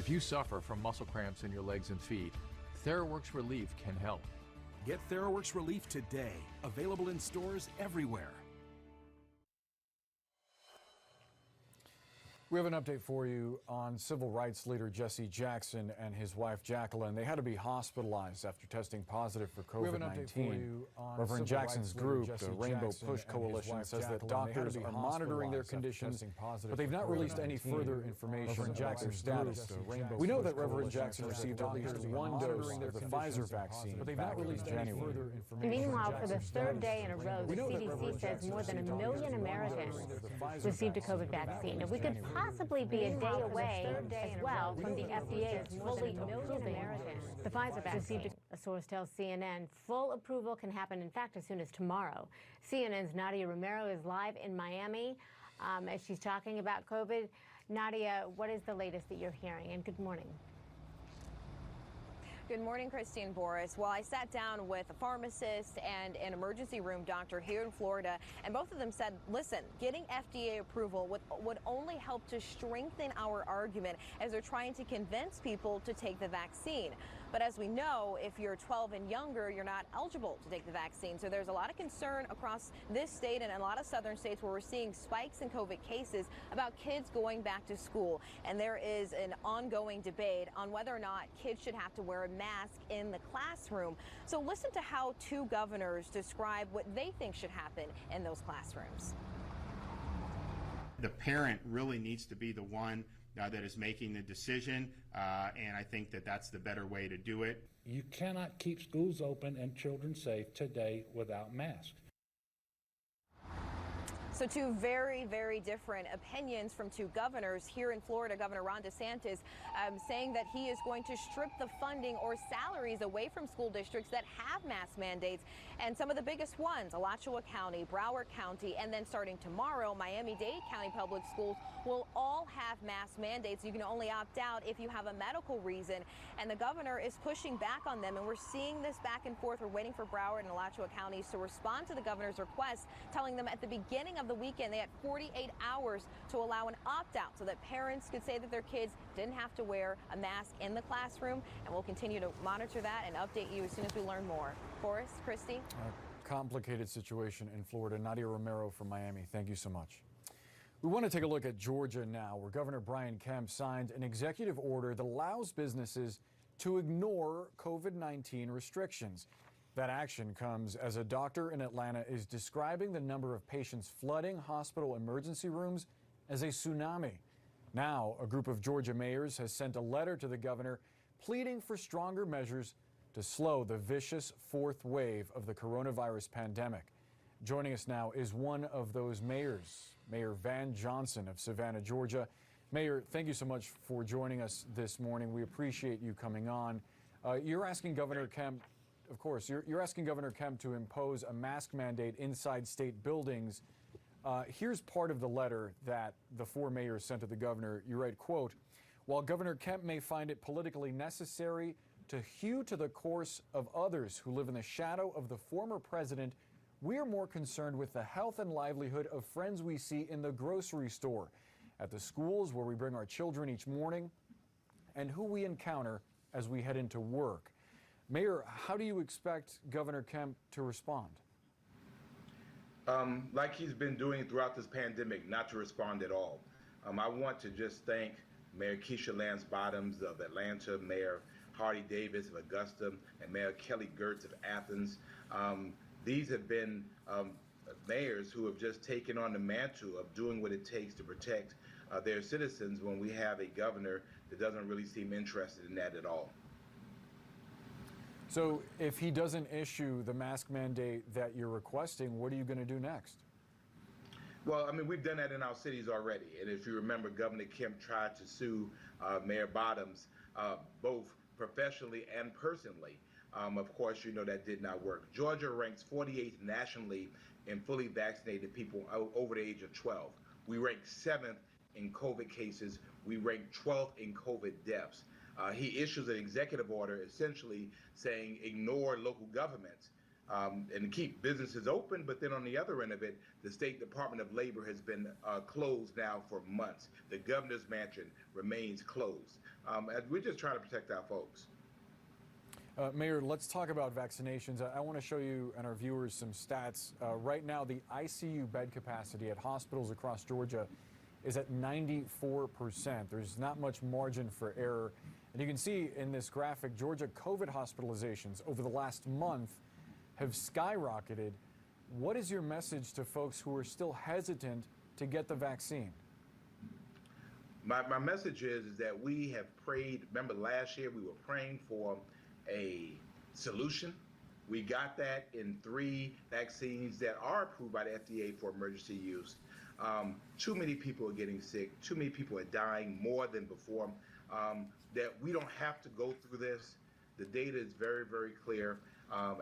If you suffer from muscle cramps in your legs and feet, TheraWorks Relief can help. Get TheraWorks Relief today. Available in stores everywhere. We have an update for you on civil rights leader Jesse Jackson and his wife Jacqueline. They had to be hospitalized after testing positive for COVID-19. Reverend Jackson's group, the Rainbow Push Coalition, says that doctors are monitoring their conditions, but they've not released any further information about their status. We know that Reverend Jackson received at least one dose of the Pfizer vaccine back in January. Meanwhile, for the third day in a row, the CDC says more than 1 million Americans received a COVID vaccine. And we could possibly be a day away as well from the FDA's fully approving the Pfizer vaccine. A source tells CNN full approval can happen, in fact, as soon as tomorrow. CNN's Nadia Romero is live in Miami as she's talking about COVID. Nadia, what is the latest that you're hearing? And good morning. Good morning, Christine, Boris. Well, I sat down with a pharmacist and an emergency room doctor here in Florida, and both of them said, listen, getting FDA approval would only help to strengthen our argument as they're trying to convince people to take the vaccine. But as we know, if you're 12 and younger, you're not eligible to take the vaccine. So there's a lot of concern across this state and a lot of southern states where we're seeing spikes in COVID cases about kids going back to school. And there is an ongoing debate on whether or not kids should have to wear a mask in the classroom. So listen to how two governors describe what they think should happen in those classrooms. The parent really needs to be the one that is making the decision, and I think that that's the better way to do it. You cannot keep schools open and children safe today without masks. So two very, very different opinions from two governors here in Florida. Governor Ron DeSantis saying that he is going to strip the funding or salaries away from school districts that have mask mandates. And some of the biggest ones, Alachua County, Broward County, and then starting tomorrow, Miami-Dade County Public Schools will all have mask mandates. You can only opt out if you have a medical reason. And the governor is pushing back on them. And we're seeing this back and forth. We're waiting for Broward and Alachua counties to respond to the governor's request, telling them at the beginning of the weekend they had 48 hours to allow an opt-out so that parents could say that their kids didn't have to wear a mask in the classroom. And we'll continue to monitor that and update you as soon as we learn more. Forrest, Christy. Complicated situation in Florida. Nadia Romero from Miami, thank you so much. We want to take a look at Georgia now, where Governor Brian Kemp signed an executive order that allows businesses to ignore COVID-19 restrictions. That action comes as a doctor in Atlanta is describing the number of patients flooding hospital emergency rooms as a tsunami. Now, a group of Georgia mayors has sent a letter to the governor pleading for stronger measures to slow the vicious fourth wave of the coronavirus pandemic. Joining us now is one of those mayors, Mayor Van Johnson of Savannah, Georgia. Mayor, thank you so much for joining us this morning. We appreciate you coming on. You're asking Governor Kemp, of course, you're asking Governor Kemp to impose a mask mandate inside state buildings. Here's part of the letter that the four mayors sent to the governor. You write, quote, while Governor Kemp may find it politically necessary to hew to the course of others who live in the shadow of the former president, we are more concerned with the health and livelihood of friends we see in the grocery store, at the schools where we bring our children each morning, and who we encounter as we head into work. Mayor, how do you expect Governor Kemp to respond? Like he's been doing throughout this pandemic, not to respond at all. I want to just thank Mayor Keisha Lance Bottoms of Atlanta, Mayor Hardy Davis of Augusta, and Mayor Kelly Gertz of Athens. These have been mayors who have just taken on the mantle of doing what it takes to protect their citizens when we have a governor that doesn't really seem interested in that at all. So if he doesn't issue the mask mandate that you're requesting, what are you going to do next? Well, I mean, we've done that in our cities already. And if you remember, Governor Kemp tried to sue Mayor Bottoms, both professionally and personally. Of course, you know that did not work. Georgia ranks 48th nationally in fully vaccinated people over the age of 12. We rank 7th in COVID cases. We rank 12th in COVID deaths. He issues an executive order essentially saying ignore local governments and keep businesses open. But then on the other end of it, the State Department of Labor has been closed now for months. The governor's mansion remains closed. And we're just trying to protect our folks. Mayor, let's talk about vaccinations. I want to show you and our viewers some stats. Right now, the ICU bed capacity at hospitals across Georgia is at 94%. There's not much margin for error. And you can see in this graphic, Georgia COVID hospitalizations over the last month have skyrocketed. What is your message to folks who are still hesitant to get the vaccine? My message is that we have prayed. Remember last year we were praying for a solution. We got that in 3 vaccines that are approved by the FDA for emergency use. Too many people are getting sick. Too many people are dying more than before. That we don't have to go through this. The data is very, very clear.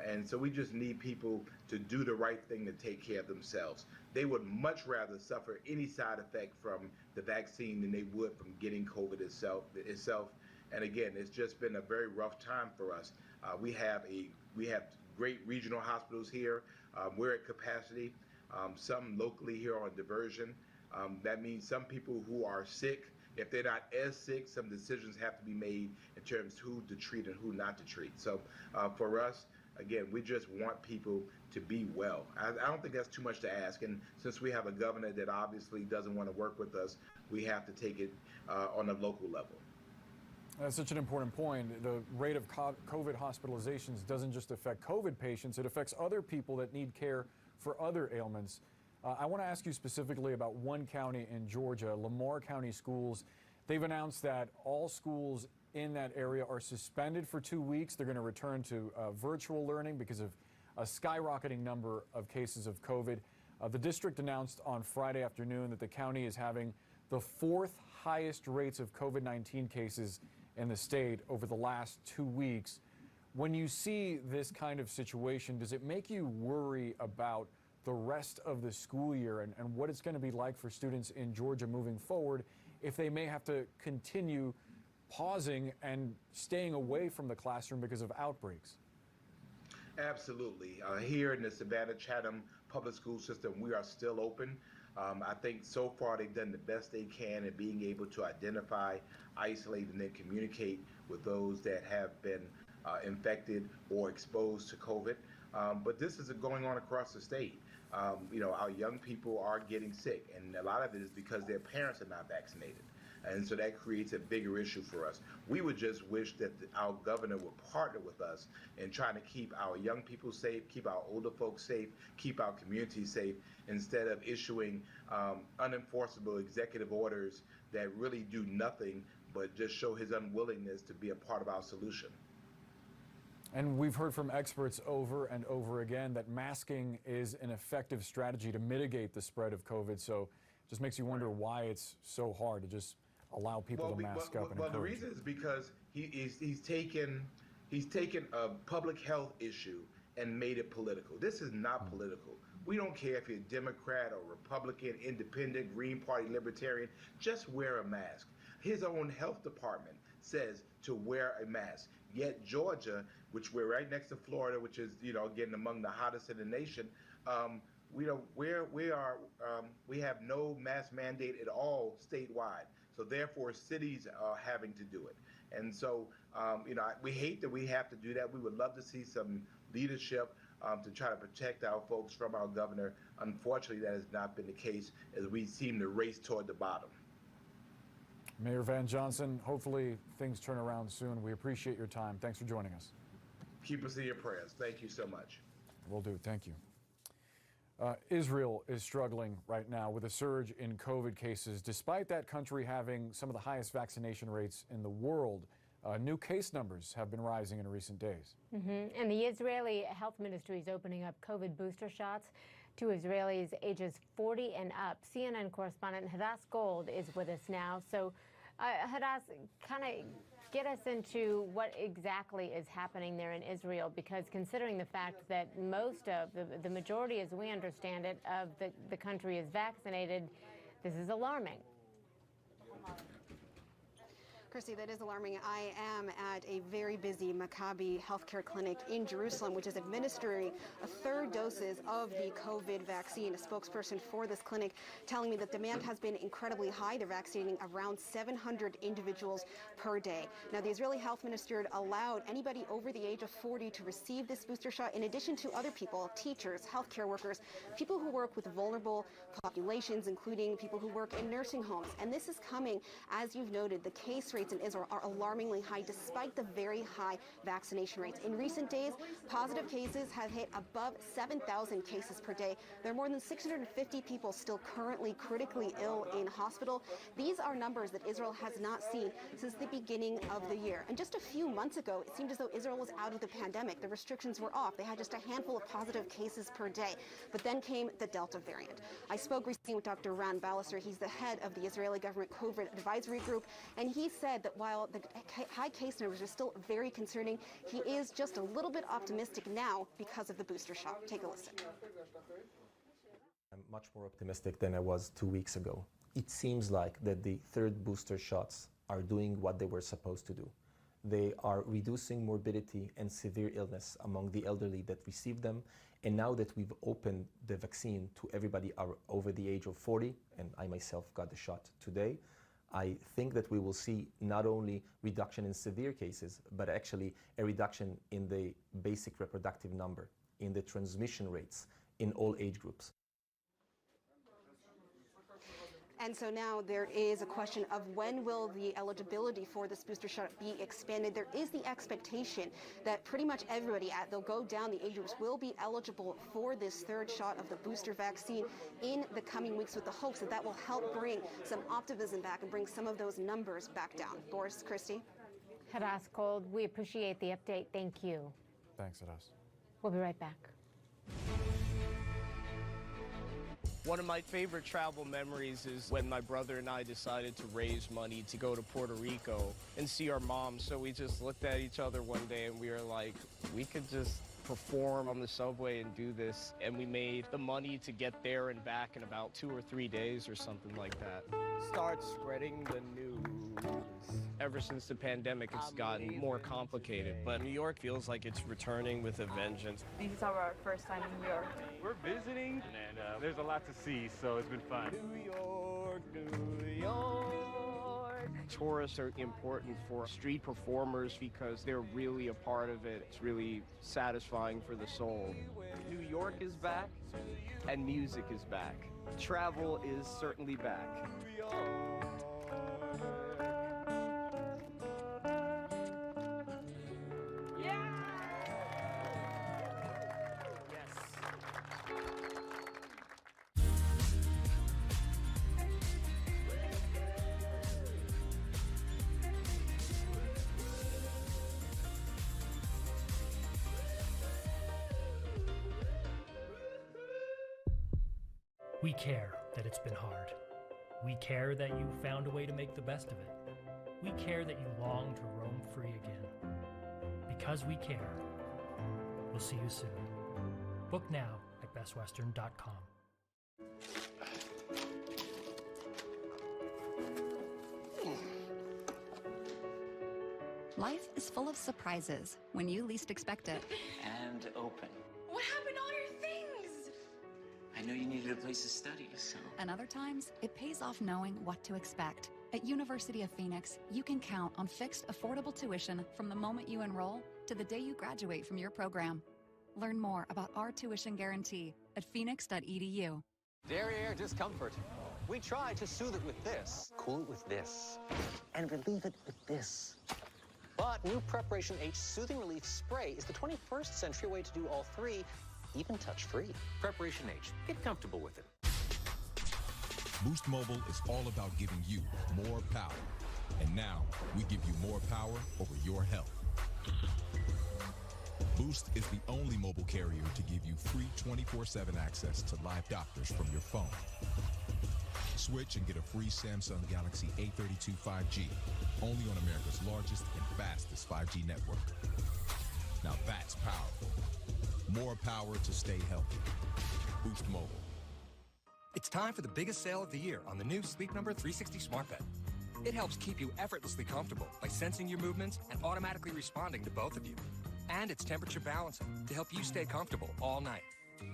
And so we just need people to do the right thing to take care of themselves. They would much rather suffer any side effect from the vaccine than they would from getting COVID itself. And again, it's just been a very rough time for us. We have great regional hospitals here. We're at capacity. Some locally here on diversion. That means some people who are sick, if they're not as sick, some decisions have to be made in terms of who to treat and who not to treat. So for us, again, we just want people to be well. I don't think that's too much to ask. And since we have a governor that obviously doesn't want to work with us, we have to take it on a local level. That's such an important point. The rate of COVID hospitalizations doesn't just affect COVID patients, it affects other people that need care for other ailments. I want to ask you specifically about one county in Georgia, Lamar County Schools. They've announced that all schools in that area are suspended for 2 weeks. They're going to return to virtual learning because of a skyrocketing number of cases of COVID. The district announced on Friday afternoon that the county is having the 4th highest rates of COVID-19 cases in the state over the last 2 weeks. When you see this kind of situation, does it make you worry about the rest of the school year and what it's going to be like for students in Georgia moving forward if they may have to continue pausing and staying away from the classroom because of outbreaks? Absolutely. Here in the Savannah-Chatham public school system, we are still open. I think so far they've done the best they can in being able to identify, isolate, and then communicate with those that have been infected or exposed to COVID. But this is going on across the state. Our young people are getting sick, and a lot of it is because their parents are not vaccinated. And so that creates a bigger issue for us. We would just wish that our governor would partner with us in trying to keep our young people safe, keep our older folks safe, keep our communities safe, instead of issuing unenforceable executive orders that really do nothing but just show his unwillingness to be a part of our solution. And we've heard from experts over and over again that masking is an effective strategy to mitigate the spread of COVID. So it just makes you wonder why it's so hard to just allow people to mask up. Well, the reason is because he's taken a public health issue and made it political. This is not political. We don't care if you're Democrat or Republican, Independent, Green Party, Libertarian. Just wear a mask. His own health department says to wear a mask. Yet Georgia, which we're right next to Florida, which is getting among the hottest in the nation, we have no mask mandate at all statewide. So therefore, cities are having to do it. And so, we hate that we have to do that. We would love to see some leadership to try to protect our folks from our governor. Unfortunately, that has not been the case as we seem to race toward the bottom. Mayor Van Johnson, hopefully things turn around soon. We appreciate your time. Thanks for joining us. Keep us in your prayers. Thank you so much. Will do. Thank you. Israel is struggling right now with a surge in COVID cases, despite that country having some of the highest vaccination rates in the world. New case numbers have been rising in recent days. And the Israeli health ministry is opening up COVID booster shots to Israelis ages 40 and up. CNN correspondent Hadass Gold is with us now. So, Hadass, kind of get us into what exactly is happening there in Israel, because considering the fact that most of the majority, as we understand it, of the country is vaccinated, this is alarming. Christy, that is alarming. I am at a very busy Maccabi healthcare clinic in Jerusalem, which is administering a third doses of the COVID vaccine. A spokesperson for this clinic telling me that demand has been incredibly high. They're vaccinating around 700 individuals per day. Now, the Israeli health minister allowed anybody over the age of 40 to receive this booster shot, in addition to other people, teachers, healthcare workers, people who work with vulnerable populations, including people who work in nursing homes. And this is coming, as you've noted, the case rates in Israel are alarmingly high despite the very high vaccination rates. In recent days, positive cases have hit above 7,000 cases per day. There are more than 650 people still currently critically ill in hospital. These are numbers that Israel has not seen since the beginning of the year. And just a few months ago, it seemed as though Israel was out of the pandemic. The restrictions were off. They had just a handful of positive cases per day. But then came the Delta variant. I spoke recently with Dr. Ran Ballister. He's the head of the Israeli government COVID advisory group, and he said that while the high case numbers are still very concerning, he is just a little bit optimistic now because of the booster shot. Take a listen. I'm much more optimistic than I was 2 weeks ago. It seems like that the third booster shots are doing what they were supposed to do. They are reducing morbidity and severe illness among the elderly that receive them. And now that we've opened the vaccine to everybody over the age of 40, and I myself got the shot today, I think that we will see not only reduction in severe cases, but actually a reduction in the basic reproductive number, in the transmission rates in all age groups. And so now there is a question of when will the eligibility for this booster shot be expanded. There is the expectation that pretty much everybody, they'll go down the age groups, will be eligible for this third shot of the booster vaccine in the coming weeks, with the hopes that that will help bring some optimism back and bring some of those numbers back down. Boris, Christy? Hadas Gold, we appreciate the update. Thank you. Thanks, Hadas. We'll be right back. One of my favorite travel memories is when my brother and I decided to raise money to go to Puerto Rico and see our mom. So we just looked at each other one day and we were like, we could just perform on the subway and do this. And we made the money to get there and back in about 2 or 3 days or something like that. Start spreading the news. Ever since the pandemic, it's gotten more complicated, but New York feels like it's returning with a vengeance. This is our first time in New York. We're visiting, and there's a lot to see, so it's been fun. New York, New York. Tourists are important for street performers because they're really a part of it. It's really satisfying for the soul. New York is back, and music is back. Travel is certainly back. New York. We care that it's been hard. We care that you found a way to make the best of it. We care that you long to roam free again. Because we care. We'll see you soon. Book now at bestwestern.com. Life is full of surprises when you least expect it. And open. What happened to all your things? I know you needed a place to study, so... And other times, it pays off knowing what to expect. At University of Phoenix, you can count on fixed, affordable tuition from the moment you enroll to the day you graduate from your program. Learn more about our tuition guarantee at phoenix.edu. Derriere discomfort. We try to soothe it with this, cool it with this, and relieve it with this. But new Preparation H Soothing Relief Spray is the 21st century way to do all three, even touch-free. Preparation H. Get comfortable with it. Boost Mobile is all about giving you more power. And now, we give you more power over your health. Boost is the only mobile carrier to give you free 24/7 access to live doctors from your phone. Switch and get a free Samsung Galaxy A32 5G, only on America's largest and fastest 5G network. Now that's powerful. More power to stay healthy. Boost Mobile. It's time for the biggest sale of the year on the new Sleep Number 360 Smart Bed. It helps keep you effortlessly comfortable by sensing your movements and automatically responding to both of you. And it's temperature balancing to help you stay comfortable all night.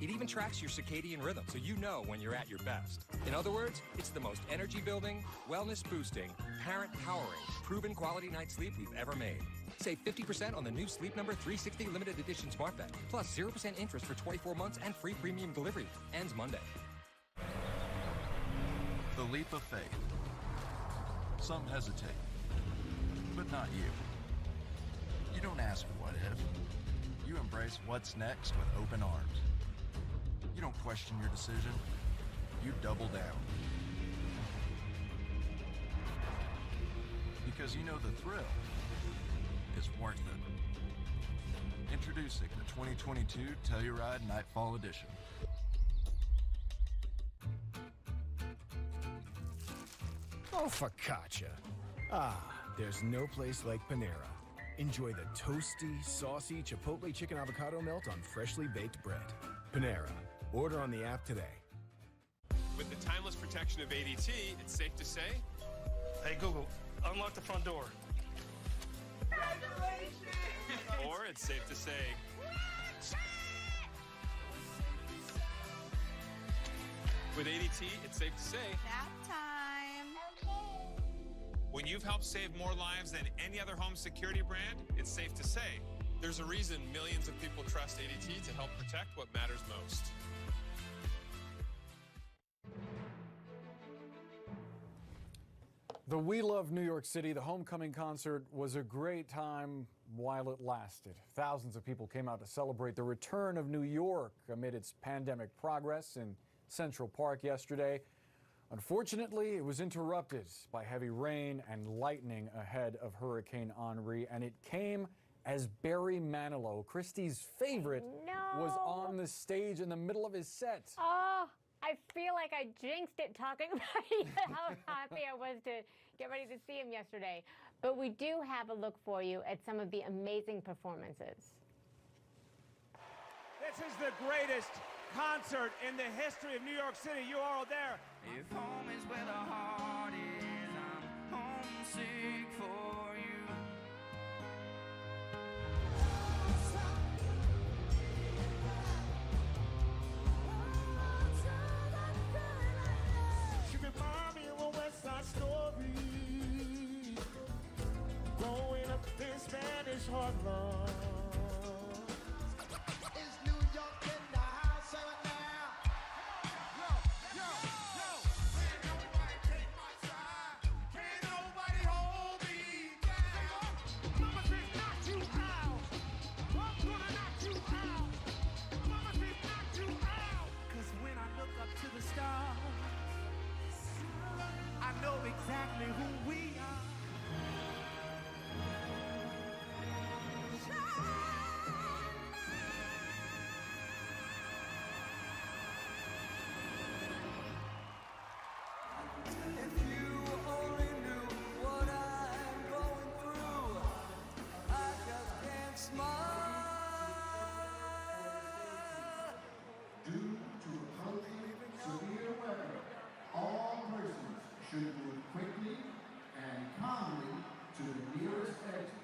It even tracks your circadian rhythm so you know when you're at your best. In other words, it's the most energy-building, wellness-boosting, parent-powering, proven quality night's sleep we've ever made. Save 50% on the new Sleep Number 360 limited edition smart bed, plus 0% interest for 24 months and free premium delivery. Ends Monday. The leap of faith. Some hesitate, but not you. You don't ask what if. You embrace what's next with open arms. You don't question your decision. You double down. Because you know the thrill is worth it. Introducing the 2022 Telluride Nightfall Edition. Oh, focaccia. Ah, there's no place like Panera. Enjoy the toasty, saucy Chipotle chicken avocado melt on freshly baked bread. Panera. Order on the app today. With the timeless protection of ADT, it's safe to say... Hey, Google, unlock the front door. Or it's safe to say... With ADT, it's safe to say... Nap time. When you've helped save more lives than any other home security brand, it's safe to say there's a reason millions of people trust ADT to help protect what matters most. The We Love New York City, the homecoming concert, was a great time while it lasted. Thousands of people came out to celebrate the return of New York amid its pandemic progress in Central Park yesterday. Unfortunately, it was interrupted by heavy rain and lightning ahead of Hurricane Henri, and it came as Barry Manilow, Christie's favorite, was on the stage in the middle of his set. Oh, I feel like I jinxed it talking about how happy I was to get ready to see him yesterday. But we do have a look for you at some of the amazing performances. This is the greatest concert in the history of New York City. You are all there. If home is where the heart is, I'm homesick for you. She remind me of a West Side Story, growing up in Spanish Harlem. It's New York in the house, say it now. Yo. Can't nobody take my side. Can't nobody hold me down. Mama says knock you out. I'm gonna knock you out. Mama says knock you out. 'Cause when I look up to the stars, I know exactly who we are. If you only knew what I'm going through, I just can't smile. Due to approaching severe weather, all persons should move quickly and calmly to the nearest exit.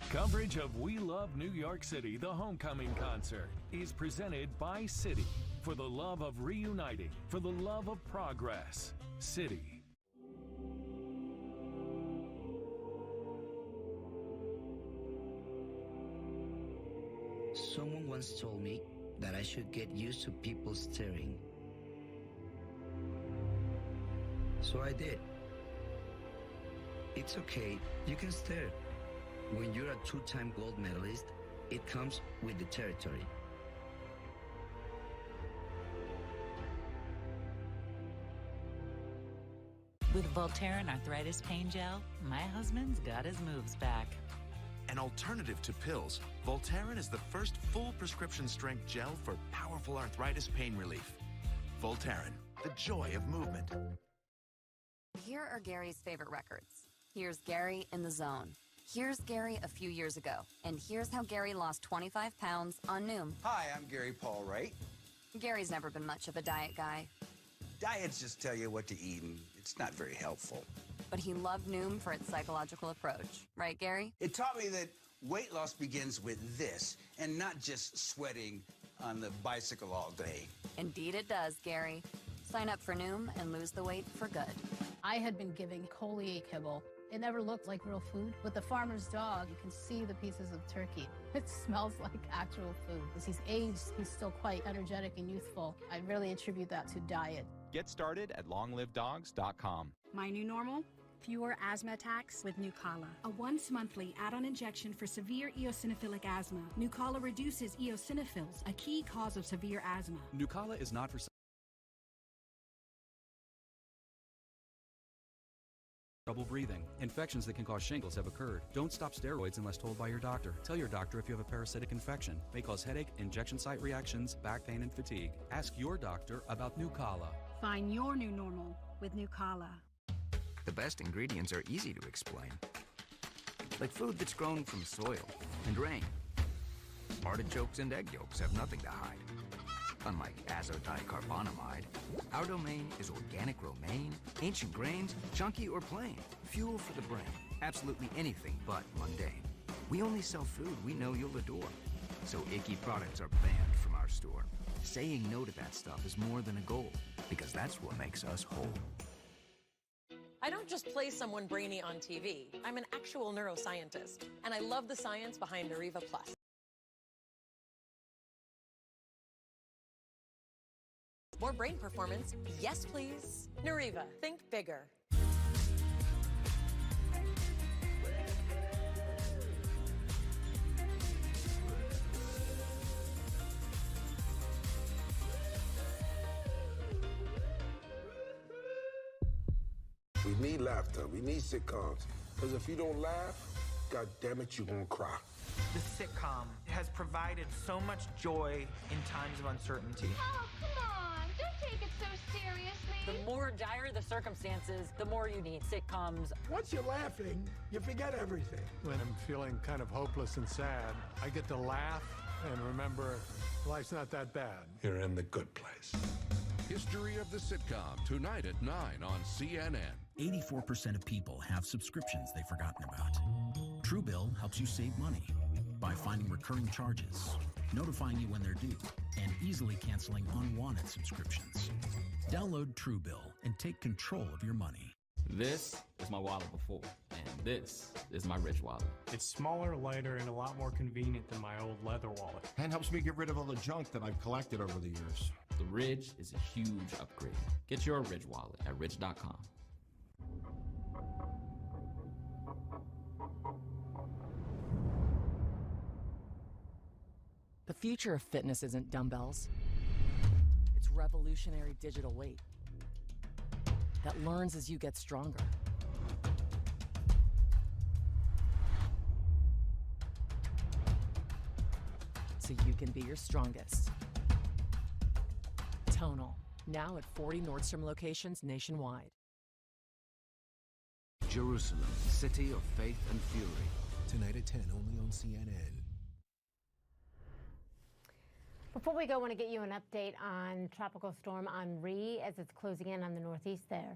Coverage of We Love New York City, the homecoming concert, is presented by Citi. For the love of reuniting, for the love of progress. Citi. Someone once told me that I should get used to people staring. So I did. It's okay, you can stare. When you're a two-time gold medalist, it comes with the territory. With Voltaren Arthritis Pain Gel, my husband's got his moves back. An alternative to pills, Voltaren is the first full prescription strength gel for powerful arthritis pain relief. Voltaren, the joy of movement. Here are Gary's favorite records. Here's Gary in the Zone. Here's Gary a few years ago. And here's how Gary lost 25 pounds on Noom. Hi, I'm Gary Paul Wright. Gary's never been much of a diet guy. Diets just tell you what to eat, and it's not very helpful. But he loved Noom for its psychological approach. Right, Gary? It taught me that weight loss begins with this, and not just sweating on the bicycle all day. Indeed it does, Gary. Sign up for Noom and lose the weight for good. I had been giving Coley kibble. It never looked like real food. With the farmer's dog, you can see the pieces of turkey. It smells like actual food. As he's aged, he's still quite energetic and youthful. I really attribute that to diet. Get started at longlivedogs.com. My new normal? Fewer asthma attacks with Nucala, a once-monthly add-on injection for severe eosinophilic asthma. Nucala reduces eosinophils, a key cause of severe asthma. Nucala is not for trouble breathing. Infections that can cause shingles have occurred. Don't stop steroids unless told by your doctor. Tell your doctor if you have a parasitic infection. May cause headache, injection site reactions, back pain, and fatigue. Ask your doctor about Nucala. Find your new normal with Nucala. The best ingredients are easy to explain. Like food that's grown from soil and rain. Artichokes and egg yolks have nothing to hide. Unlike azodicarbonamide, our domain is organic romaine, ancient grains, chunky or plain. Fuel for the brain. Absolutely anything but mundane. We only sell food we know you'll adore. So icky products are banned from our store. Saying no to that stuff is more than a goal, because that's what makes us whole. I don't just play someone brainy on TV. I'm an actual neuroscientist, and I love the science behind Nariva Plus. More brain performance? Yes, please. Nariva, think bigger. We need laughter. We need sitcoms. Because if you don't laugh, God damn it, you're gonna cry. The sitcom has provided so much joy in times of uncertainty. Oh, come on. Don't take it so seriously. The more dire the circumstances, the more you need sitcoms. Once you're laughing, you forget everything. When I'm feeling kind of hopeless and sad, I get to laugh and remember life's not that bad. You're in the good place. History of the Sitcom, tonight at 9 on CNN. 84% of people have subscriptions they've forgotten about. Truebill helps you save money by finding recurring charges, notifying you when they're due, and easily canceling unwanted subscriptions. Download Truebill and take control of your money. This is my wallet before, and this is my Ridge wallet. It's smaller, lighter, and a lot more convenient than my old leather wallet. And helps me get rid of all the junk that I've collected over the years. The Ridge is a huge upgrade. Get your Ridge wallet at ridge.com. The future of fitness isn't dumbbells. It's revolutionary digital weight that learns as you get stronger. So you can be your strongest. Tonal, now at 40 Nordstrom locations nationwide. Jerusalem, city of faith and fury. Tonight at 10, only on CNN. Before we go, I want to get you an update on Tropical Storm Henri as it's closing in on the northeast there.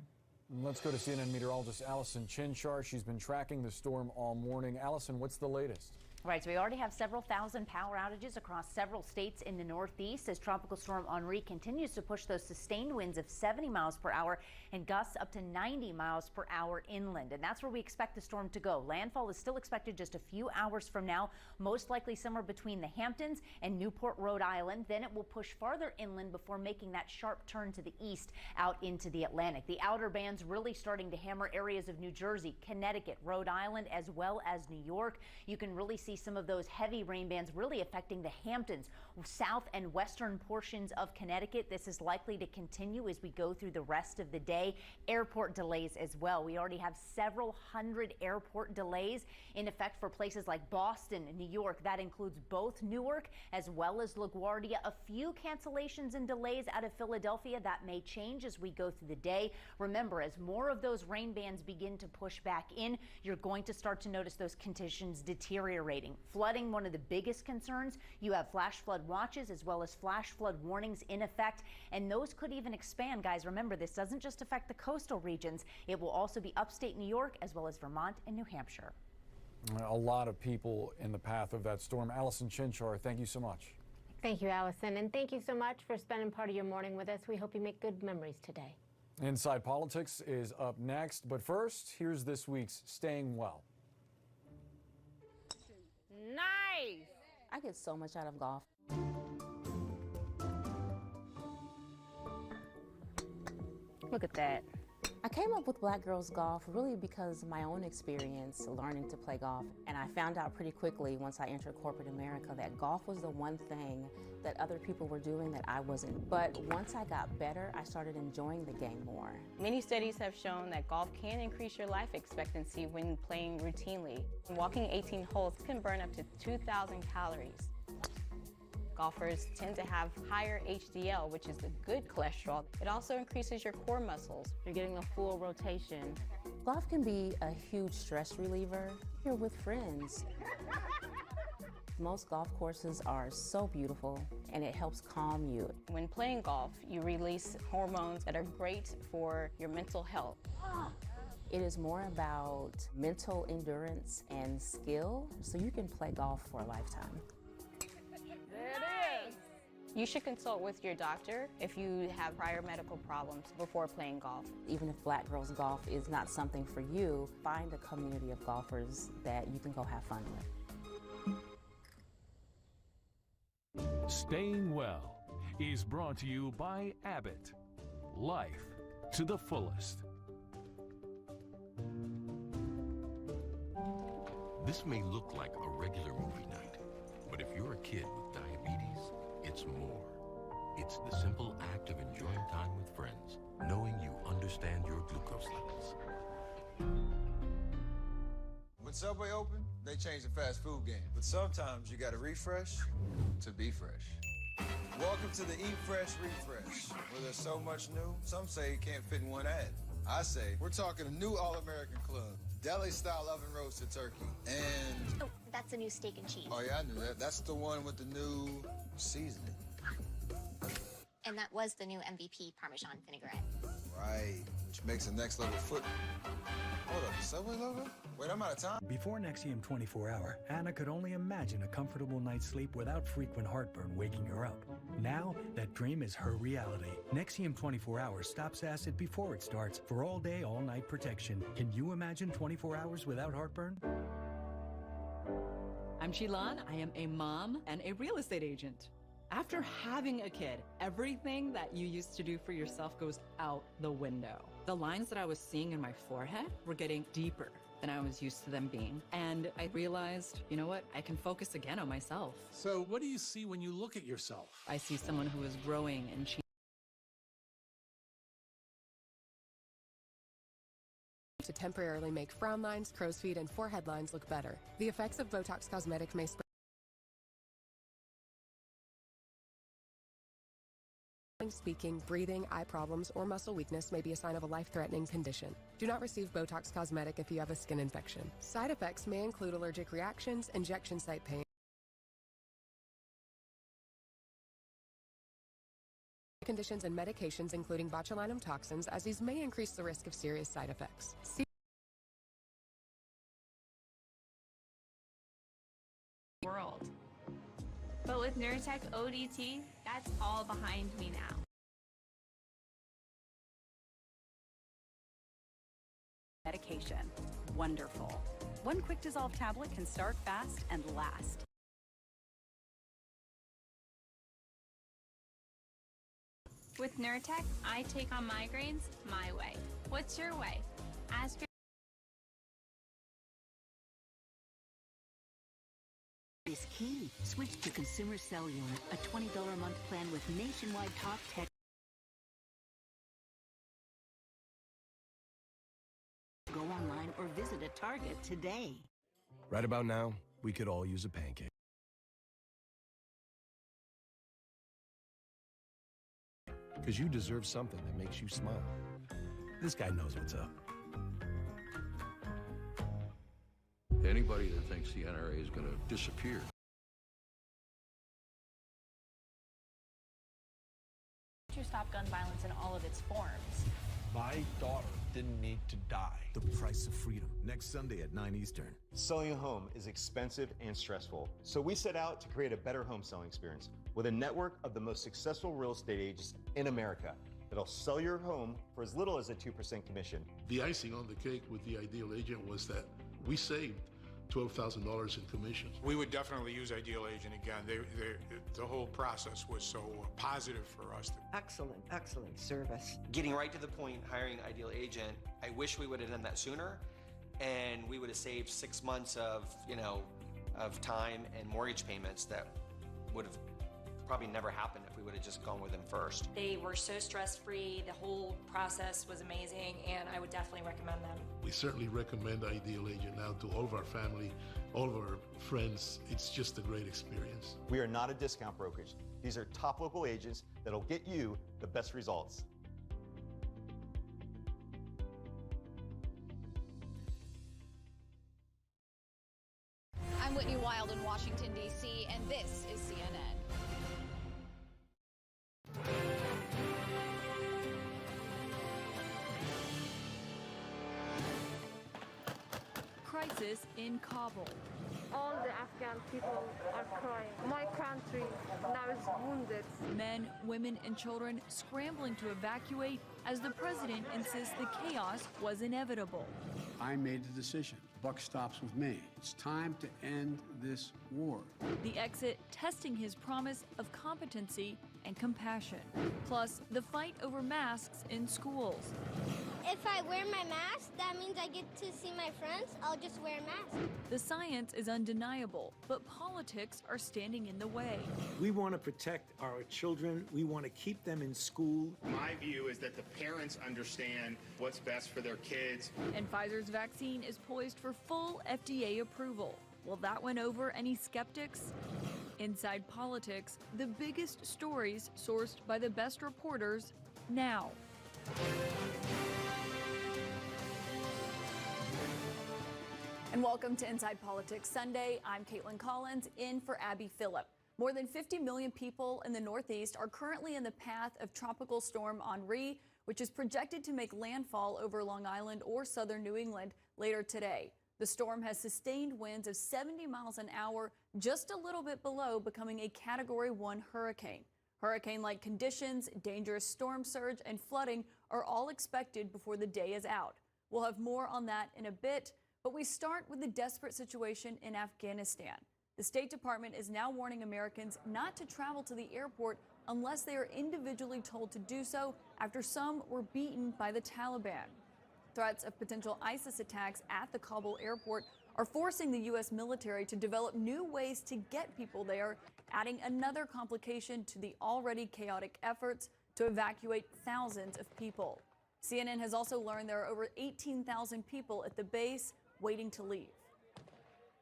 Let's go to CNN meteorologist Allison Chinchar. She's been tracking the storm all morning. Allison, what's the latest? Right, so we already have several thousand power outages across several states in the Northeast as Tropical Storm Henri continues to push those sustained winds of 70 miles per hour and gusts up to 90 miles per hour inland. And that's where we expect the storm to go. Landfall is still expected just a few hours from now, most likely somewhere between the Hamptons and Newport, Rhode Island. Then it will push farther inland before making that sharp turn to the east out into the Atlantic. The outer bands really starting to hammer areas of New Jersey, Connecticut, Rhode Island, as well as New York. You can really see some of those heavy rain bands really affecting the Hamptons, south and western portions of Connecticut. This is likely to continue as we go through the rest of the day. Airport delays as well. We already have several hundred airport delays in effect for places like Boston and New York. That includes both Newark as well as LaGuardia. A few cancellations and delays out of Philadelphia. That may change as we go through the day. Remember, as more of those rain bands begin to push back in, you're going to start to notice those conditions deteriorate. escalating. Flooding, one of the biggest concerns. You have flash flood watches as well as flash flood warnings in effect, and those could even expand. Guys, remember, this doesn't just affect the coastal regions. It will also be upstate New York as well as Vermont and New Hampshire. A lot of people in the path of that storm. Allison Chinchar, thank you so much. Thank you, Allison, and thank you so much for spending part of your morning with us. We hope you make good memories today. Inside Politics is up next, but first, here's this week's Staying Well. Nice! I get so much out of golf. Look at that. I came up with Black Girls Golf really because of my own experience learning to play golf. And I found out pretty quickly once I entered corporate America that golf was the one thing that other people were doing that I wasn't. But once I got better, I started enjoying the game more. Many studies have shown that golf can increase your life expectancy when playing routinely. Walking 18 holes can burn up to 2,000 calories. Golfers tend to have higher HDL, which is the good cholesterol. It also increases your core muscles. You're getting a full rotation. Golf can be a huge stress reliever. You're with friends. Most golf courses are so beautiful, and it helps calm you. When playing golf, you release hormones that are great for your mental health. It is more about mental endurance and skill, so you can play golf for a lifetime. You should consult with your doctor if you have prior medical problems before playing golf. Even if Black Girls Golf is not something for you, find a community of golfers that you can go have fun with. Staying Well is brought to you by Abbott. Life to the fullest. This may look like a regular movie night, but if you're a kid with diabetes, it's more. It's the simple act of enjoying time with friends, knowing you understand your glucose levels. When Subway opened, they changed the fast food game. But sometimes you gotta refresh to be fresh. Welcome to the Eat Fresh Refresh, where there's so much new, some say it can't fit in one ad. I say, we're talking a new All-American Club, deli-style oven roasted turkey, and... Oh, that's a new steak and cheese. Oh yeah, I knew that. That's the one with the new seasoning. And that was the new MVP Parmesan vinaigrette. Right, which makes the next level foot. Hold up, the Subway logo? Wait, I'm out of time. Before Nexium 24 Hour, Anna could only imagine a comfortable night's sleep without frequent heartburn waking her up. Now, that dream is her reality. Nexium 24 Hour stops acid before it starts for all day, all night protection. Can you imagine 24 hours without heartburn? I'm Shilan. I am a mom and a real estate agent. After having a kid, everything that you used to do for yourself goes out the window. The lines that I was seeing in my forehead were getting deeper than I was used to them being. And I realized, you know what? I can focus again on myself. So what do you see when you look at yourself? I see someone who is growing and changing. To temporarily make frown lines, crow's feet, and forehead lines look better. The effects of Botox Cosmetic may spread. Speaking, breathing, eye problems, or muscle weakness may be a sign of a life-threatening condition. Do not receive Botox Cosmetic if you have a skin infection. Side effects may include allergic reactions, injection site pain, conditions, and medications including botulinum toxins, as these may increase the risk of serious side effects. World. But with Nurtec ODT, that's all behind me now. Medication. Wonderful. One quick dissolve tablet can start fast and last. With Nurtec, I take on migraines my way. What's your way? Ask your is key. Switch to Consumer Cellular, a $20 a month plan with nationwide talk, text. Go online or visit a Target today. Right about now, we could all use a pancake. Because you deserve something that makes you smile. This guy knows what's up. Any anybody that thinks the NRA is going to disappear. To stop gun violence in all of its forms. My daughter didn't need to die. The Price of Freedom, next Sunday at 9 Eastern. Selling a home is expensive and stressful, so we set out to create a better home selling experience with a network of the most successful real estate agents in America that'll sell your home for as little as a 2% commission. The icing on the cake with the Ideal Agent was that we saved $12,000 in commissions. We would definitely use Ideal Agent again. The whole process was so positive for us. Excellent service. Getting right to the point, hiring Ideal Agent, I wish we would have done that sooner, and we would have saved 6 months of time and mortgage payments that would have probably never happened if we would have just gone with them first. They were so stress-free. The whole process was amazing, and I would definitely recommend them. We certainly recommend Ideal Agent now to all of our family, all of our friends. It's just a great experience. We are not a discount brokerage. These are top local agents that'll get you the best results. I'm Whitney Wild in Washington, D.C., and this is CNN. Crisis in Kabul. All the Afghan people are crying. My country now is wounded. Men, women, and children scrambling to evacuate as the president insists the chaos was inevitable. I made the decision. Buck stops with me. It's time to end this war. The exit testing his promise of competency and compassion. Plus, the fight over masks in schools. If I wear my mask, that means I get to see my friends. I'll just wear a mask. The science is undeniable, but politics are standing in the way. We want to protect our children. We want to keep them in school. My view is that the parents understand what's best for their kids. And Pfizer's vaccine is poised for full FDA approval. Will that win over any skeptics? Inside Politics, the biggest stories sourced by the best reporters now. And welcome to Inside Politics Sunday. I'm Caitlin Collins, in for Abby Phillip. More than 50 million people in the Northeast are currently in the path of Tropical Storm Henri, which is projected to make landfall over Long Island or southern New England later today. The storm has sustained winds of 70 miles an hour, just a little bit below becoming a Category 1 hurricane. Hurricane-like conditions, dangerous storm surge, and flooding are all expected before the day is out. We'll have more on that in a bit. But we start with the desperate situation in Afghanistan. The State Department is now warning Americans not to travel to the airport unless they are individually told to do so after some were beaten by the Taliban. Threats of potential ISIS attacks at the Kabul airport are forcing the U.S. military to develop new ways to get people there, adding another complication to the already chaotic efforts to evacuate thousands of people. CNN has also learned there are over 18,000 people at the base waiting to leave.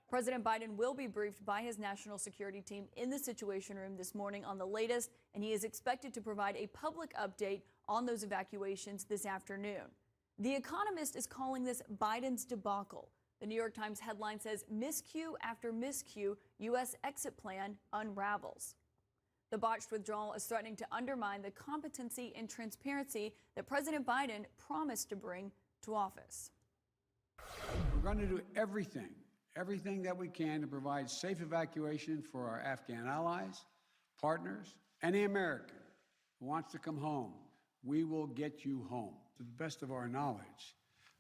President Biden will be briefed by his national security team in the Situation Room this morning on the latest, and he is expected to provide a public update on those evacuations this afternoon. The Economist is calling this Biden's debacle. The New York Times headline says, miscue after miscue, U.S. exit plan unravels. The botched withdrawal is threatening to undermine the competency and transparency that President Biden promised to bring to office. We're going to do everything that we can to provide safe evacuation for our Afghan allies, partners, any American who wants to come home. We will get you home. To the best of our knowledge,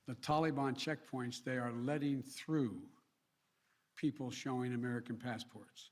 the Taliban checkpoints, they are letting through people showing American passports.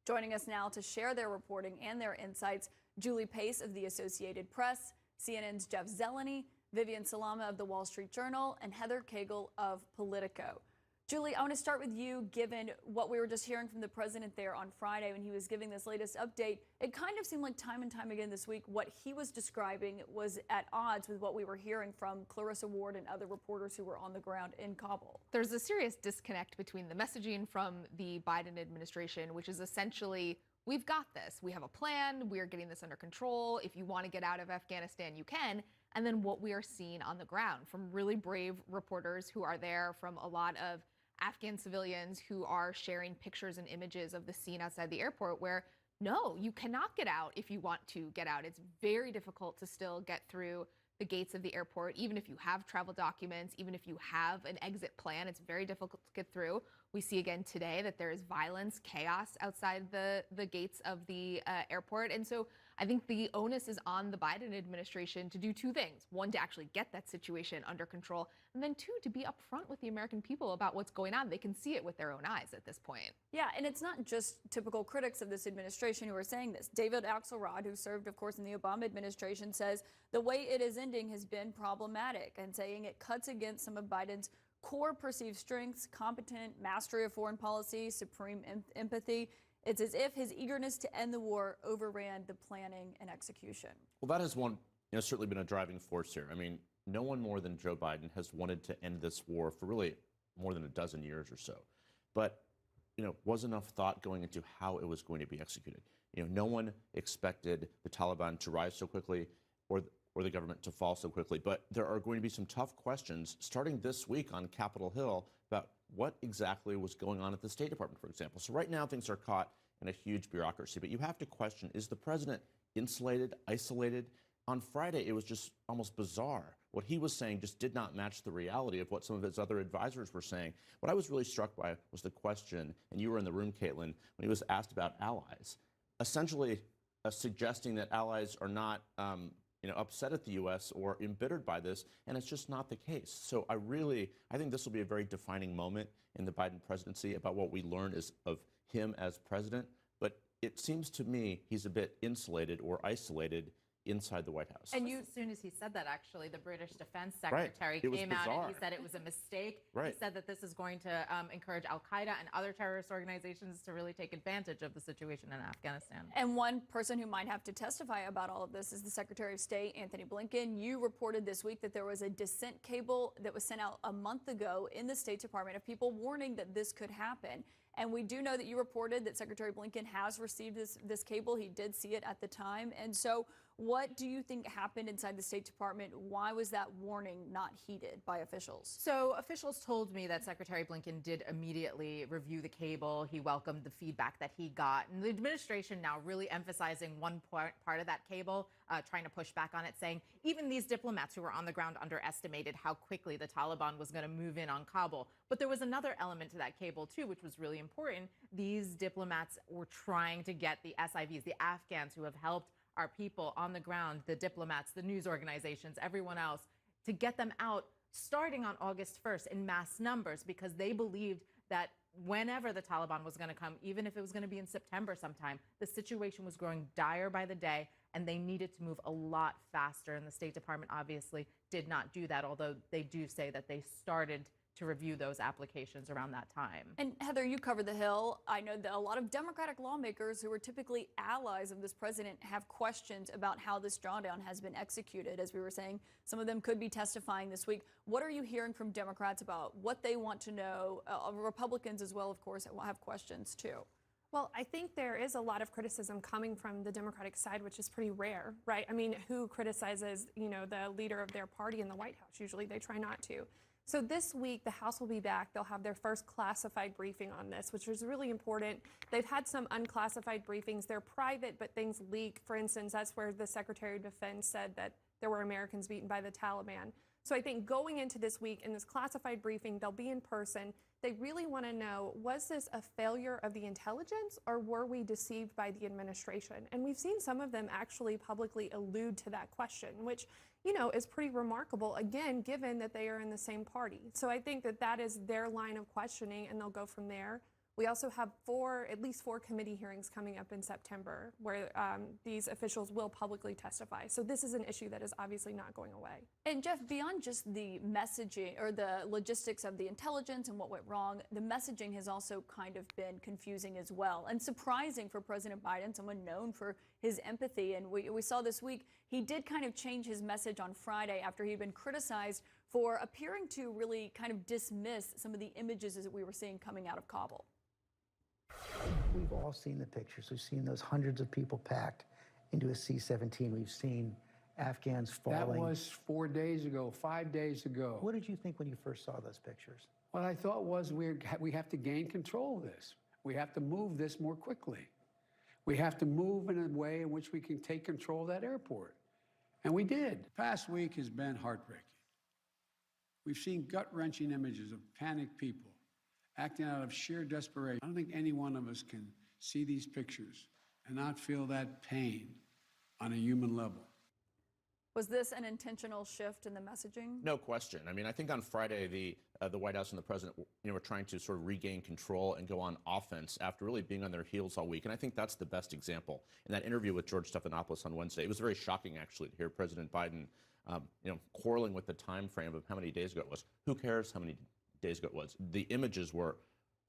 Joining us now to share their reporting and their insights, Julie Pace of the Associated Press, CNN's Jeff Zeleny, Vivian Salama of the Wall Street Journal, and Heather Cagle of Politico. Julie, I want to start with you, given what we were just hearing from the president there on Friday when he was giving this latest update. It kind of seemed like time and time again this week what he was describing was at odds with what we were hearing from Clarissa Ward and other reporters who were on the ground in Kabul. There's a serious disconnect between the messaging from the Biden administration, which is essentially, we've got this. We have a plan. We're getting this under control. If you want to get out of Afghanistan, you can. And then what we are seeing on the ground from really brave reporters who are there from a lot of Afghan civilians who are sharing pictures and images of the scene outside the airport where, no, you cannot get out if you want to get out. It's very difficult to still get through the gates of the airport, even if you have travel documents, even if you have an exit plan, it's very difficult to get through. We see again today that there is violence, chaos outside the gates of the airport. And so I think the onus is on the Biden administration to do two things. One, to actually get that situation under control. And then two, to be upfront with the American people about what's going on. They can see it with their own eyes at this point. Yeah, and it's not just typical critics of this administration who are saying this. David Axelrod, who served, of course, in the Obama administration, says the way it is ending has been problematic and saying it cuts against some of Biden's core perceived strengths: competent mastery of foreign policy, supreme empathy. It's as if his eagerness to end the war overran the planning and execution. Well, that has certainly been a driving force here. I mean, no one more than Joe Biden has wanted to end this war for really more than a dozen years or so. But, was enough thought going into how it was going to be executed. No one expected the Taliban to rise so quickly or the government to fall so quickly. But there are going to be some tough questions starting this week on Capitol Hill about what exactly was going on at the State Department, for example. So right now things are caught in a huge bureaucracy, but you have to question, is the president insulated, isolated? On Friday, it was just almost bizarre. What he was saying just did not match the reality of what some of his other advisors were saying. What I was really struck by was the question, and you were in the room, Caitlin, when he was asked about allies, essentially suggesting that allies are not upset at the U.S. or embittered by this, and it's just not the case. So I think this will be a very defining moment in the Biden presidency about what we learn of him as president. But it seems to me he's a bit insulated or isolated inside the White House. And as soon as he said that, actually, the British Defense Secretary came out and he said it was a mistake. He said that this is going to encourage Al-Qaeda and other terrorist organizations to really take advantage of the situation in Afghanistan. And one person who might have to testify about all of this is the Secretary of State, Anthony Blinken. You reported this week that there was a dissent cable that was sent out a month ago in the State Department of people warning that this could happen. And we do know that you reported that Secretary Blinken has received this cable. He did see it at the time. And so what do you think happened inside the State Department? Why was that warning not heeded by officials? So officials told me that Secretary Blinken did immediately review the cable. He welcomed the feedback that he got. And the administration now really emphasizing one part of that cable, trying to push back on it, saying even these diplomats who were on the ground underestimated how quickly the Taliban was going to move in on Kabul. But there was another element to that cable, too, which was really important. These diplomats were trying to get the SIVs, the Afghans who have helped our people on the ground, the diplomats, the news organizations, everyone else, to get them out starting on August 1st in mass numbers, because they believed that whenever the Taliban was going to come, even if it was going to be in September sometime, the situation was growing dire by the day, and they needed to move a lot faster. And the State Department obviously did not do that, although they do say that they started to review those applications around that time. And Heather, you covered the Hill. I know that a lot of Democratic lawmakers who are typically allies of this president have questions about how this drawdown has been executed. As we were saying, some of them could be testifying this week. What are you hearing from Democrats about what they want to know? Republicans as well, of course, have questions too. Well, I think there is a lot of criticism coming from the Democratic side, which is pretty rare, right? I mean, who criticizes, the leader of their party in the White House? Usually they try not to. So this week, the House will be back. They'll have their first classified briefing on this, which is really important. They've had some unclassified briefings. They're private, but things leak. For instance, that's where the Secretary of Defense said that there were Americans beaten by the Taliban. So I think going into this week in this classified briefing, they'll be in person. They really want to know, was this a failure of the intelligence, or were we deceived by the administration? And we've seen some of them actually publicly allude to that question, which, is pretty remarkable, again, given that they are in the same party. So I think that that is their line of questioning, and they'll go from there. We also have at least four committee hearings coming up in September where these officials will publicly testify. So this is an issue that is obviously not going away. And Jeff, beyond just the messaging or the logistics of the intelligence and what went wrong, the messaging has also kind of been confusing as well and surprising for President Biden, someone known for his empathy. And we saw this week, he did kind of change his message on Friday after he'd been criticized for appearing to really kind of dismiss some of the images that we were seeing coming out of Kabul. We've all seen the pictures. We've seen those hundreds of people packed into a C-17. We've seen Afghans falling. That was 4 days ago, 5 days ago. What did you think when you first saw those pictures? What I thought was we have to gain control of this. We have to move this more quickly. We have to move in a way in which we can take control of that airport. And we did. The past week has been heartbreaking. We've seen gut-wrenching images of panicked people acting out of sheer desperation. I don't think any one of us can see these pictures and not feel that pain on a human level. Was this an intentional shift in the messaging? No question. I mean, I think on Friday, the White House and the president, were trying to sort of regain control and go on offense after really being on their heels all week. And I think that's the best example. In that interview with George Stephanopoulos on Wednesday, it was very shocking, actually, to hear President Biden, quarreling with the time frame of how many days ago it was. Who cares how many days ago it was? The images were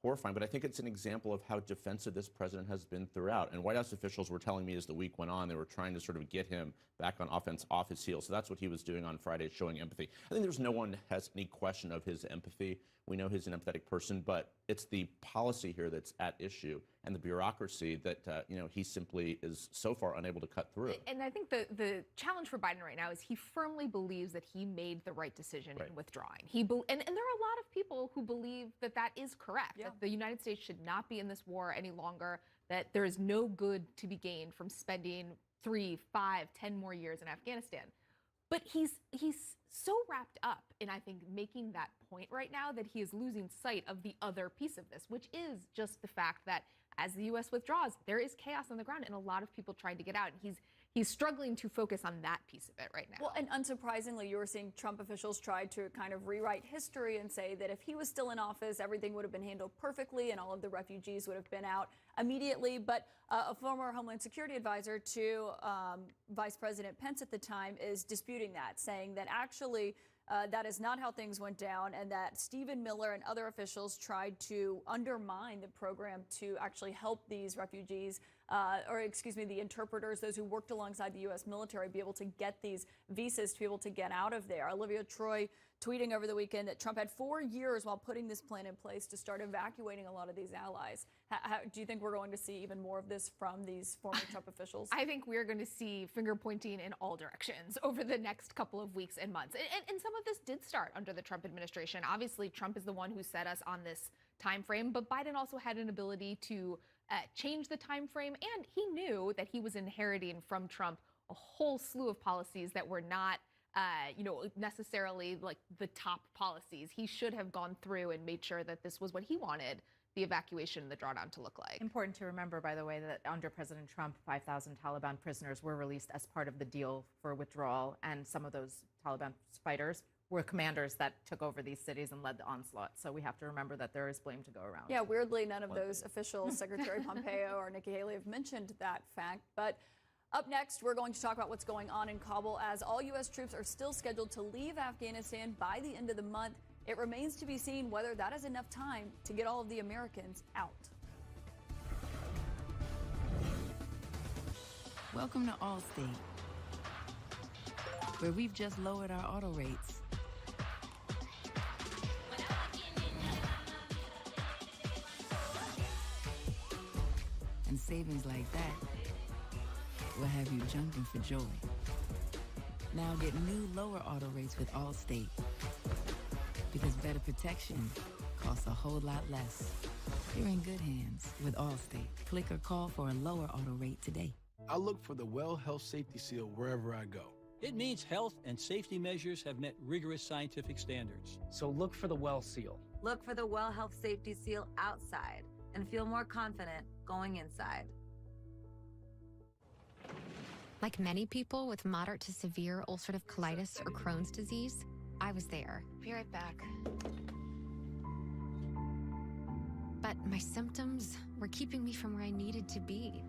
horrifying, but I think it's an example of how defensive this president has been throughout. And White House officials were telling me as the week went on, they were trying to sort of get him back on offense off his heels. So that's what he was doing on Friday, showing empathy. I think there's no one has any question of his empathy. We know he's an empathetic person, but it's the policy here that's at issue and the bureaucracy that, he simply is so far unable to cut through. And I think the challenge for Biden right now is he firmly believes that he made the right decision in withdrawing. And there are a lot of people who believe that that is correct, that the United States should not be in this war any longer, that there is no good to be gained from spending 3, 5, 10 more years in Afghanistan. But he's so wrapped up in, I think, making that point right now that he is losing sight of the other piece of this, which is just the fact that as the U.S. withdraws, there is chaos on the ground and a lot of people trying to get out. And he's struggling to focus on that piece of it right now. Well, and unsurprisingly, you were seeing Trump officials try to kind of rewrite history and say that if he was still in office, everything would have been handled perfectly and all of the refugees would have been out immediately. But a former Homeland Security advisor to Vice President Pence at the time is disputing that, saying that actually that is not how things went down, and that Stephen Miller and other officials tried to undermine the program to actually help these refugees, the interpreters, those who worked alongside the U.S. military, be able to get these visas to be able to get out of there. Olivia Troy tweeting over the weekend that Trump had 4 years while putting this plan in place to start evacuating a lot of these allies. How, do you think we're going to see even more of this from these former Trump officials? I think we're going to see finger pointing in all directions over the next couple of weeks and months. And some of this did start under the Trump administration. Obviously, Trump is the one who set us on this time frame, but Biden also had an ability to change the time frame, and he knew that he was inheriting from Trump a whole slew of policies that were not necessarily like the top policies. He should have gone through and made sure that this was what he wanted the evacuation and the drawdown to look like. Important to remember, by the way, that under President Trump, 5,000 Taliban prisoners were released as part of the deal for withdrawal, and some of those Taliban fighters were commanders that took over these cities and led the onslaught. So we have to remember that there is blame to go around. Yeah, weirdly, none of those officials, Secretary Pompeo or Nikki Haley, have mentioned that fact. But up next, we're going to talk about what's going on in Kabul as all U.S. troops are still scheduled to leave Afghanistan by the end of the month. It remains to be seen whether that is enough time to get all of the Americans out. Welcome to Allstate, where we've just lowered our auto rates. And savings like that will have you jumping for joy. Now get new lower auto rates with Allstate, because better protection costs a whole lot less. You're in good hands with Allstate. Click or call for a lower auto rate today. I look for the Well Health Safety Seal wherever I go. It means health and safety measures have met rigorous scientific standards. So look for the Well Seal. Look for the Well Health Safety Seal outside and feel more confident going inside. Like many people with moderate to severe ulcerative colitis or Crohn's disease, I was there. Be right back. But my symptoms were keeping me from where I needed to be.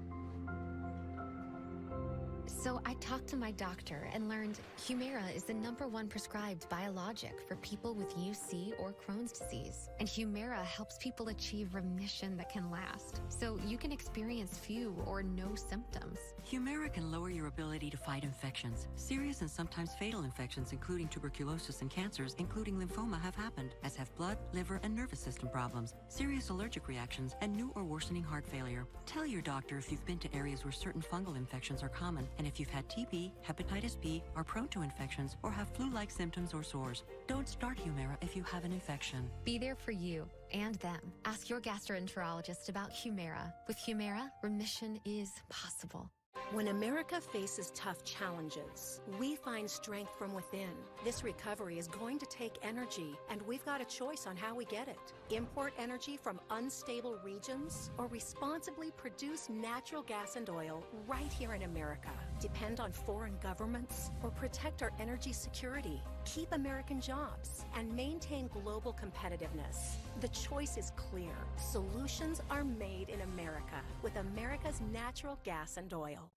So I talked to my doctor and learned Humira is the #1 prescribed biologic for people with UC or Crohn's disease. And Humira helps people achieve remission that can last, so you can experience few or no symptoms. Humira can lower your ability to fight infections. Serious and sometimes fatal infections, including tuberculosis and cancers, including lymphoma, have happened, as have blood, liver, and nervous system problems, serious allergic reactions, and new or worsening heart failure. Tell your doctor if you've been to areas where certain fungal infections are common and And if you've had TB, hepatitis B, are prone to infections, or have flu-like symptoms or sores, don't start Humira if you have an infection. Be there for you and them. Ask your gastroenterologist about Humira. With Humira, remission is possible. When America faces tough challenges, we find strength from within. This recovery is going to take energy, and we've got a choice on how we get it. Import energy from unstable regions, or responsibly produce natural gas and oil right here in America. Depend on foreign governments, or protect our energy security. Keep American jobs, and maintain global competitiveness. The choice is clear. Solutions are made in America with America's natural gas and oil.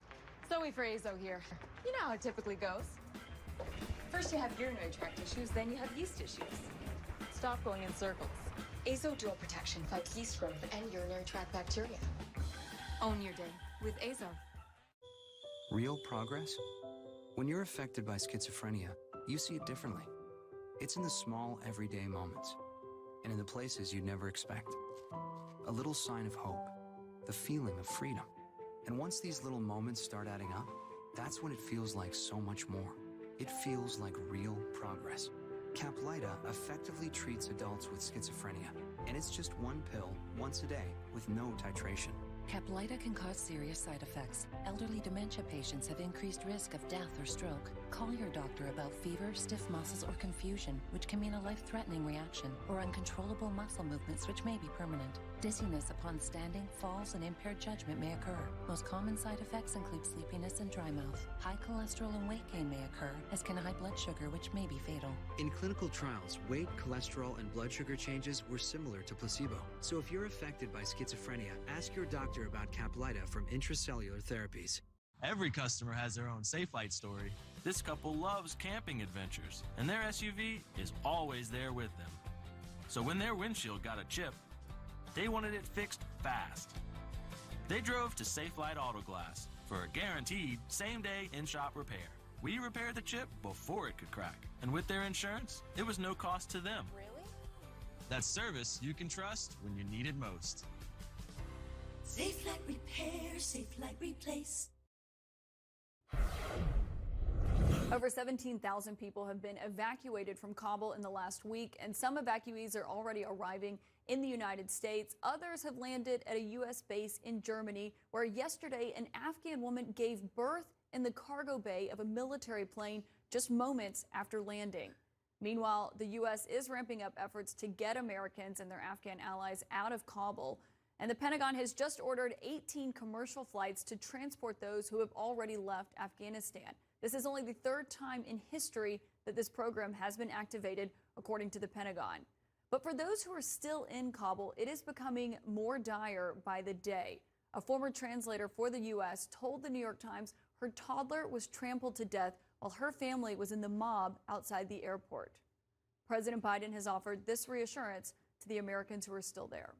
Zoe for Azo here. You know how it typically goes. First you have urinary tract issues, then you have yeast issues. Stop going in circles. Azo Dual Protection fights yeast growth and urinary tract bacteria. Own your day with Azo. Real progress? When you're affected by schizophrenia, you see it differently. It's in the small, everyday moments, and in the places you'd never expect. A little sign of hope, the feeling of freedom. And once these little moments start adding up, that's when it feels like so much more. It feels like real progress. Caplyta effectively treats adults with schizophrenia, and it's just one pill once a day with no titration. Caplyta can cause serious side effects. Elderly dementia patients have increased risk of death or stroke. Call your doctor about fever, stiff muscles, or confusion, which can mean a life-threatening reaction, or uncontrollable muscle movements, which may be permanent. Dizziness upon standing, falls, and impaired judgment may occur. Most common side effects include sleepiness and dry mouth. High cholesterol and weight gain may occur, as can high blood sugar, which may be fatal. In clinical trials, weight, cholesterol, and blood sugar changes were similar to placebo. So if you're affected by schizophrenia, ask your doctor about Caplyta from Intracellular Therapies. Every customer has their own Safe Light story. This couple loves camping adventures, and their SUV is always there with them. So when their windshield got a chip, they wanted it fixed fast. They drove to Safe Light Auto Glass for a guaranteed same-day in-shop repair. We repaired the chip before it could crack, and with their insurance, it was no cost to them. Really? That's service you can trust when you need it most. Safe Light Repair, Safe Light Replace. Over 17,000 people have been evacuated from Kabul in the last week, and some evacuees are already arriving in the United States. Others have landed at a U.S. base in Germany, where yesterday an Afghan woman gave birth in the cargo bay of a military plane just moments after landing. Meanwhile, the U.S. is ramping up efforts to get Americans and their Afghan allies out of Kabul. And the Pentagon has just ordered 18 commercial flights to transport those who have already left Afghanistan. This is only the third time in history that this program has been activated, according to the Pentagon. But for those who are still in Kabul, it is becoming more dire by the day. A former translator for the U.S. told the New York Times her toddler was trampled to death while her family was in the mob outside the airport. President Biden has offered this reassurance to the Americans who are still there.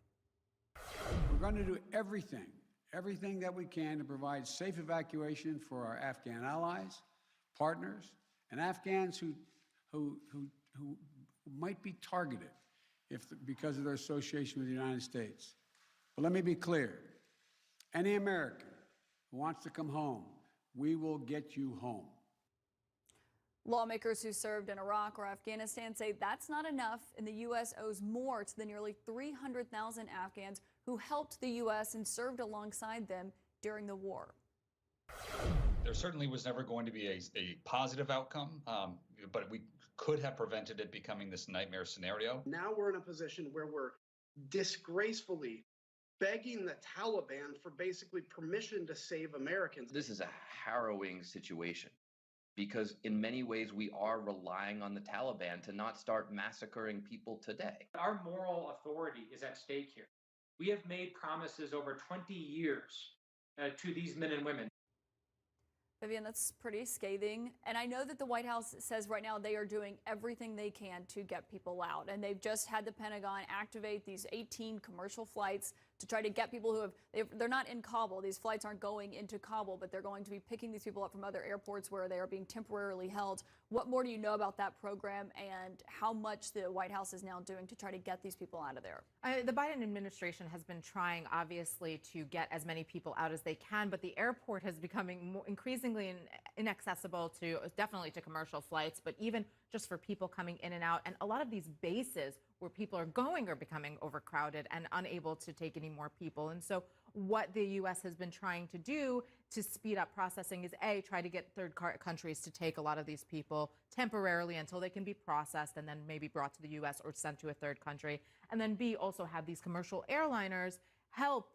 We're going to do everything that we can to provide safe evacuation for our Afghan allies, partners, and Afghans who might be targeted because of their association with the United States. But let me be clear. Any American who wants to come home, we will get you home. Lawmakers who served in Iraq or Afghanistan say that's not enough, and the U.S. owes more to the nearly 300,000 Afghans who helped the U.S. and served alongside them during the war. There certainly was never going to be a positive outcome, but we could have prevented it becoming this nightmare scenario. Now we're in a position where we're disgracefully begging the Taliban for basically permission to save Americans. This is a harrowing situation because in many ways we are relying on the Taliban to not start massacring people today. Our moral authority is at stake here. We have made promises over 20 years to these men and women. Vivian, that's pretty scathing. And I know that the White House says right now they are doing everything they can to get people out. And they've just had the Pentagon activate these 18 commercial flights to try to get people who they're not in Kabul. These flights aren't going into Kabul, but they're going to be picking these people up from other airports where they are being temporarily held. What more do you know about that program and how much the White House is now doing to try to get these people out of there? The Biden administration has been trying, obviously, to get as many people out as they can, but the airport is becoming increasingly inaccessible to definitely to commercial flights, but even just for people coming in and out. And a lot of these bases where people are going are becoming overcrowded and unable to take any more people. And so what the U.S. has been trying to do to speed up processing is A, try to get third countries to take a lot of these people temporarily until they can be processed and then maybe brought to the U.S. or sent to a third country. And then B, also have these commercial airliners help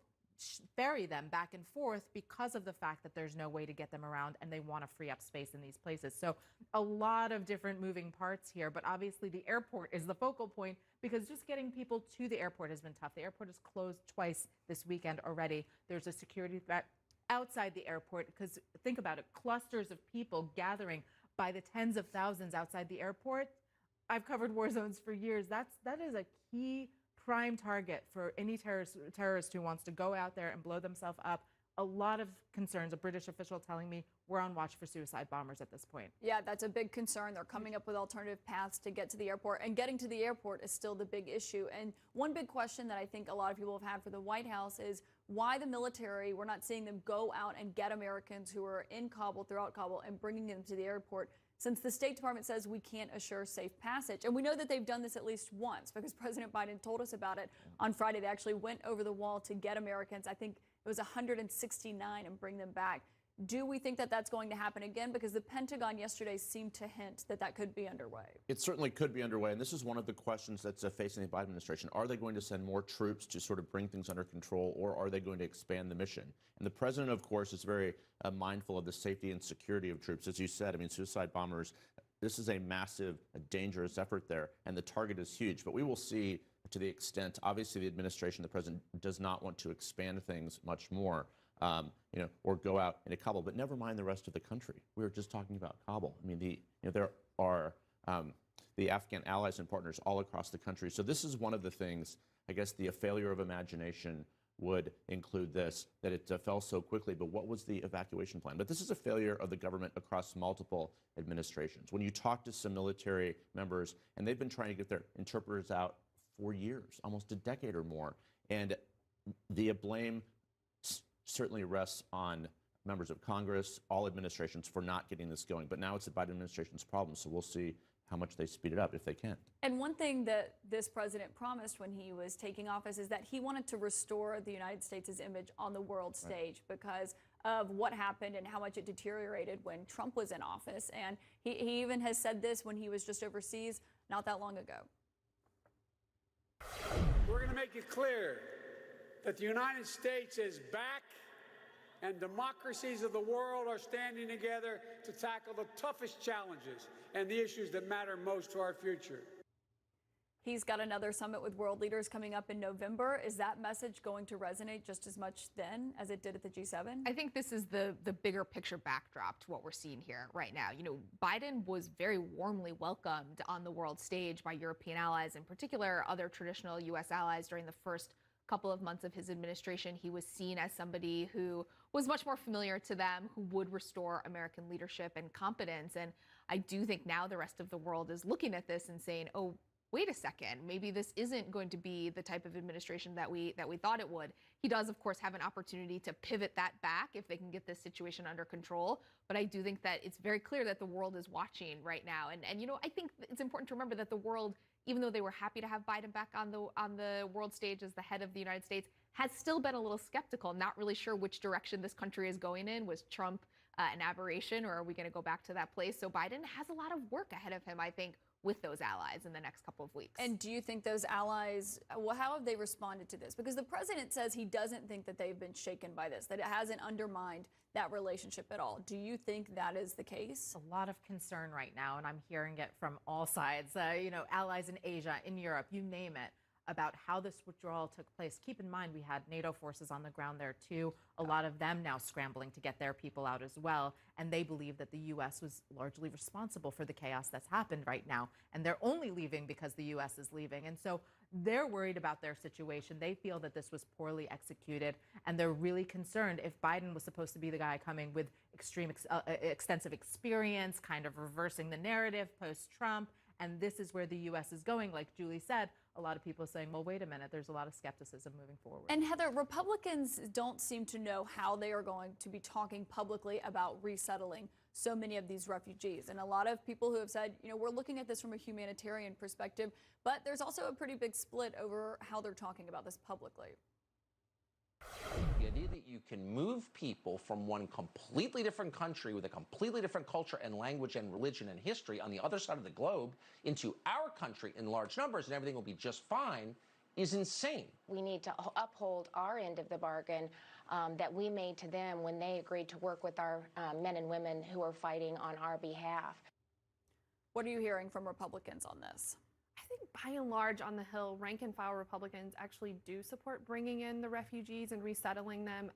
ferry them back and forth because of the fact that there's no way to get them around and they want to free up space in these places. So a lot of different moving parts here, but obviously the airport is the focal point because just getting people to the airport has been tough. The airport is closed twice this weekend already. There's a security threat outside the airport because think about it, clusters of people gathering by the tens of thousands outside the airport. I've covered war zones for years. That is a key prime target for any terrorist who wants to go out there and blow themselves up. A lot of concerns. A British official telling me we're on watch for suicide bombers at this point. Yeah, that's a big concern. They're coming up with alternative paths to get to the airport, and getting to the airport is still the big issue. And one big question that I think a lot of people have had for the White House is why the military, we're not seeing them go out and get Americans who are in Kabul, throughout Kabul, and bringing them to the airport, since the State Department says we can't assure safe passage. And we know that they've done this at least once because President Biden told us about it on Friday. They actually went over the wall to get Americans. I think it was 169 and bring them back. Do we think that that's going to happen again? Because the Pentagon yesterday seemed to hint that that could be underway. It certainly could be underway, and this is one of the questions that's facing the Biden administration. Are they going to send more troops to sort of bring things under control, or are they going to expand the mission? And the president, of course, is very mindful of the safety and security of troops. As you said, I mean, suicide bombers, this is a massive, dangerous effort there, and the target is huge. But we will see to the extent, obviously, the administration, the president does not want to expand things much more. Or go out into Kabul, but never mind the rest of the country. We were just talking about Kabul. I mean, there are the Afghan allies and partners all across the country. So this is one of the things, I guess, the failure of imagination would include this, that it fell so quickly. But what was the evacuation plan? But this is a failure of the government across multiple administrations. When you talk to some military members, and they've been trying to get their interpreters out for years, almost a decade or more, and the blame certainly rests on members of Congress, all administrations, for not getting this going. But now it's the Biden administration's problem, so we'll see how much they speed it up if they can. And one thing that this president promised when he was taking office is that he wanted to restore the United States' image on the world stage because of what happened and how much it deteriorated when Trump was in office. And he even has said this when he was just overseas not that long ago. We're going to make it clear that the United States is back and democracies of the world are standing together to tackle the toughest challenges and the issues that matter most to our future. He's got another summit with world leaders coming up in November. Is that message going to resonate just as much then as it did at the G7? I think this is the bigger picture backdrop to what we're seeing here right now. You know, Biden was very warmly welcomed on the world stage by European allies, in particular other traditional U.S. allies during the first couple of months of his administration. He was seen as somebody who was much more familiar to them, who would restore American leadership and competence. And I do think now the rest of the world is looking at this and saying, oh, wait a second, maybe this isn't going to be the type of administration that we thought it would. He does, of course, have an opportunity to pivot that back if they can get this situation under control. But I do think that it's very clear that the world is watching right now. And you know, I think it's important to remember that the world, even though they were happy to have Biden back on the world stage as the head of the United States, has still been a little skeptical, not really sure which direction this country is going in. Was Trump an aberration, or are we going to go back to that place? So Biden has a lot of work ahead of him, I think, with those allies in the next couple of weeks. And do you think those allies, well, how have they responded to this? Because the president says he doesn't think that they've been shaken by this, that it hasn't undermined that relationship at all. Do you think that is the case? A lot of concern right now, and I'm hearing it from all sides. You know, allies in Asia, in Europe, you name it, about how this withdrawal took place. Keep in mind, we had NATO forces on the ground there too. A lot of them now scrambling to get their people out as well. And they believe that the U.S. was largely responsible for the chaos that's happened right now. And they're only leaving because the U.S. is leaving. And so They're worried about their situation. They feel that this was poorly executed, and they're really concerned if Biden was supposed to be the guy coming with extensive experience, kind of reversing the narrative post-Trump, and this is where the U.S. is going. Like Julie said, a lot of people are saying, well, wait a minute, there's a lot of skepticism moving forward. And Heather, Republicans don't seem to know how they are going to be talking publicly about resettling so many of these refugees. And a lot of people who have said, you know, we're looking at this from a humanitarian perspective, but there's also a pretty big split over how they're talking about this publicly. The idea that you can move people from one completely different country with a completely different culture and language and religion and history on the other side of the globe into our country in large numbers and everything will be just fine is insane. We need to uphold our end of the bargain that we made to them when they agreed to work with our men and women who are fighting on our behalf. What are you hearing from Republicans on this? I think by and large on the Hill, rank and file Republicans actually do support bringing in the refugees and resettling them.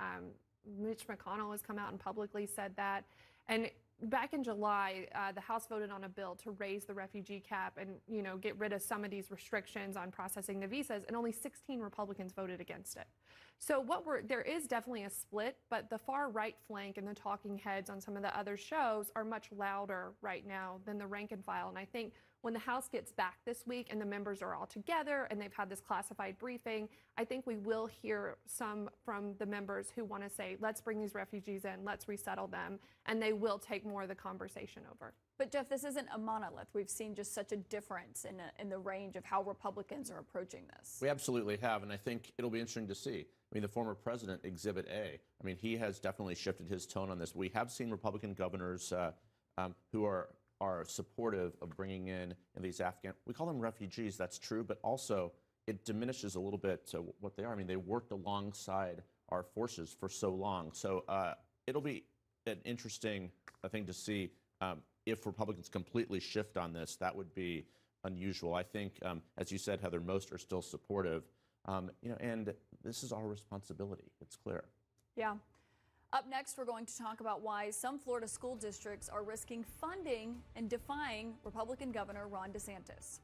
Mitch McConnell has come out and publicly said that. And back in July, the House voted on a bill to raise the refugee cap and, you know, get rid of some of these restrictions on processing the visas, and only 16 Republicans voted against it. So there is definitely a split, but the far right flank and the talking heads on some of the other shows are much louder right now than the rank and file. And I think when the House gets back this week and the members are all together and they've had this classified briefing, I think we will hear some from the members who want to say, let's bring these refugees in, let's resettle them, and they will take more of the conversation over. But Jeff, this isn't a monolith. We've seen just such a difference in the range of how Republicans are approaching this. We absolutely have, and I think it'll be interesting to see. I mean, the former president, Exhibit A, I mean, he has definitely shifted his tone on this. We have seen Republican governors who are supportive of bringing in these we call them refugees, that's true, but also it diminishes a little bit what they are. I mean, they worked alongside our forces for so long. So it'll be an interesting thing to see if Republicans completely shift on this. That would be unusual. I think, as you said, Heather, most are still supportive. You know, and this is our responsibility. It's clear. Yeah. Up next, we're going to talk about why some Florida school districts are risking funding and defying Republican Governor Ron DeSantis.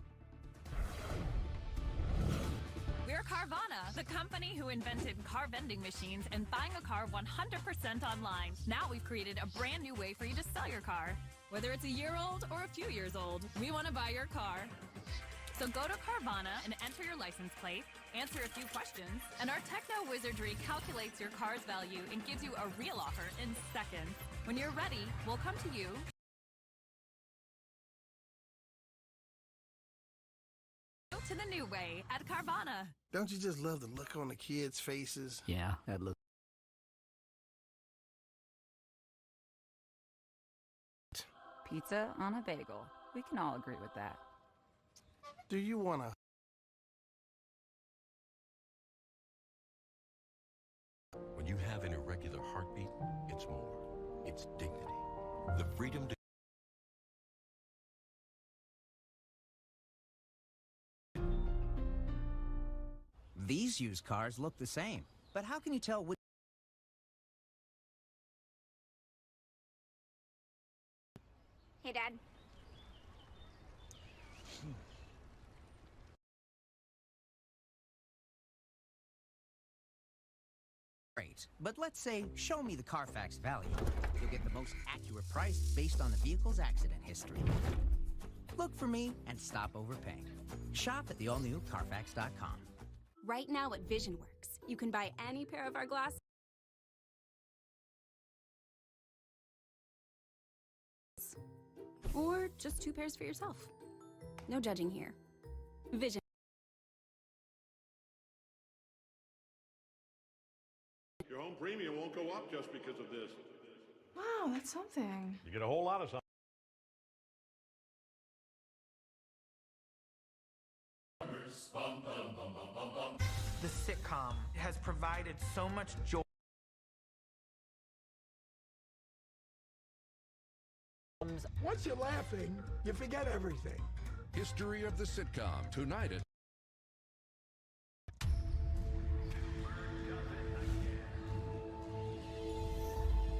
We're Carvana, the company who invented car vending machines and buying a car 100% online. Now we've created a brand new way for you to sell your car. Whether it's a year old or a few years old, we want to buy your car. So go to Carvana and enter your license plate, answer a few questions, and our techno wizardry calculates your car's value and gives you a real offer in seconds. When you're ready, we'll come to you. To the new way at Carvana. Don't you just love the look on the kids' faces? Yeah, that look. Pizza on a bagel. We can all agree with that. Do you want to? When you have an irregular heartbeat, it's more. It's dignity. The freedom to These used cars look the same, but how can you tell which? Hey, Dad. Great, but let's say, show me the Carfax value. You'll get the most accurate price based on the vehicle's accident history. Look for me and stop overpaying. Shop at the all-new Carfax.com. Right now at VisionWorks, you can buy any pair of our glasses or just 2 pairs for yourself. No judging here. Vision. Your home premium won't go up just because of this. Wow, that's something. You get a whole lot of something. The sitcom has provided so much joy. Once you're laughing, you forget everything. History of the sitcom, tonight at...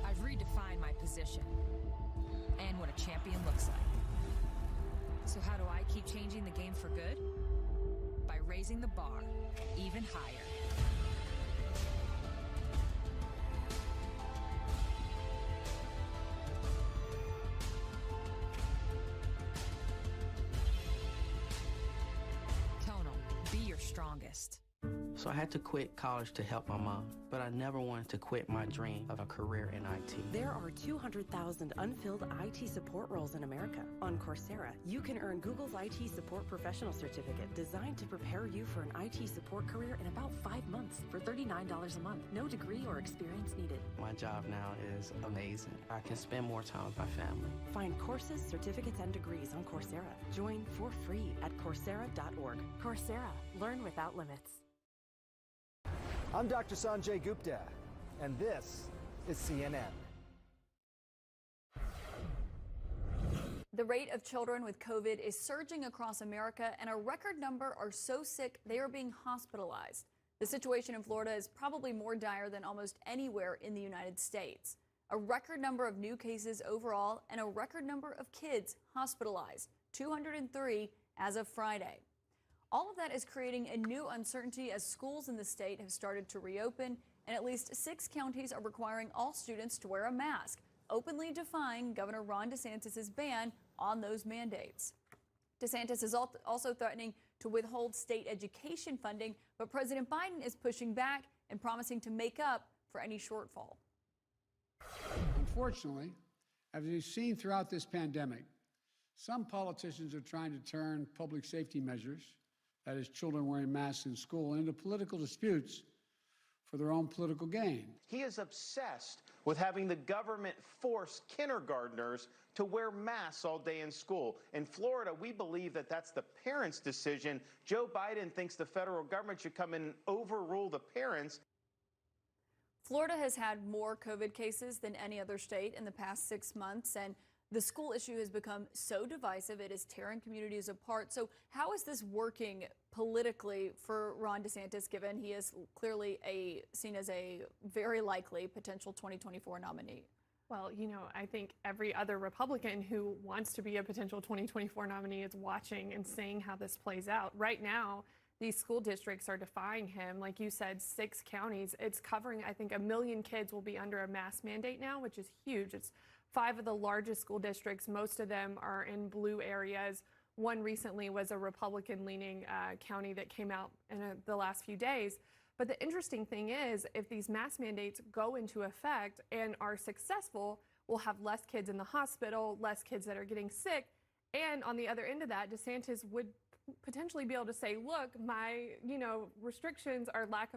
I've redefined my position and what a champion looks like. So how do I keep changing the game for good? By raising the bar even higher. Tonal, be your strongest. So I had to quit college to help my mom, but I never wanted to quit my dream of a career in IT. There are 200,000 unfilled IT support roles in America. On Coursera, you can earn Google's IT Support Professional Certificate designed to prepare you for an IT support career in about 5 months for $39 a month. No degree or experience needed. My job now is amazing. I can spend more time with my family. Find courses, certificates, and degrees on Coursera. Join for free at Coursera.org. Coursera, learn without limits. I'm Dr. Sanjay Gupta, and this is CNN. The rate of children with COVID is surging across America, and a record number are so sick they are being hospitalized. The situation in Florida is probably more dire than almost anywhere in the United States. A record number of new cases overall, and a record number of kids hospitalized, 203 as of Friday. All of that is creating a new uncertainty as schools in the state have started to reopen, and at least 6 counties are requiring all students to wear a mask, openly defying Governor Ron DeSantis' ban on those mandates. DeSantis is also threatening to withhold state education funding, but President Biden is pushing back and promising to make up for any shortfall. Unfortunately, as we've seen throughout this pandemic, some politicians are trying to turn public safety measures, that is, children wearing masks in school, into political disputes for their own political gain. He is obsessed with having the government force kindergartners to wear masks all day in school. In Florida, we believe that that's the parents' decision. Joe Biden thinks the federal government should come in and overrule the parents. Florida has had more COVID cases than any other state in the past 6 months, and the school issue has become so divisive it is tearing communities apart. So how is this working politically for Ron DeSantis, given he is clearly seen as a very likely potential 2024 nominee? Well, you know, I think every other Republican who wants to be a potential 2024 nominee is watching and seeing how this plays out. Right now, these school districts are defying him. Like you said, 6 counties. It's covering, I think, 1 million kids will be under a mask mandate now, which is huge. It's 5 of the largest school districts. Most of them are in blue areas. One recently was a Republican-leaning county that came out in the last few days. But the interesting thing is, if these mask mandates go into effect and are successful, we'll have less kids in the hospital, less kids that are getting sick. And on the other end of that, DeSantis would potentially be able to say, look, my, restrictions or lack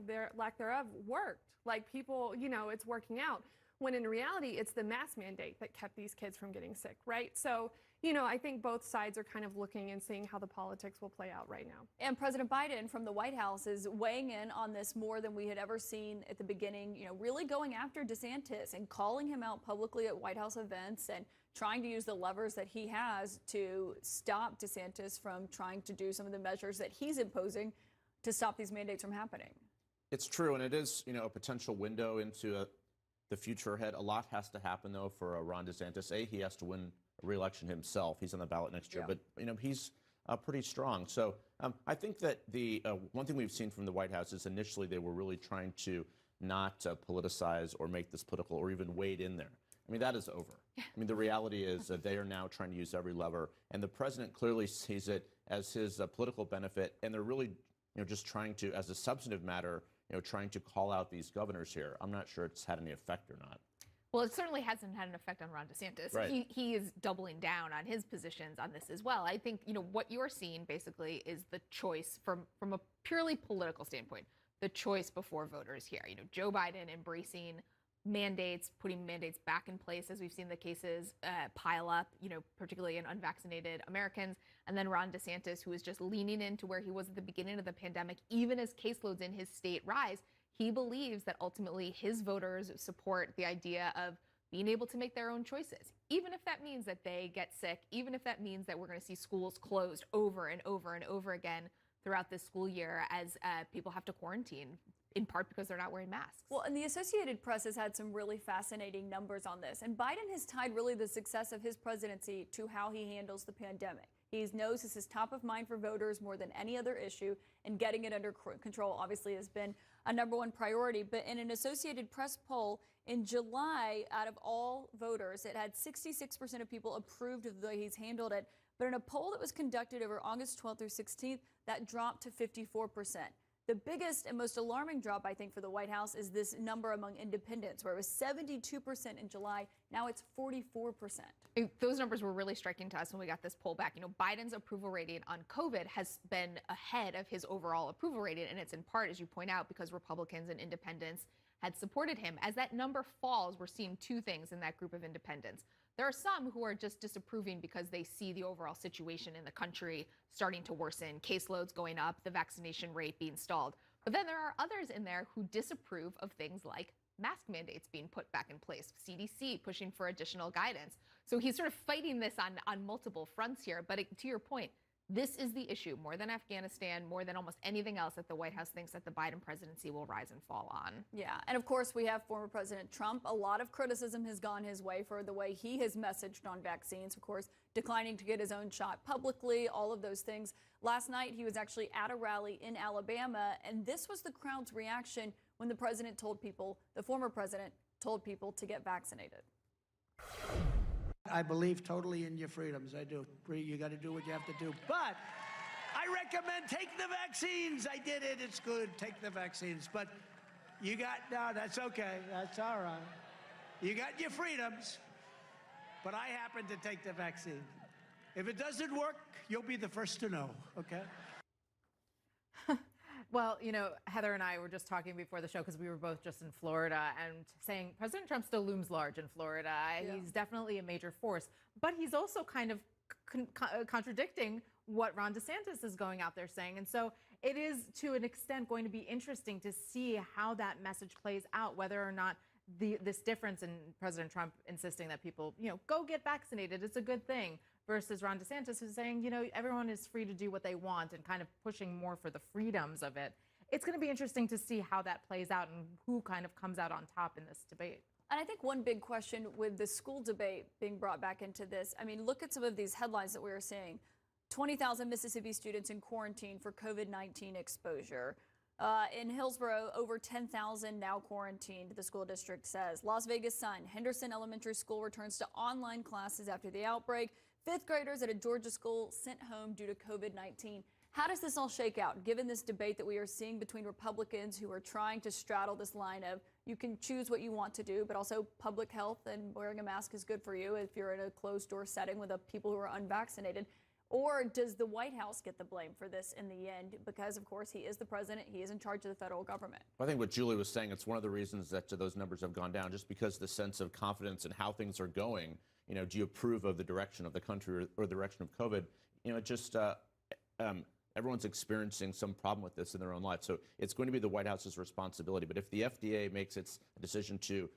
thereof worked. Like people, it's working out. When in reality, it's the mask mandate that kept these kids from getting sick, right? So, I think both sides are kind of looking and seeing how the politics will play out right now. And President Biden from the White House is weighing in on this more than we had ever seen at the beginning, really going after DeSantis and calling him out publicly at White House events and trying to use the levers that he has to stop DeSantis from trying to do some of the measures that he's imposing to stop these mandates from happening. It's true, and it is, a potential window into the future ahead. A lot has to happen, though, for Ron DeSantis. He has to win re-election himself. He's on the ballot next year, but he's pretty strong. So I think that the one thing we've seen from the White House is initially they were really trying to not politicize or make this political or even wade in there. I mean, that is over. I mean, the reality is that they are now trying to use every lever, and the president clearly sees it as his political benefit, and they're really, just trying to, as a substantive matter, trying to call out these governors here. I'm not sure it's had any effect or not. Well, it certainly hasn't had an effect on Ron DeSantis. Right. He is doubling down on his positions on this as well. I think, what you're seeing basically is the choice from a purely political standpoint, the choice before voters here. Joe Biden embracing mandates, putting mandates back in place as we've seen the cases pile up, particularly in unvaccinated Americans. And then Ron DeSantis, who is just leaning into where he was at the beginning of the pandemic, even as caseloads in his state rise. He believes that ultimately his voters support the idea of being able to make their own choices, even if that means that they get sick, even if that means that we're going to see schools closed over and over and over again throughout this school year as people have to quarantine, in part because they're not wearing masks. Well, and the Associated Press has had some really fascinating numbers on this. And Biden has tied really the success of his presidency to how he handles the pandemic. He knows this is top of mind for voters more than any other issue, and getting it under control obviously has been a #1 priority. But in an Associated Press poll in July, out of all voters, it had 66% of people approved of the way he's handled it. But in a poll that was conducted over August 12th through 16th, that dropped to 54%. The biggest and most alarming drop, I think, for the White House is this number among independents, where it was 72% in July. Now it's 44%. Those numbers were really striking to us when we got this poll back. You know, Biden's approval rating on COVID has been ahead of his overall approval rating, and it's in part, as you point out, because Republicans and independents had supported him. As that number falls, we're seeing two things in that group of independents. There are some who are just disapproving because they see the overall situation in the country starting to worsen, caseloads going up, the vaccination rate being stalled. But then there are others in there who disapprove of things like mask mandates being put back in place, CDC pushing for additional guidance. So he's sort of fighting this on multiple fronts here. But to your point, this is the issue more than Afghanistan, more than almost anything else that the White House thinks that the Biden presidency will rise and fall on. Yeah, and of course we have former President Trump. A lot of criticism has gone his way for the way he has messaged on vaccines, of course, declining to get his own shot publicly, all of those things. Last night he was actually at a rally in Alabama, and this was the crowd's reaction when the president told people, the former president told people to get vaccinated. I believe totally in your freedoms. I do. You got to do what you have to do. But I recommend take the vaccines. I did it. It's good. Take the vaccines. But you got, no, that's okay. That's all right. You got your freedoms. But I happen to take the vaccine. If it doesn't work, you'll be the first to know, okay? Well, you know, Heather and I were just talking before the show because we were both just in Florida and saying President Trump still looms large in Florida. Yeah. He's definitely a major force, but he's also kind of contradicting what Ron DeSantis is going out there saying. And so it is, to an extent, going to be interesting to see how that message plays out, whether or not this difference in President Trump insisting that people, you know, go get vaccinated, it's a good thing, versus Ron DeSantis who's saying, you know, everyone is free to do what they want and kind of pushing more for the freedoms of it. It's going to be interesting to see how that plays out and who kind of comes out on top in this debate. And I think one big question with the school debate being brought back into this, I mean, look at some of these headlines that we were seeing. 20,000 Mississippi students in quarantine for COVID-19 exposure. In Hillsborough, over 10,000 now quarantined, the school district says. Las Vegas Sun, Henderson Elementary School returns to online classes after the outbreak. Fifth graders at a Georgia school sent home due to COVID-19. How does this all shake out, given this debate that we are seeing between Republicans who are trying to straddle this line of you can choose what you want to do, but also public health and wearing a mask is good for you if you're in a closed-door setting with people who are unvaccinated? Or does the White House get the blame for this in the end? Because, of course, he is the president. He is in charge of the federal government. I think what Julie was saying, it's one of the reasons that those numbers have gone down, just because the sense of confidence in how things are going. You know, do you approve of the direction of the country or the direction of COVID? You know, it just everyone's experiencing some problem with this in their own life. So it's going to be the White House's responsibility. But if the FDA makes its decision to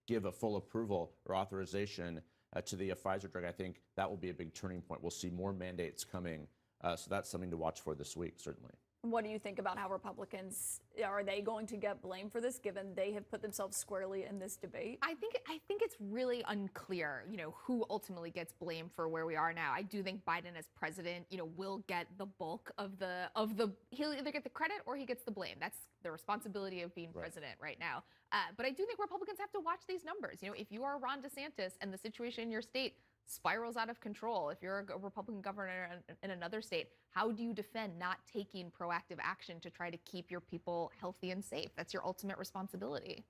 give a full approval or authorization to the Pfizer drug, I think that will be a big turning point. We'll see more mandates coming. So that's something to watch for this week, certainly. What do you think about how Republicans, are they going to get blamed for this, given they have put themselves squarely in this debate? I think it's really unclear, you know, who ultimately gets blamed for where we are now. I do think Biden as president, you know, will get the bulk of he'll either get the credit or he gets the blame. That's the responsibility of being president right now. But I do think Republicans have to watch these numbers. You know, if you are Ron DeSantis and the situation in your state spirals out of control, if you're a Republican governor in another state, how do you defend not taking proactive action to try to keep your people healthy and safe? That's your ultimate responsibility.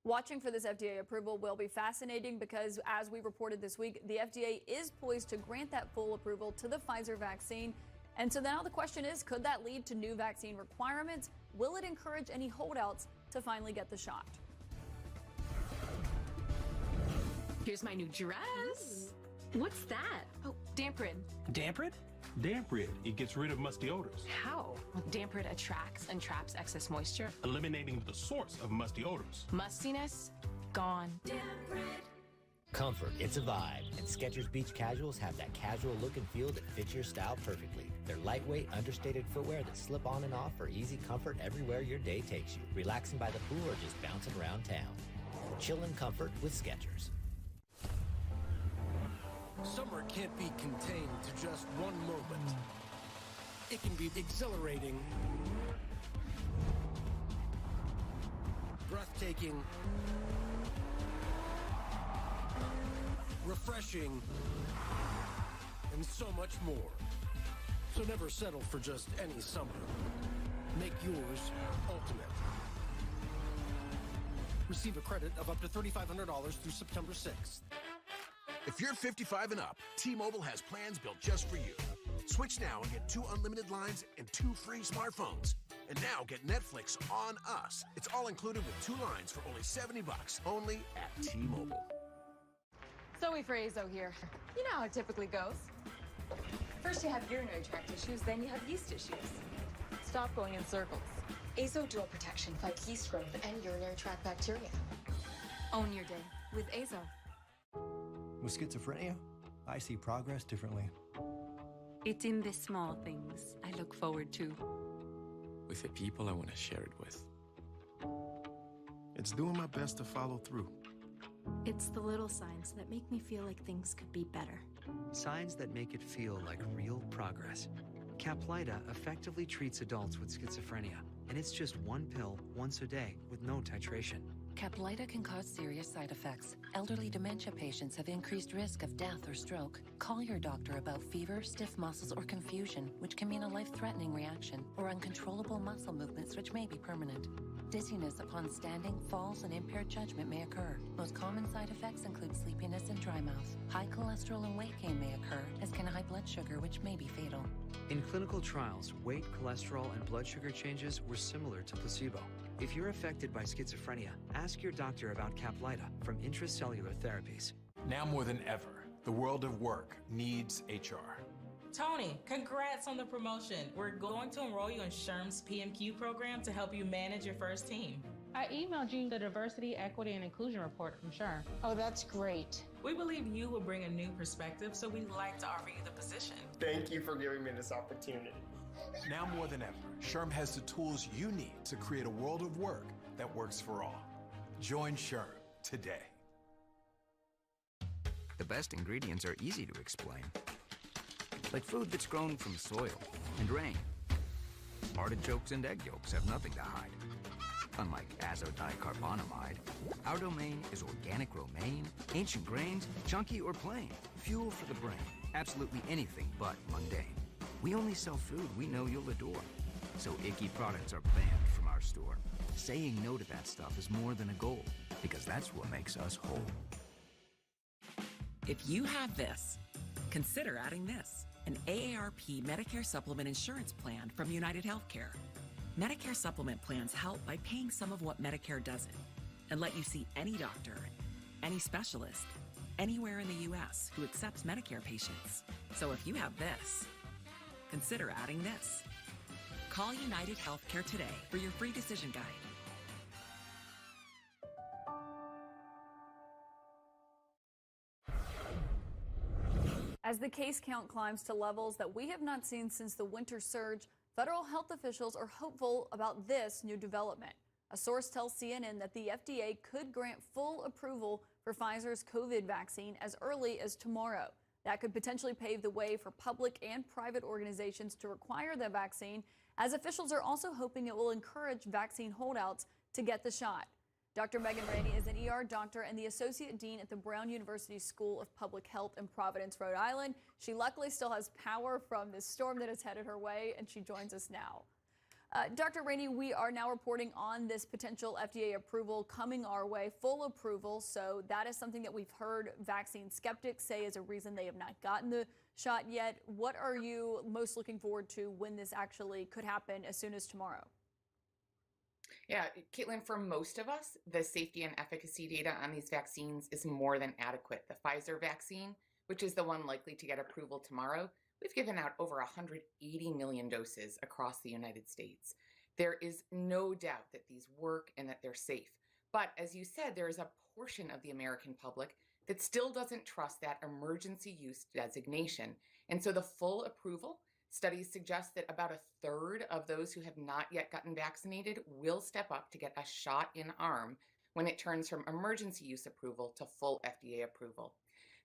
Watching for this FDA approval will be fascinating because, as we reported this week, the FDA is poised to grant that full approval to the Pfizer vaccine. And so now the question is, could that lead to new vaccine requirements? Will it encourage any holdouts to finally get the shot? Here's my new dress. What's that? Oh, Damprid. Damprid? Damprid. It gets rid of musty odors. How? Well, Damprid attracts and traps excess moisture, eliminating the source of musty odors. Mustiness, gone. Damprid. Comfort, it's a vibe, and Skechers Beach Casuals have that casual look and feel that fits your style perfectly. They're lightweight, understated footwear that slip on and off for easy comfort everywhere your day takes you. Relaxing by the pool or just bouncing around town. Chill in comfort with Skechers. Summer can't be contained to just one moment. It can be exhilarating, breathtaking, refreshing, and so much more. So never settle for just any summer. Make yours ultimate. Receive a credit of up to $3,500 through September 6th. If you're 55 and up, T-Mobile has plans built just for you. Switch now and get 2 unlimited lines and 2 free smartphones. And now get Netflix on us. It's all included with 2 lines for only $70, only at T-Mobile. Zoe for Azo here. You know how it typically goes. First you have urinary tract issues, then you have yeast issues. Stop going in circles. Azo Dual Protection fights yeast growth and urinary tract bacteria. Own your day with Azo. With schizophrenia, I see progress differently. It's in the small things I look forward to. With the people I want to share it with. It's doing my best to follow through. It's the little signs that make me feel like things could be better. Signs that make it feel like real progress. Caplyta effectively treats adults with schizophrenia, and it's just 1 pill once a day with no titration. Caplyta can cause serious side effects. Elderly dementia patients have increased risk of death or stroke. Call your doctor about fever, stiff muscles, or confusion, which can mean a life-threatening reaction, or uncontrollable muscle movements, which may be permanent. Dizziness upon standing, falls, and impaired judgment may occur. Most common side effects include sleepiness and dry mouth. High cholesterol and weight gain may occur, as can high blood sugar, which may be fatal. In clinical trials, weight, cholesterol, and blood sugar changes were similar to placebo. If you're affected by schizophrenia, ask your doctor about Caplyta from Intracellular Therapies. Now more than ever, the world of work needs HR. Tony, congrats on the promotion. We're going to enroll you in SHRM's PMQ program to help you manage your first team. I emailed you the Diversity, Equity, and Inclusion report from SHRM. Oh, that's great. We believe you will bring a new perspective, so we'd like to offer you the position. Thank you for giving me this opportunity. Now more than ever, SHRM has the tools you need to create a world of work that works for all. Join SHRM today. The best ingredients are easy to explain. Like food that's grown from soil and rain. Artichokes and egg yolks have nothing to hide. Unlike azodicarbonamide, our domain is organic romaine, ancient grains, chunky or plain, fuel for the brain, absolutely anything but mundane. We only sell food we know you'll adore. So icky products are banned from our store. Saying no to that stuff is more than a goal, because that's what makes us whole. If you have this, consider adding this. An AARP Medicare Supplement Insurance Plan from United Healthcare. Medicare Supplement plans help by paying some of what Medicare doesn't and let you see any doctor, any specialist, anywhere in the U.S. who accepts Medicare patients. So if you have this, consider adding this. Call United Healthcare today for your free decision guide. As the case count climbs to levels that we have not seen since the winter surge, federal health officials are hopeful about this new development. A source tells CNN that the FDA could grant full approval for Pfizer's COVID vaccine as early as tomorrow. That could potentially pave the way for public and private organizations to require the vaccine, as officials are also hoping it will encourage vaccine holdouts to get the shot. Dr. Megan Rainey is an ER doctor and the Associate Dean at the Brown University School of Public Health in Providence, Rhode Island. She luckily still has power from this storm that is headed her way, and she joins us now. Dr. Rainey, we are now reporting on this potential FDA approval coming our way, full approval. So that is something that we've heard vaccine skeptics say is a reason they have not gotten the shot yet. What are you most looking forward to when this actually could happen as soon as tomorrow? Yeah, Caitlin, for most of us, the safety and efficacy data on these vaccines is more than adequate. The Pfizer vaccine, which is the one likely to get approval tomorrow, we've given out over 180 million doses across the United States. There is no doubt that these work and that they're safe. But as you said, there is a portion of the American public that still doesn't trust that emergency use designation. And so the full approval, studies suggest that about a third of those who have not yet gotten vaccinated will step up to get a shot in arm when it turns from emergency use approval to full FDA approval.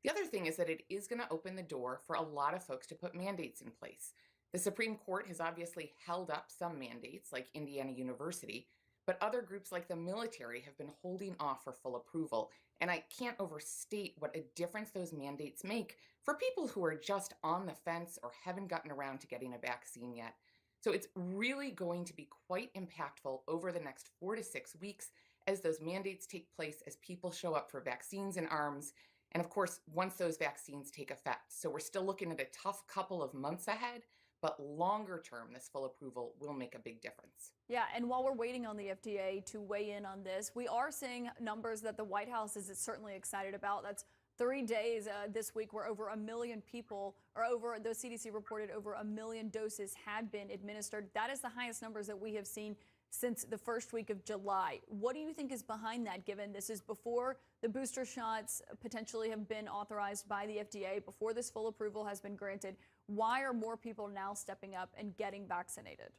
The other thing is that it is going to open the door for a lot of folks to put mandates in place. The Supreme Court has obviously held up some mandates, like Indiana University, but other groups like the military have been holding off for full approval. And I can't overstate what a difference those mandates make for people who are just on the fence or haven't gotten around to getting a vaccine yet. So it's really going to be quite impactful over the next 4 to 6 weeks as those mandates take place, as people show up for vaccines in arms, and of course, once those vaccines take effect. So we're still looking at a tough couple of months ahead, but longer term, this full approval will make a big difference. Yeah, and while we're waiting on the FDA to weigh in on this, we are seeing numbers that the White House is certainly excited about. That's 3 days this week where over 1 million people, or over, the CDC reported over 1 million doses had been administered. That is the highest numbers that we have seen since the first week of July. What do you think is behind that, given this is before the booster shots potentially have been authorized by the FDA, before this full approval has been granted? Why are more people now stepping up and getting vaccinated?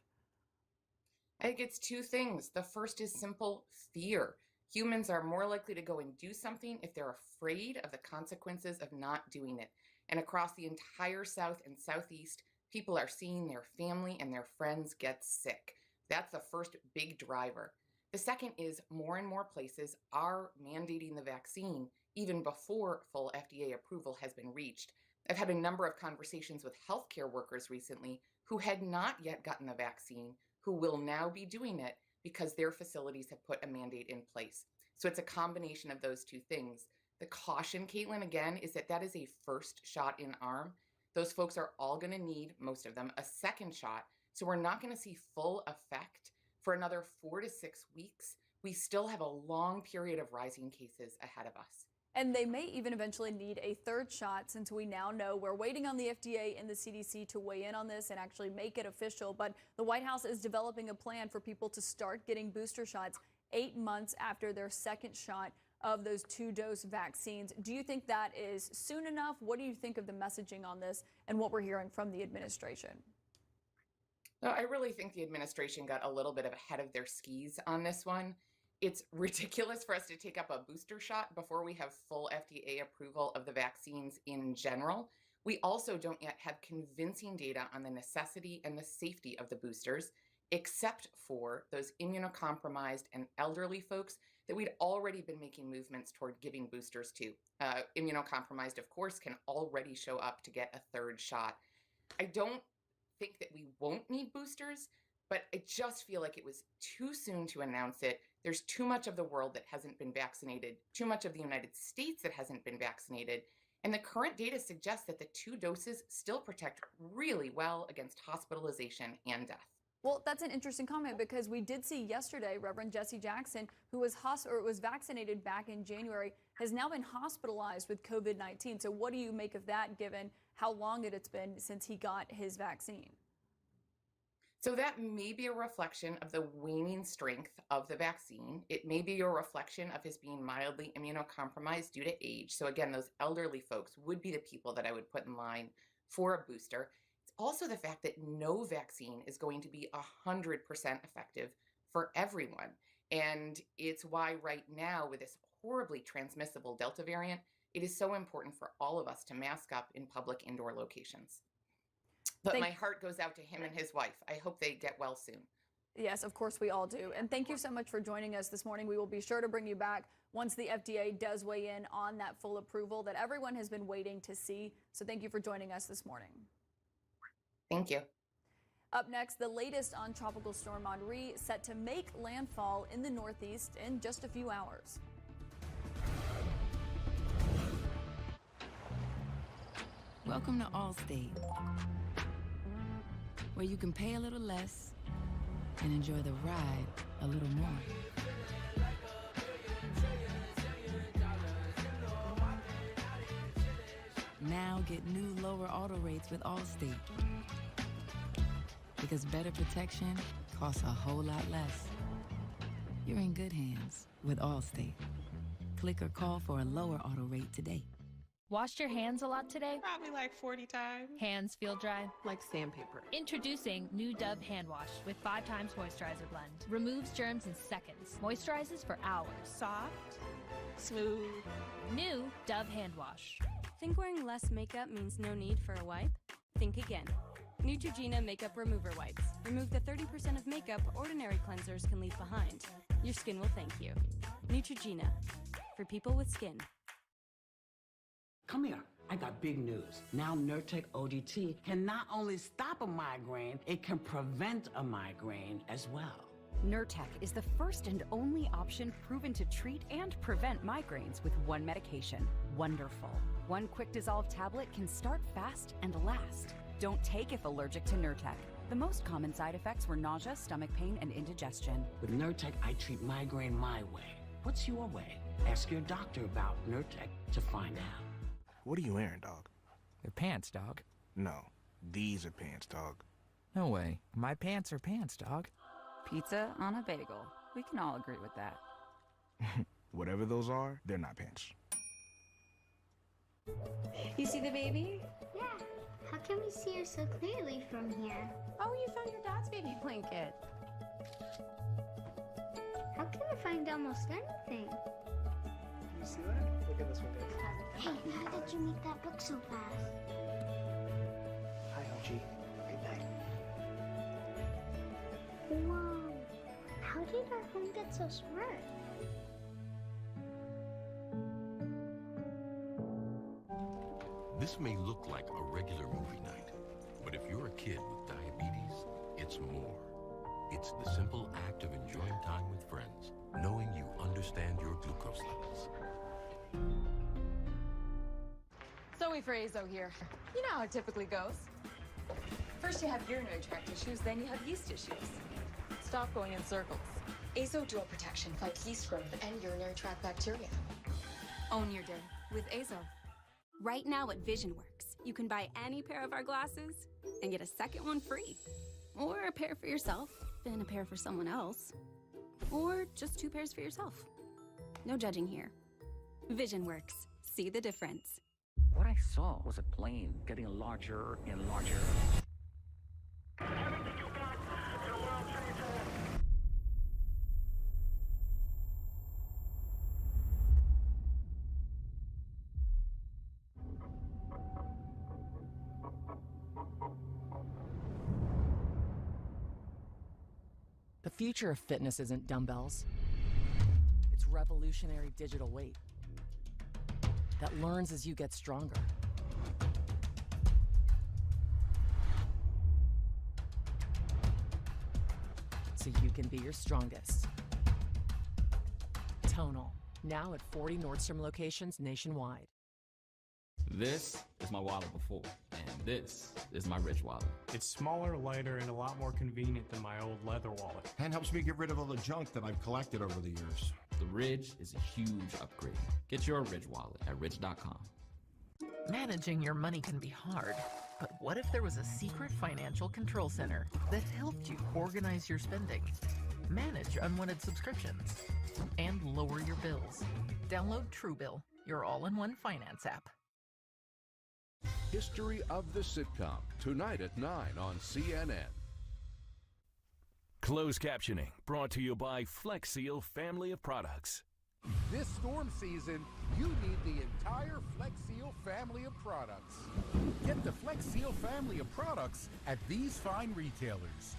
I think it's two things. The first is simple fear. Humans are more likely to go and do something if they're afraid of the consequences of not doing it. And across the entire South and Southeast, people are seeing their family and their friends get sick. That's the first big driver. The second is more and more places are mandating the vaccine even before full FDA approval has been reached. I've had a number of conversations with healthcare workers recently who had not yet gotten the vaccine, who will now be doing it because their facilities have put a mandate in place. So it's a combination of those two things. The caution, Caitlin, again, is that that is a first shot in arm. Those folks are all going to need, most of them, a second shot. So we're not going to see full effect for another 4 to 6 weeks. We still have a long period of rising cases ahead of us. And they may even eventually need a third shot, since we now know we're waiting on the FDA and the CDC to weigh in on this and actually make it official. But the White House is developing a plan for people to start getting booster shots 8 months after their second shot of those 2-dose vaccines. Do you think that is soon enough? What do you think of the messaging on this and what we're hearing from the administration? No, I really think the administration got a little bit ahead of their skis on this one. It's ridiculous for us to take up a booster shot before we have full FDA approval of the vaccines in general. We also don't yet have convincing data on the necessity and the safety of the boosters, except for those immunocompromised and elderly folks that we'd already been making movements toward giving boosters to. Immunocompromised, of course, can already show up to get a third shot. I don't think that we won't need boosters, but I just feel like it was too soon to announce it. There's too much of the world that hasn't been vaccinated, too much of the United States that hasn't been vaccinated, and the current data suggests that the 2 doses still protect really well against hospitalization and death. Well, that's an interesting comment, because we did see yesterday Reverend Jesse Jackson, who was vaccinated back in January, has now been hospitalized with COVID-19. So what do you make of that, given how long it's been since he got his vaccine? So that may be a reflection of the waning strength of the vaccine. It may be a reflection of his being mildly immunocompromised due to age. So again, those elderly folks would be the people that I would put in line for a booster. It's also the fact that no vaccine is going to be 100% effective for everyone. And it's why right now, with this horribly transmissible Delta variant, it is so important for all of us to mask up in public indoor locations. But my heart goes out to him and his wife. I hope they get well soon. Yes, of course we all do. And thank you so much for joining us this morning. We will be sure to bring you back once the FDA does weigh in on that full approval that everyone has been waiting to see. So thank you for joining us this morning. Thank you. Up next, the latest on Tropical Storm Henri, set to make landfall in the Northeast in just a few hours. Welcome to Allstate, where you can pay a little less and enjoy the ride a little more. Now get new lower auto rates with Allstate, because better protection costs a whole lot less. You're in good hands with Allstate. Click or call for a lower auto rate today. Washed your hands a lot today? Probably like 40 times. Hands feel dry? Like sandpaper. Introducing new Dove Hand Wash with 5 times moisturizer blend. Removes germs in seconds. Moisturizes for hours. Soft, smooth. New Dove Hand Wash. Think wearing less makeup means no need for a wipe? Think again. Neutrogena Makeup Remover Wipes. Remove the 30% of makeup ordinary cleansers can leave behind. Your skin will thank you. Neutrogena. For people with skin. Come here. I got big news. Now Nurtec ODT can not only stop a migraine, it can prevent a migraine as well. Nurtec is the first and only option proven to treat and prevent migraines with one medication. Wonderful. One quick dissolve tablet can start fast and last. Don't take if allergic to Nurtec. The most common side effects were nausea, stomach pain, and indigestion. With Nurtec, I treat migraine my way. What's your way? Ask your doctor about Nurtec to find out. What are you wearing, dog? They're pants, dog. No, these are pants, dog. No way. My pants are pants, dog. Pizza on a bagel. We can all agree with that. Whatever those are, they're not pants. You see the baby? Yeah. How can we see her so clearly from here? Oh, you found your dad's baby blanket. How can I find almost anything? You see that? Look at this one, guys. Hey, how did you make that book so fast? Hi, Archie. Good night. Whoa. How did our home get so smart? This may look like a regular movie night, but if you're a kid with diabetes, it's more. It's the simple act of enjoying time with friends, knowing you understand your glucose levels. Zoe for Azo here. You know how it typically goes. First you have urinary tract issues, then you have yeast issues. Stop going in circles. Azo Dual Protection fights yeast growth and urinary tract bacteria. Own your day with Azo. Right now at VisionWorks, you can buy any pair of our glasses and get a second one free. Or a pair for yourself and a pair for someone else. Or just 2 pairs for yourself. No judging here. VisionWorks. See the difference. What I saw was a plane getting larger and larger. The future of fitness isn't dumbbells. It's revolutionary digital weight that learns as you get stronger. So you can be your strongest. Tonal, now at 40 Nordstrom locations nationwide. This is my wallet before, and this is my Ridge wallet. It's smaller, lighter, and a lot more convenient than my old leather wallet. And helps me get rid of all the junk that I've collected over the years. The Ridge is a huge upgrade. Get your Ridge wallet at ridge.com. Managing your money can be hard, but what if there was a secret financial control center that helped you organize your spending, manage unwanted subscriptions, and lower your bills? Download Truebill, your all-in-one finance app. History of the Sitcom, tonight at 9 on CNN. Closed captioning brought to you by Flex Seal family of products. This storm season, you need the entire Flex Seal family of products. Get the Flex Seal family of products at these fine retailers.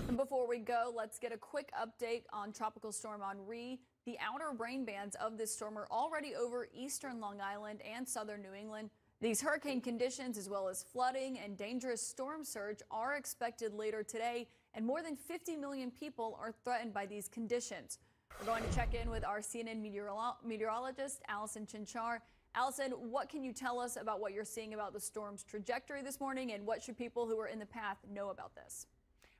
And before we go, let's get a quick update on Tropical Storm Henri. The outer rain bands of this storm are already over eastern Long Island and southern New England. These hurricane conditions, as well as flooding and dangerous storm surge, are expected later today, and more than 50 million people are threatened by these conditions. We're going to check in with our CNN meteorologist, Allison Chinchar. Allison, what can you tell us about what you're seeing about the storm's trajectory this morning, and what should people who are in the path know about this?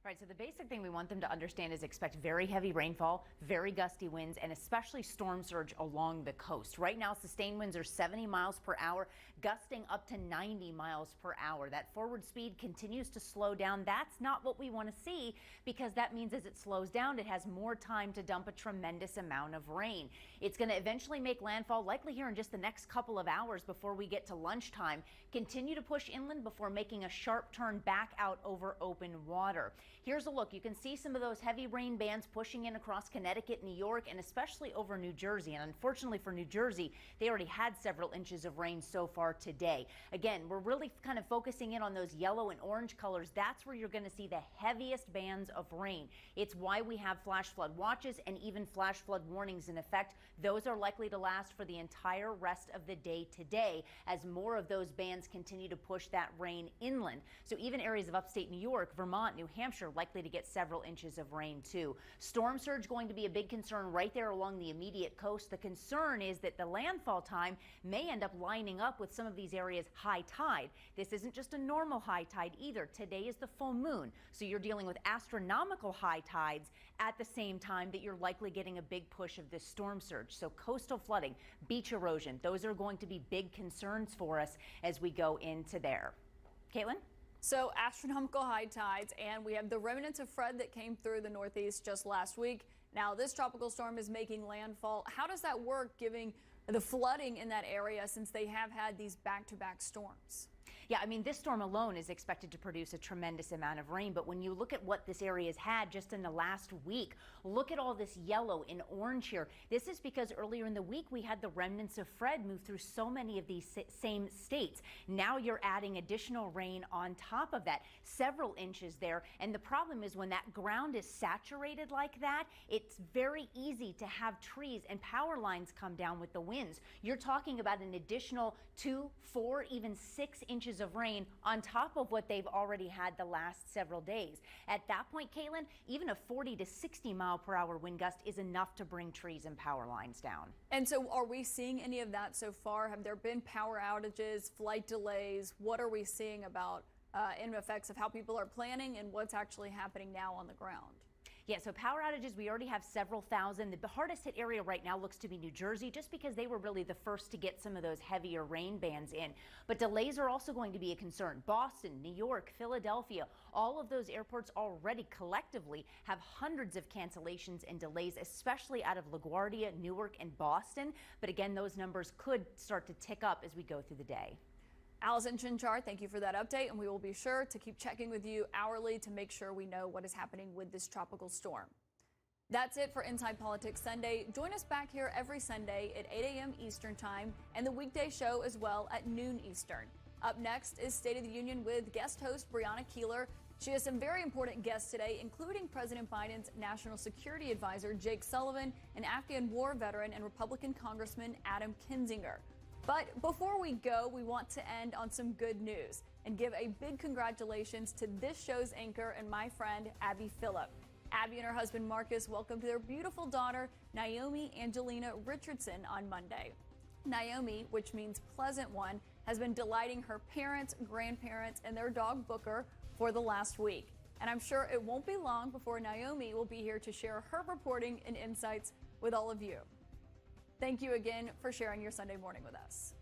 Right, so the basic thing we want them to understand is expect very heavy rainfall, very gusty winds, and especially storm surge along the coast. Right now, sustained winds are 70 miles per hour, gusting up to 90 miles per hour. That forward speed continues to slow down. That's not what we want to see, because that means as it slows down, it has more time to dump a tremendous amount of rain. It's going to eventually make landfall, likely here in just the next couple of hours before we get to lunchtime. Continue to push inland before making a sharp turn back out over open water. Here's a look. You can see some of those heavy rain bands pushing in across Connecticut, New York, and especially over New Jersey. And unfortunately for New Jersey, they already had several inches of rain so far today. Again, we're really kind of focusing in on those yellow and orange colors. That's where you're going to see the heaviest bands of rain. It's why we have flash flood watches and even flash flood warnings in effect. Those are likely to last for the entire rest of the day today as more of those bands continue to push that rain inland. So even areas of upstate New York, Vermont, New Hampshire likely to get several inches of rain too. Storm surge going to be a big concern right there along the immediate coast. The concern is that the landfall time may end up lining up with some of these areas' high tide. This isn't just a normal high tide either. Today is the full moon, so you're dealing with astronomical high tides at the same time that you're likely getting a big push of this storm surge. So coastal flooding, beach erosion, those are going to be big concerns for us as we go into there. Caitlin? So astronomical high tides, and we have the remnants of Fred that came through the Northeast just last week. Now this tropical storm is making landfall. How does that work, giving the flooding in that area since they have had these back-to-back storms? Yeah, I mean, this storm alone is expected to produce a tremendous amount of rain. But when you look at what this area has had just in the last week, look at all this yellow and orange here. This is because earlier in the week, we had the remnants of Fred move through so many of these same states. Now you're adding additional rain on top of that, several inches there. And the problem is when that ground is saturated like that, it's very easy to have trees and power lines come down with the winds. You're talking about an additional 2, 4, even 6 inches of rain on top of what they've already had the last several days. At that point, Caitlin, even a 40 to 60 mile per hour wind gust is enough to bring trees and power lines down. And so are we seeing any of that so far? Have there been power outages, flight delays? What are we seeing about in effects of how people are planning and what's actually happening now on the ground? Yeah, so power outages, we already have several thousand. The hardest hit area right now looks to be New Jersey, just because they were really the first to get some of those heavier rain bands in. But delays are also going to be a concern. Boston, New York, Philadelphia, all of those airports already collectively have hundreds of cancellations and delays, especially out of LaGuardia, Newark, and Boston. But again, those numbers could start to tick up as we go through the day. Allison Chinchar, thank you for that update, and we will be sure to keep checking with you hourly to make sure we know what is happening with this tropical storm. That's it for Inside Politics Sunday. Join us back here every Sunday at 8 a.m. Eastern Time and the weekday show as well at noon Eastern. Up next is State of the Union with guest host Brianna Keeler. She has some very important guests today, including President Biden's National Security Advisor Jake Sullivan and Afghan war veteran and Republican Congressman Adam Kinzinger. But before we go, we want to end on some good news and give a big congratulations to this show's anchor and my friend, Abby Phillip. Abby and her husband, Marcus, welcomed their beautiful daughter, Naomi Angelina Richardson, on Monday. Naomi, which means pleasant one, has been delighting her parents, grandparents, and their dog, Booker, for the last week. And I'm sure it won't be long before Naomi will be here to share her reporting and insights with all of you. Thank you again for sharing your Sunday morning with us.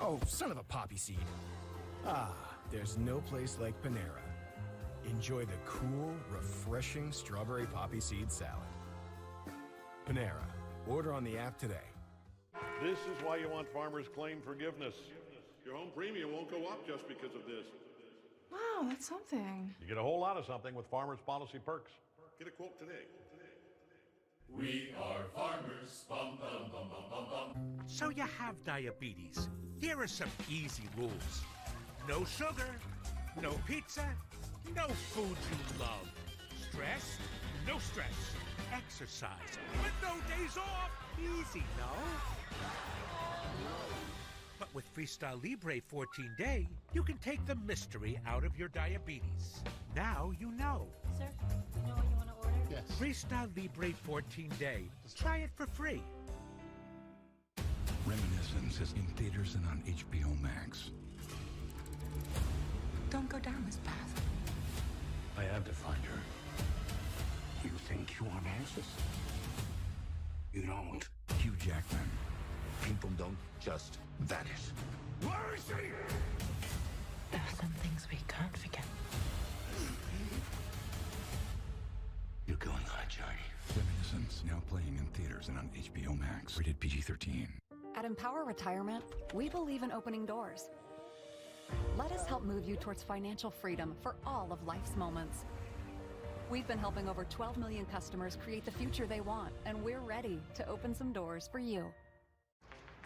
Oh, son of a poppy seed. Ah, there's no place like Panera. Enjoy the cool, refreshing strawberry poppy seed salad. Panera. Order on the app today. This is why you want Farmers Claim Forgiveness. Your home premium won't go up just because of this. Wow, that's something. You get a whole lot of something with Farmers Policy Perks. Get a quote today. We are farmers. Bum, bum, bum, bum, bum, bum. So you have diabetes. Here are some easy rules. No sugar, no pizza, no foods you love. Stress, no stress. Exercise, but no days off. Easy, no? But with Freestyle Libre 14-Day, you can take the mystery out of your diabetes. Now you know. Sir, you know what you want to order? Yes. Freestyle Libre 14-Day. Try it for free. Reminiscence is in theaters and on HBO Max. Don't go down this path. I have to find her. You think you want answers? You don't. Hugh Jackman. People don't just vanish. Where is he? There are some things we can't forget. You're going on a journey. Reminiscence, now playing in theaters and on HBO Max. Rated PG-13. At Empower Retirement, we believe in opening doors. Let us help move you towards financial freedom for all of life's moments. We've been helping over 12 million customers create the future they want, and we're ready to open some doors for you.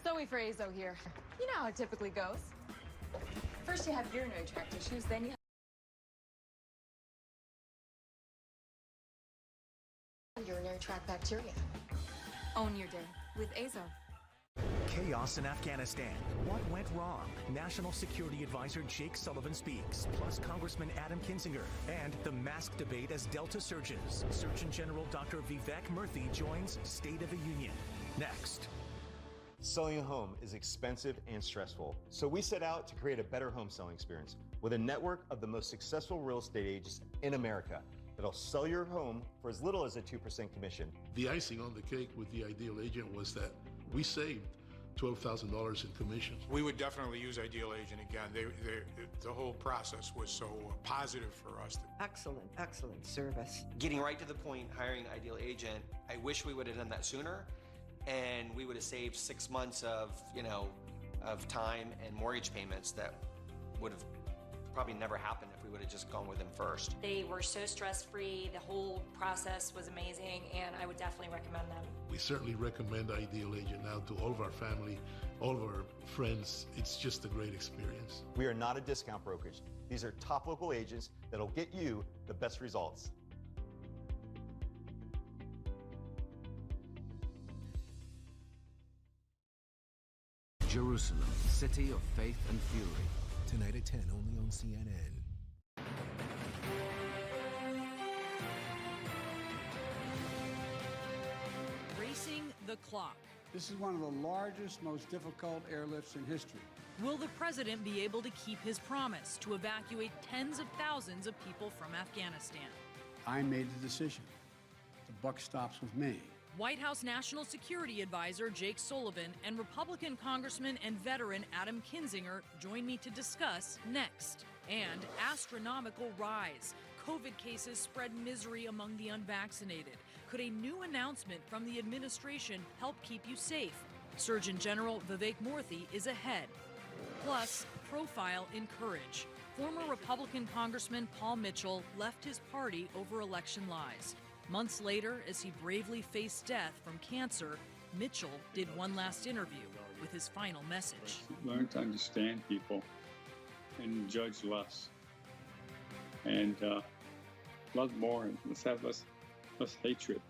Zoe for Azo here. You know how it typically goes. First you have urinary tract issues, then you have urinary tract bacteria. Own your day with Azo. Chaos in Afghanistan. What went wrong? National Security Advisor Jake Sullivan speaks, plus Congressman Adam Kinzinger, and the mask debate as Delta surges. Surgeon General Dr. Vivek Murthy joins State of the Union. Next. Selling a home is expensive and stressful, so we set out to create a better home selling experience with a network of the most successful real estate agents in America that'll sell your home for as little as a 2% commission. The icing on the cake with the Ideal Agent was that we saved $12,000 in commissions. We would definitely use Ideal Agent again. The whole process was so positive for us. Excellent service. Getting right to the point, hiring Ideal Agent, I wish we would have done that sooner, and we would have saved 6 months of time and mortgage payments that would have probably never happened if we would have just gone with them first. They were so stress-free. The whole process was amazing, and I would definitely recommend them. We certainly recommend Ideal Agent now to all of our family, all of our friends. It's just a great experience. We are not a discount brokerage. These are top local agents that'll get you the best results. Jerusalem, city of faith and fury. Tonight at 10, only on CNN. Racing the clock. This is one of the largest, most difficult airlifts in history. Will the president be able to keep his promise to evacuate tens of thousands of people from Afghanistan? I made the decision. The buck stops with me. White House National Security Advisor Jake Sullivan and Republican Congressman and veteran Adam Kinzinger join me to discuss next. And astronomical rise. COVID cases spread misery among the unvaccinated. Could a new announcement from the administration help keep you safe? Surgeon General Vivek Murthy is ahead. Plus, profile in courage. Former Republican Congressman Paul Mitchell left his party over election lies. Months later, as he bravely faced death from cancer, Mitchell did one last interview with his final message. Learn to understand people and judge less. And love more, and let's have less hatred.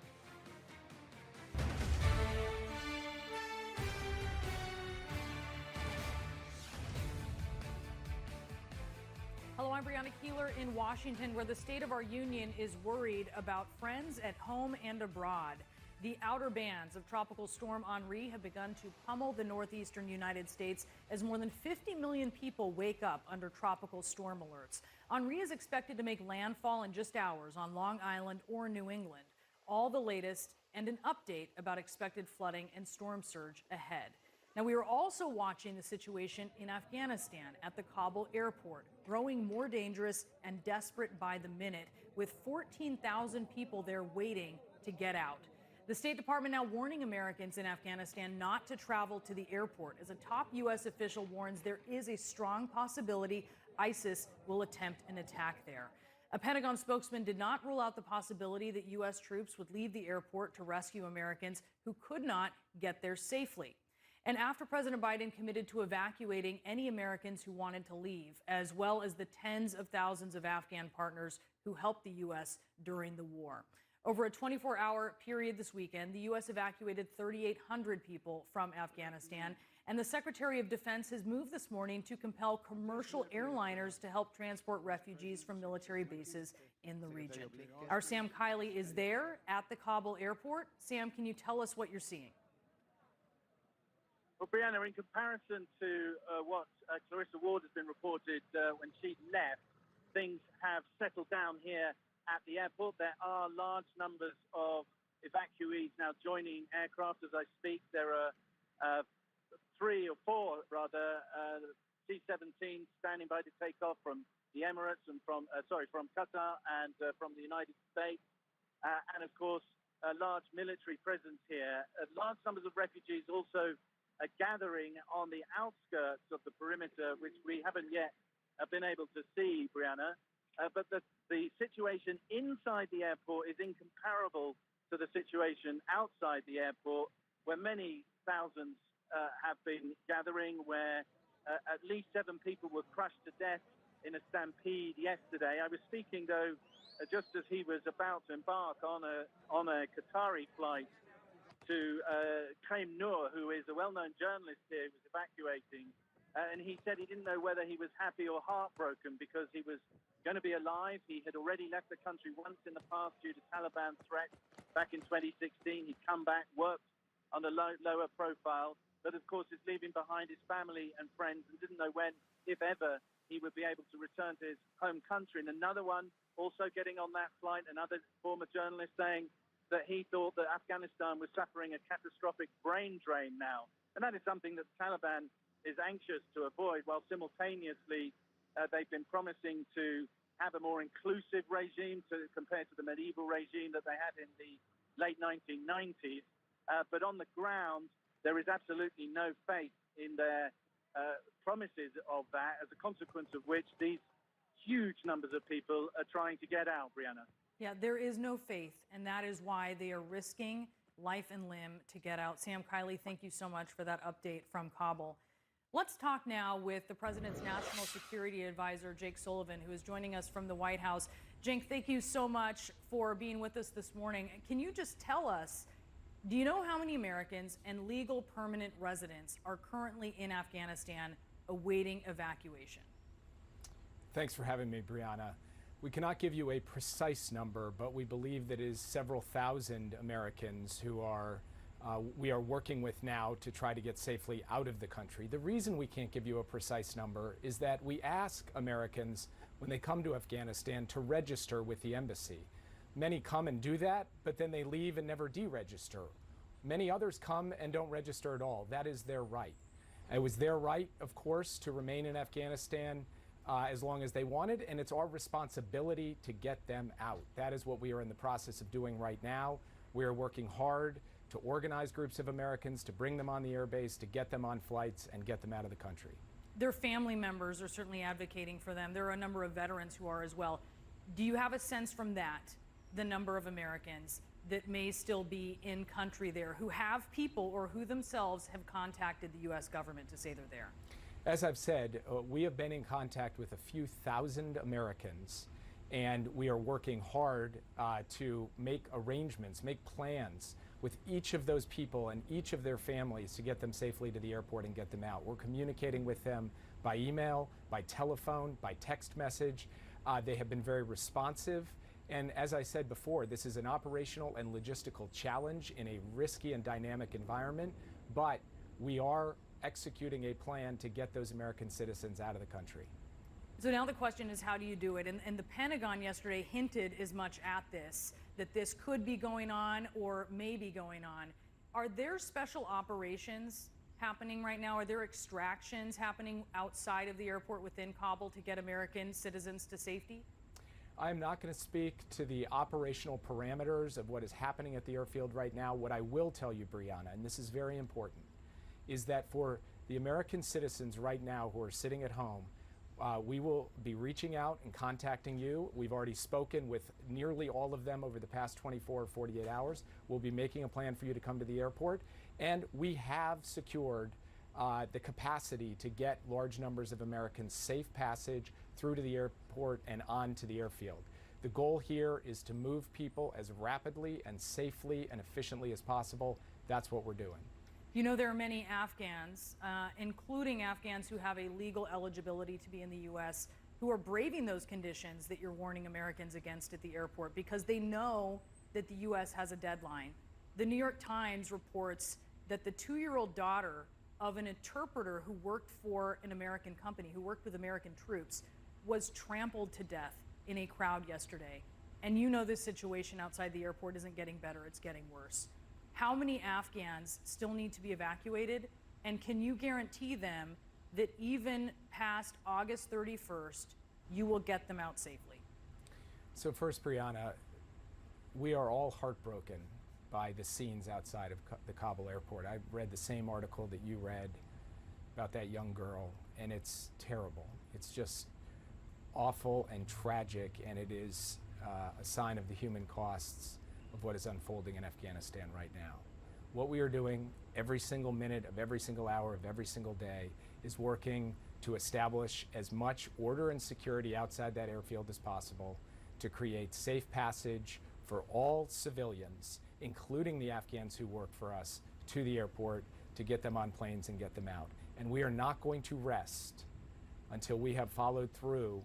Hello, I'm Brianna Keeler in Washington, where the State of our Union is worried about friends at home and abroad. The outer bands of Tropical Storm Henri have begun to pummel the northeastern United States as more than 50 million people wake up under tropical storm alerts. Henri is expected to make landfall in just hours on Long Island or New England. All the latest and an update about expected flooding and storm surge ahead. Now, we are also watching the situation in Afghanistan at the Kabul airport, growing more dangerous and desperate by the minute, with 14,000 people there waiting to get out. The State Department now warning Americans in Afghanistan not to travel to the airport, as a top U.S. official warns there is a strong possibility ISIS will attempt an attack there. A Pentagon spokesman did not rule out the possibility that U.S. troops would leave the airport to rescue Americans who could not get there safely. And after President Biden committed to evacuating any Americans who wanted to leave, as well as the tens of thousands of Afghan partners who helped the U.S. during the war. Over a 24-hour period this weekend, the U.S. evacuated 3,800 people from Afghanistan, and the Secretary of Defense has moved this morning to compel commercial airliners to help transport refugees from military bases in the region. Our Sam Kiley is there at the Kabul airport. Sam, can you tell us what you're seeing? Well, Brianna, in comparison to what Clarissa Ward has been reported when she left, things have settled down here at the airport. There are large numbers of evacuees now joining aircraft as I speak. There are 3 or 4, rather, C-17 standing by to take off from the Emirates and from Qatar and from the United States. And of course, a large military presence here. Large numbers of refugees also gathering on the outskirts of the perimeter, which we haven't yet been able to see, Brianna. But the situation inside the airport is incomparable to the situation outside the airport, where many thousands have been gathering, where at least 7 people were crushed to death in a stampede yesterday. I was speaking, though, just as he was about to embark on a Qatari flight to Kaim Noor, who is a well-known journalist here, who was evacuating, and he said he didn't know whether he was happy or heartbroken because he was going to be alive. He had already left the country once in the past due to Taliban threats back in 2016. He'd come back, worked on a lower profile, but of course is leaving behind his family and friends and didn't know when, if ever, he would be able to return to his home country. And another one also getting on that flight, another former journalist saying that he thought that Afghanistan was suffering a catastrophic brain drain now. And that is something that the Taliban is anxious to avoid, while simultaneously they've been promising to have a more inclusive regime compared to the medieval regime that they had in the late 1990s. But on the ground, there is absolutely no faith in their promises of that, as a consequence of which these huge numbers of people are trying to get out, Brianna. Yeah, there is no faith, and that is why they are risking life and limb to get out. Sam Kiley, thank you so much for that update from Kabul. Let's talk now with the President's National Security Advisor, Jake Sullivan, who is joining us from the White House. Jake, thank you so much for being with us this morning. Can you just tell us, do you know how many Americans and legal permanent residents are currently in Afghanistan awaiting evacuation? Thanks for having me, Brianna. We cannot give you a precise number, but we believe that it is several thousand Americans who we are working with now to try to get safely out of the country. The reason we can't give you a precise number is that we ask Americans when they come to Afghanistan to register with the embassy. Many come and do that, but then they leave and never deregister. Many others come and don't register at all. That is their right. It was their right, of course, to remain in Afghanistan as long as they wanted, and it's our responsibility to get them out. That is what we are in the process of doing right now. We are working hard to organize groups of Americans, to bring them on the airbase, to get them on flights and get them out of the country. Their family members are certainly advocating for them. There are a number of veterans who are as well. Do you have a sense from that, the number of Americans that may still be in country there, who have people or who themselves have contacted the U.S. government to say they're there? As I've said, we have been in contact with a few thousand Americans, and we are working hard to make arrangements, make plans with each of those people and each of their families to get them safely to the airport and get them out. We're communicating with them by email, by telephone, by text message. They have been very responsive. And as I said before, this is an operational and logistical challenge in a risky and dynamic environment, but we are executing a plan to get those American citizens out of the country. So now the question is, how do you do it? And the Pentagon yesterday hinted as much at this, that this could be going on or may be going on. Are there special operations happening right now? Are there extractions happening outside of the airport within Kabul to get American citizens to safety? I'm not going to speak to the operational parameters of what is happening at the airfield right now. What I will tell you, Brianna, and this is very important, is that for the American citizens right now who are sitting at home, we will be reaching out and contacting you. We've already spoken with nearly all of them over the past 24 or 48 hours. We'll be making a plan for you to come to the airport. And we have secured the capacity to get large numbers of Americans safe passage through to the airport and on to the airfield. The goal here is to move people as rapidly and safely and efficiently as possible. That's what we're doing. You know, there are many Afghans, including Afghans who have a legal eligibility to be in the U.S., who are braving those conditions that you're warning Americans against at the airport because they know that the U.S. has a deadline. The New York Times reports that the 2-year-old daughter of an interpreter who worked for an American company, who worked with American troops, was trampled to death in a crowd yesterday. And you know this situation outside the airport isn't getting better, it's getting worse. How many Afghans still need to be evacuated? And can you guarantee them that even past August 31st, you will get them out safely? So first, Brianna, we are all heartbroken by the scenes outside of the Kabul airport. I read the same article that you read about that young girl, and it's terrible. It's just awful and tragic, and it is a sign of the human costs of what is unfolding in Afghanistan right now. What we are doing every single minute of every single hour of every single day is working to establish as much order and security outside that airfield as possible, to create safe passage for all civilians, including the Afghans who work for us, to the airport, to get them on planes and get them out. And we are not going to rest until we have followed through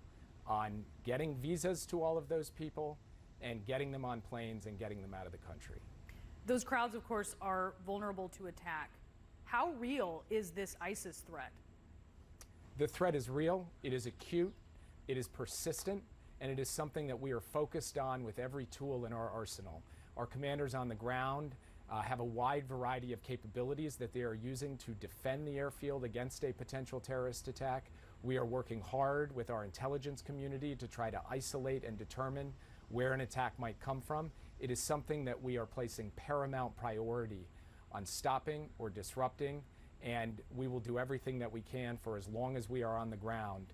on getting visas to all of those people and getting them on planes and getting them out of the country. Those crowds, of course, are vulnerable to attack. How real is this ISIS threat? The threat is real, it is acute, it is persistent, and it is something that we are focused on with every tool in our arsenal. Our commanders on the ground have a wide variety of capabilities that they are using to defend the airfield against a potential terrorist attack. We are working hard with our intelligence community to try to isolate and determine where an attack might come from. It is something that we are placing paramount priority on stopping or disrupting, and we will do everything that we can for as long as we are on the ground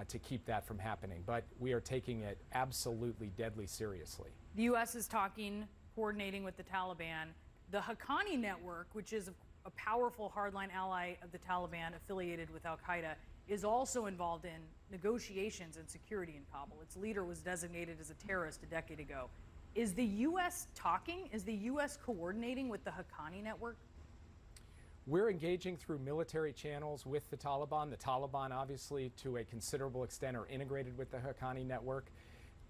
to keep that from happening. But we are taking it absolutely deadly seriously. The U.S. is coordinating with the Taliban. The Haqqani network, which is a powerful hardline ally of the Taliban affiliated with al-Qaeda, is also involved in negotiations and security in Kabul. Its leader was designated as a terrorist a decade ago. Is the U.S. talking? Is the U.S. coordinating with the Haqqani network? We're engaging through military channels with the Taliban. The Taliban, obviously, to a considerable extent, are integrated with the Haqqani network.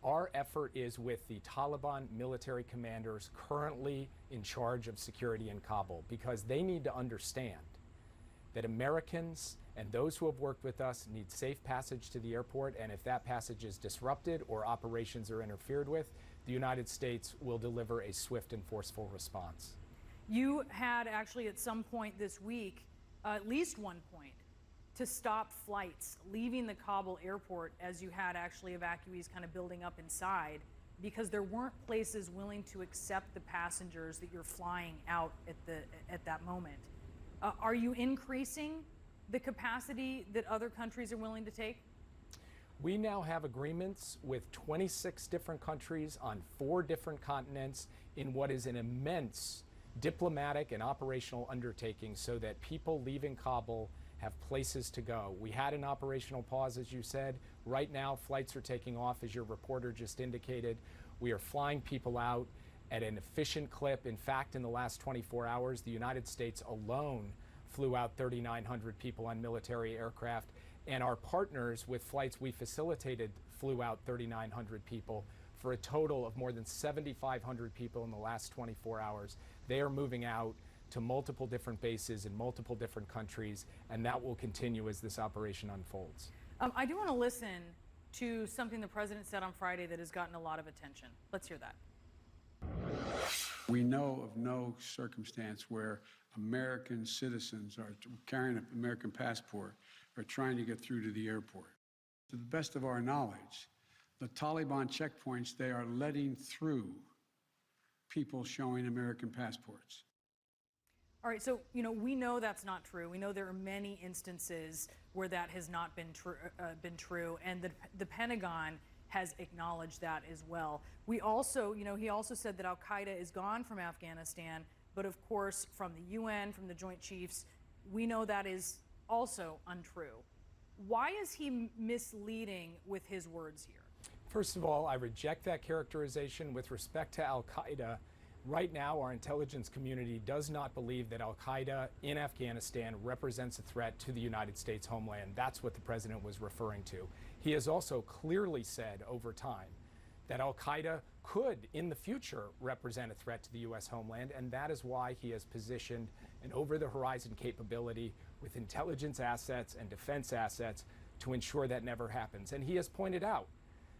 Our effort is with the Taliban military commanders currently in charge of security in Kabul, because they need to understand that Americans and those who have worked with us need safe passage to the airport, and if that passage is disrupted or operations are interfered with, the United States will deliver a swift and forceful response. You had actually at some point this week, at least one point, to stop flights leaving the Kabul airport as you had actually evacuees kind of building up inside, because there weren't places willing to accept the passengers that you're flying out at that moment. Are you increasing the capacity that other countries are willing to take? We now have agreements with 26 different countries on 4 different continents in what is an immense diplomatic and operational undertaking so that people leaving Kabul have places to go. We had an operational pause, as you said. Right now, flights are taking off, as your reporter just indicated. We are flying people out at an efficient clip. In fact, in the last 24 hours, the United States alone flew out 3,900 people on military aircraft, and our partners with flights we facilitated flew out 3,900 people for a total of more than 7,500 people in the last 24 hours. They are moving out to multiple different bases in multiple different countries, and that will continue as this operation unfolds. I do want to listen to something the president said on Friday that has gotten a lot of attention. Let's hear that. We know of no circumstance where American citizens are carrying an American passport are trying to get through to the airport. To the best of our knowledge, the Taliban checkpoints, they are letting through people showing American passports. All right, so we know that's not true. We know there are many instances where that has not been true, and the Pentagon has acknowledged that as well. We also, he also said that al-Qaeda is gone from Afghanistan, but of course, from the UN, from the Joint Chiefs, we know that is also untrue. Why is he misleading with his words here? First of all, I reject that characterization. With respect to al-Qaeda, right now our intelligence community does not believe that al-Qaeda in Afghanistan represents a threat to the United States homeland. That's what the president was referring to. He has also clearly said over time that al-Qaeda could, in the future, represent a threat to the U.S. homeland, and that is why he has positioned an over-the-horizon capability with intelligence assets and defense assets to ensure that never happens. And he has pointed out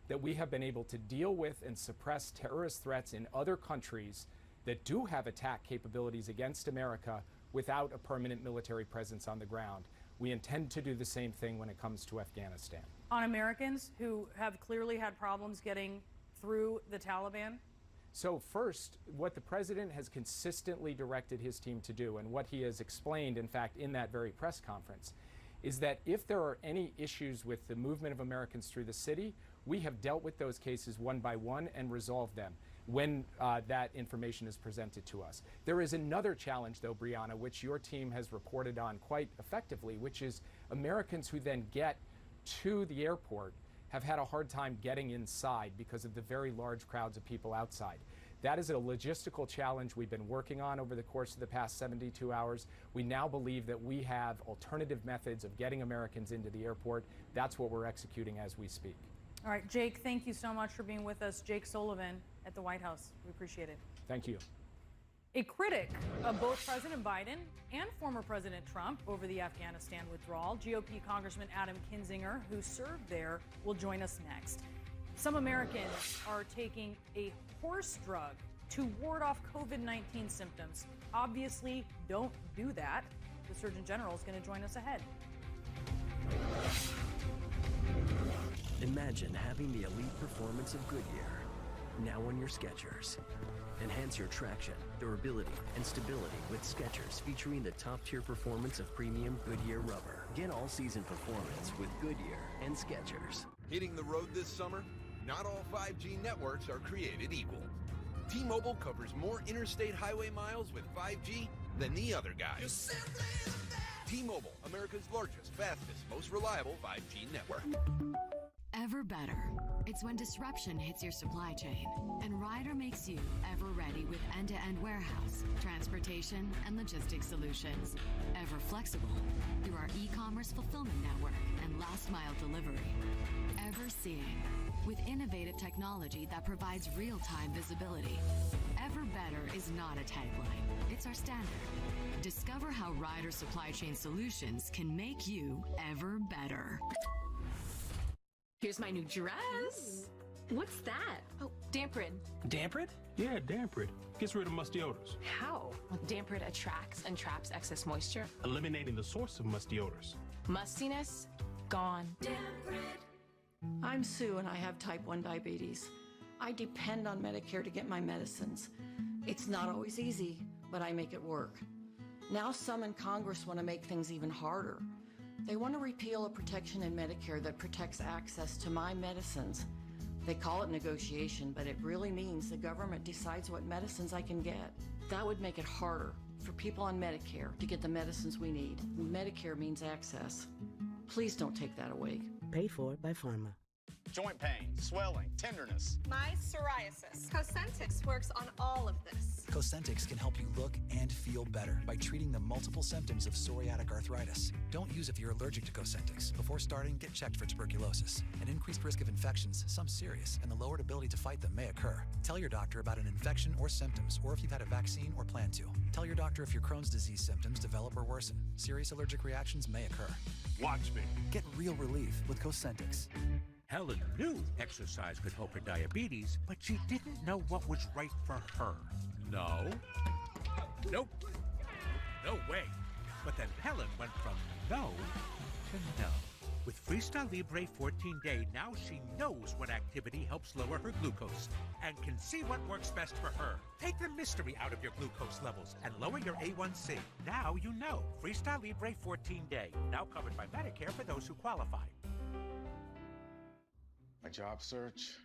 that we have been able to deal with and suppress terrorist threats in other countries that do have attack capabilities against America without a permanent military presence on the ground. We intend to do the same thing when it comes to Afghanistan. On Americans who have clearly had problems getting through the Taliban? So first, what the president has consistently directed his team to do, and what he has explained, in fact, in that very press conference, is that if there are any issues with the movement of Americans through the city, we have dealt with those cases one by one and resolved them when that information is presented to us. There is another challenge, though, Brianna, which your team has reported on quite effectively, which is Americans who then get to the airport have had a hard time getting inside because of the very large crowds of people outside. That is a logistical challenge we've been working on over the course of the past 72 hours. We now believe that we have alternative methods of getting Americans into the airport. That's what we're executing as we speak. All right, Jake, thank you so much for being with us. Jake Sullivan at the White House. We appreciate it. Thank you. A critic of both President Biden and former President Trump over the Afghanistan withdrawal, GOP Congressman Adam Kinzinger, who served there, will join us next. Some Americans are taking a horse drug to ward off COVID-19 symptoms. Obviously, don't do that. The Surgeon General is going to join us ahead. Imagine having the elite performance of Goodyear now on your Skechers. Enhance your traction, durability, and stability with Skechers, featuring the top-tier performance of premium Goodyear rubber. Get all-season performance with Goodyear and Skechers. Hitting the road this summer? Not all 5G networks are created equal. T-Mobile covers more interstate highway miles with 5G than the other guys. T-Mobile, America's largest, fastest, most reliable 5G network. Ever better. It's when disruption hits your supply chain, and Ryder makes you ever ready with end-to-end warehouse, transportation, and logistics solutions. Ever flexible through our e-commerce fulfillment network and last-mile delivery. Ever seeing with innovative technology that provides real-time visibility. Ever better is not a tagline. It's our standard. Discover how Ryder Supply Chain Solutions can make you ever better. Here's my new dress. What's that? Oh, Damprid. Damprid? Yeah, Damprid. Gets rid of musty odors. How? Well, Damprid attracts and traps excess moisture. Eliminating the source of musty odors. Mustiness, gone. I'm Sue and I have type 1 diabetes. I depend on Medicare to get my medicines. It's not always easy, but I make it work. Now some in Congress want to make things even harder. They want to repeal a protection in Medicare that protects access to my medicines. They call it negotiation, but it really means the government decides what medicines I can get. That would make it harder for people on Medicare to get the medicines we need. Medicare means access. Please don't take that away. Paid for by Pharma. Joint pain, swelling, tenderness. My psoriasis. Cosentyx works on all of this. Cosentyx can help you look and feel better by treating the multiple symptoms of psoriatic arthritis. Don't use if you're allergic to Cosentyx. Before starting, get checked for tuberculosis. An increased risk of infections, some serious, and the lowered ability to fight them may occur. Tell your doctor about an infection or symptoms, or if you've had a vaccine or plan to. Tell your doctor if your Crohn's disease symptoms develop or worsen. Serious allergic reactions may occur. Watch me. Get real relief with Cosentyx. Helen knew exercise could help her diabetes, but she didn't know what was right for her. No. Nope. No way. But then Helen went from no to no. With Freestyle Libre 14-Day, now she knows what activity helps lower her glucose and can see what works best for her. Take the mystery out of your glucose levels and lower your A1C. Now you know. Freestyle Libre 14-Day, now covered by Medicare for those who qualify. My job search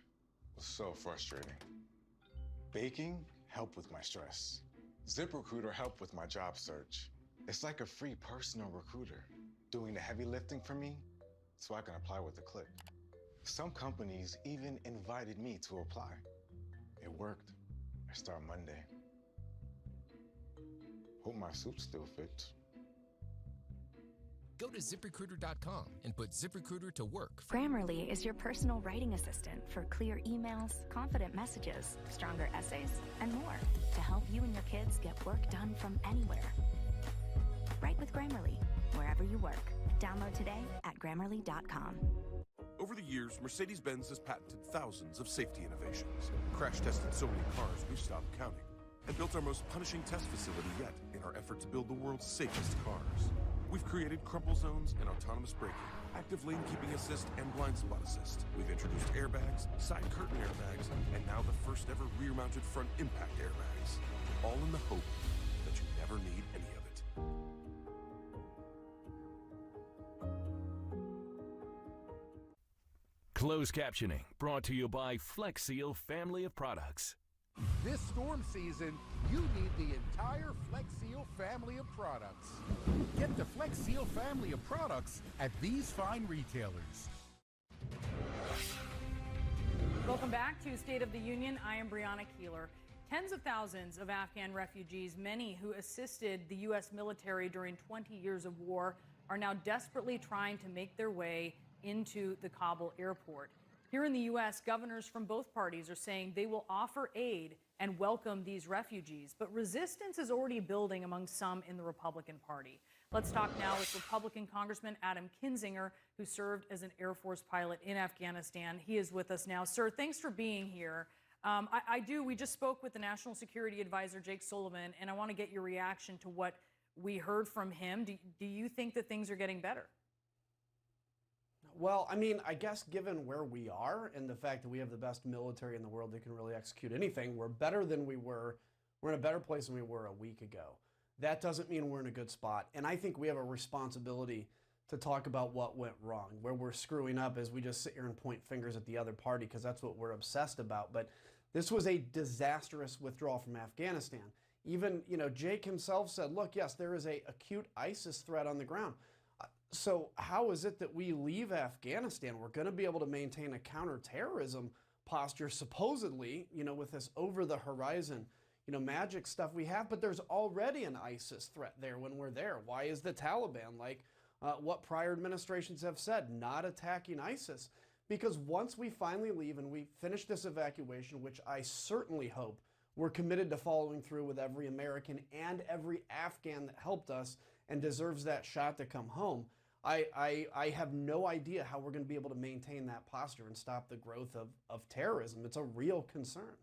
was so frustrating. Baking helped with my stress. ZipRecruiter helped with my job search. It's like a free personal recruiter, doing the heavy lifting for me so I can apply with a click. Some companies even invited me to apply. It worked. I start Monday. Hope my suit still fits. Go to ZipRecruiter.com and put ZipRecruiter to work. Grammarly is your personal writing assistant for clear emails, confident messages, stronger essays, and more to help you and your kids get work done from anywhere. Write with Grammarly, wherever you work. Download today at Grammarly.com. Over the years, Mercedes-Benz has patented thousands of safety innovations, crash-tested so many cars we've stopped counting, and built our most punishing test facility yet in our effort to build the world's safest cars. We've created crumple zones and autonomous braking, active lane keeping assist and blind spot assist, We've introduced airbags, side curtain airbags, and now the first ever rear-mounted front impact airbags. All in the hope that you never need any of it. Closed captioning brought to you by Flex Seal family of products. This storm season, you need the entire Flex Seal family of products. Get the Flex Seal family of products at these fine retailers. Welcome back to State of the Union. I am Brianna Keeler. Tens of thousands of Afghan refugees, many who assisted the U.S. military during 20 years of war, are now desperately trying to make their way into the Kabul airport. Here in the U.S., governors from both parties are saying they will offer aid and welcome these refugees, but resistance is already building among some in the Republican Party. Let's talk now with Republican Congressman Adam Kinzinger, who served as an Air Force pilot in Afghanistan. He is with us now. Sir, thanks for being here. We just spoke with the National Security Advisor, Jake Sullivan, and I want to get your reaction to what we heard from him. Do you think that things are getting better? Well, I mean, I guess given where we are and the fact that we have the best military in the world that can really execute anything, we're better than we were. We're in a better place than we were a week ago. That doesn't mean we're in a good spot. And I think we have a responsibility to talk about what went wrong. Where we're screwing up is we just sit here and point fingers at the other party because that's what we're obsessed about. But this was a disastrous withdrawal from Afghanistan. Even, Jake himself said, look, yes, there is a acute ISIS threat on the ground. So how is it that we leave Afghanistan? We're going to be able to maintain a counterterrorism posture, supposedly, with this over-the-horizon, magic stuff we have. But there's already an ISIS threat there when we're there. Why is the Taliban, like what prior administrations have said, not attacking ISIS? Because once we finally leave and we finish this evacuation, which I certainly hope we're committed to following through with every American and every Afghan that helped us and deserves that shot to come home, I have no idea how we're going to be able to maintain that posture and stop the growth of terrorism. It's a real concern.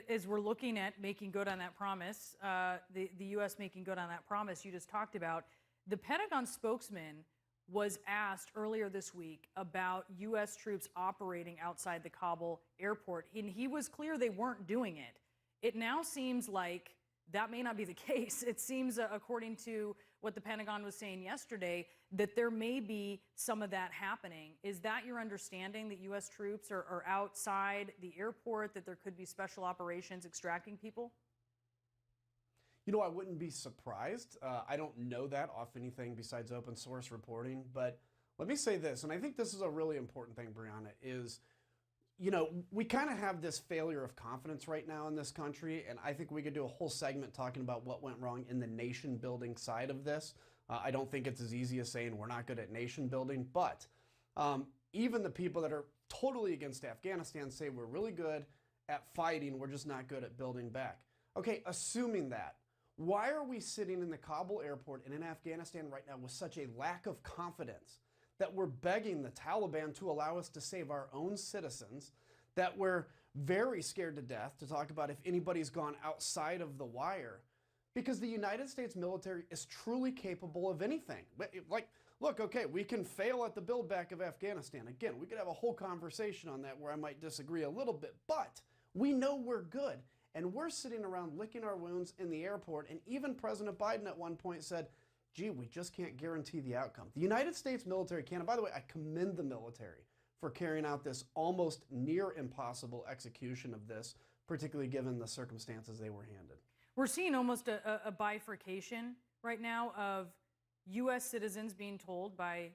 As we're looking at making good on that promise, the U.S. making good on that promise you just talked about, the Pentagon spokesman was asked earlier this week about U.S. troops operating outside the Kabul airport, and he was clear they weren't doing it. It now seems like that may not be the case. It seems, according to what the Pentagon was saying yesterday, that there may be some of that happening. Is that your understanding, that U.S. troops are outside the airport, that there could be special operations extracting people? I wouldn't be surprised. I don't know that off anything besides open source reporting. But let me say this, and I think this is a really important thing, Brianna, is we kind of have this failure of confidence right now in this country, and I think we could do a whole segment talking about what went wrong in the nation building side of this. I don't think it's as easy as saying we're not good at nation building, but even the people that are totally against Afghanistan say we're really good at fighting, we're just not good at building back. Okay, assuming that, why are we sitting in the Kabul airport and in Afghanistan right now with such a lack of confidence that we're begging the Taliban to allow us to save our own citizens, that we're very scared to death to talk about if anybody's gone outside of the wire? Because the United States military is truly capable of anything. Like, look, okay, we can fail at the build back of Afghanistan. Again, we could have a whole conversation on that where I might disagree a little bit, but we know we're good. And we're sitting around licking our wounds in the airport. And even President Biden at one point said, gee, we just can't guarantee the outcome. The United States military can. And by the way, I commend the military for carrying out this almost near impossible execution of this, particularly given the circumstances they were handed. We're seeing almost a bifurcation right now of U.S. citizens being told by,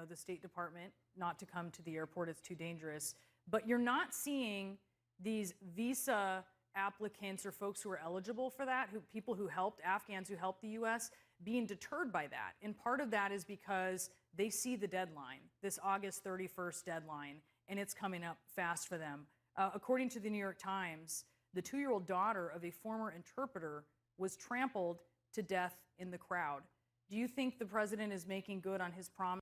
the State Department not to come to the airport, it's too dangerous. But you're not seeing these visa applicants or folks who are eligible for that, people who helped, Afghans who helped the U.S., being deterred by that. And part of that is because they see the deadline, this August 31st deadline, and it's coming up fast for them. According to the New York Times, the 2-year-old daughter of a former interpreter was trampled to death in the crowd. Do you think the president is making good on his promise?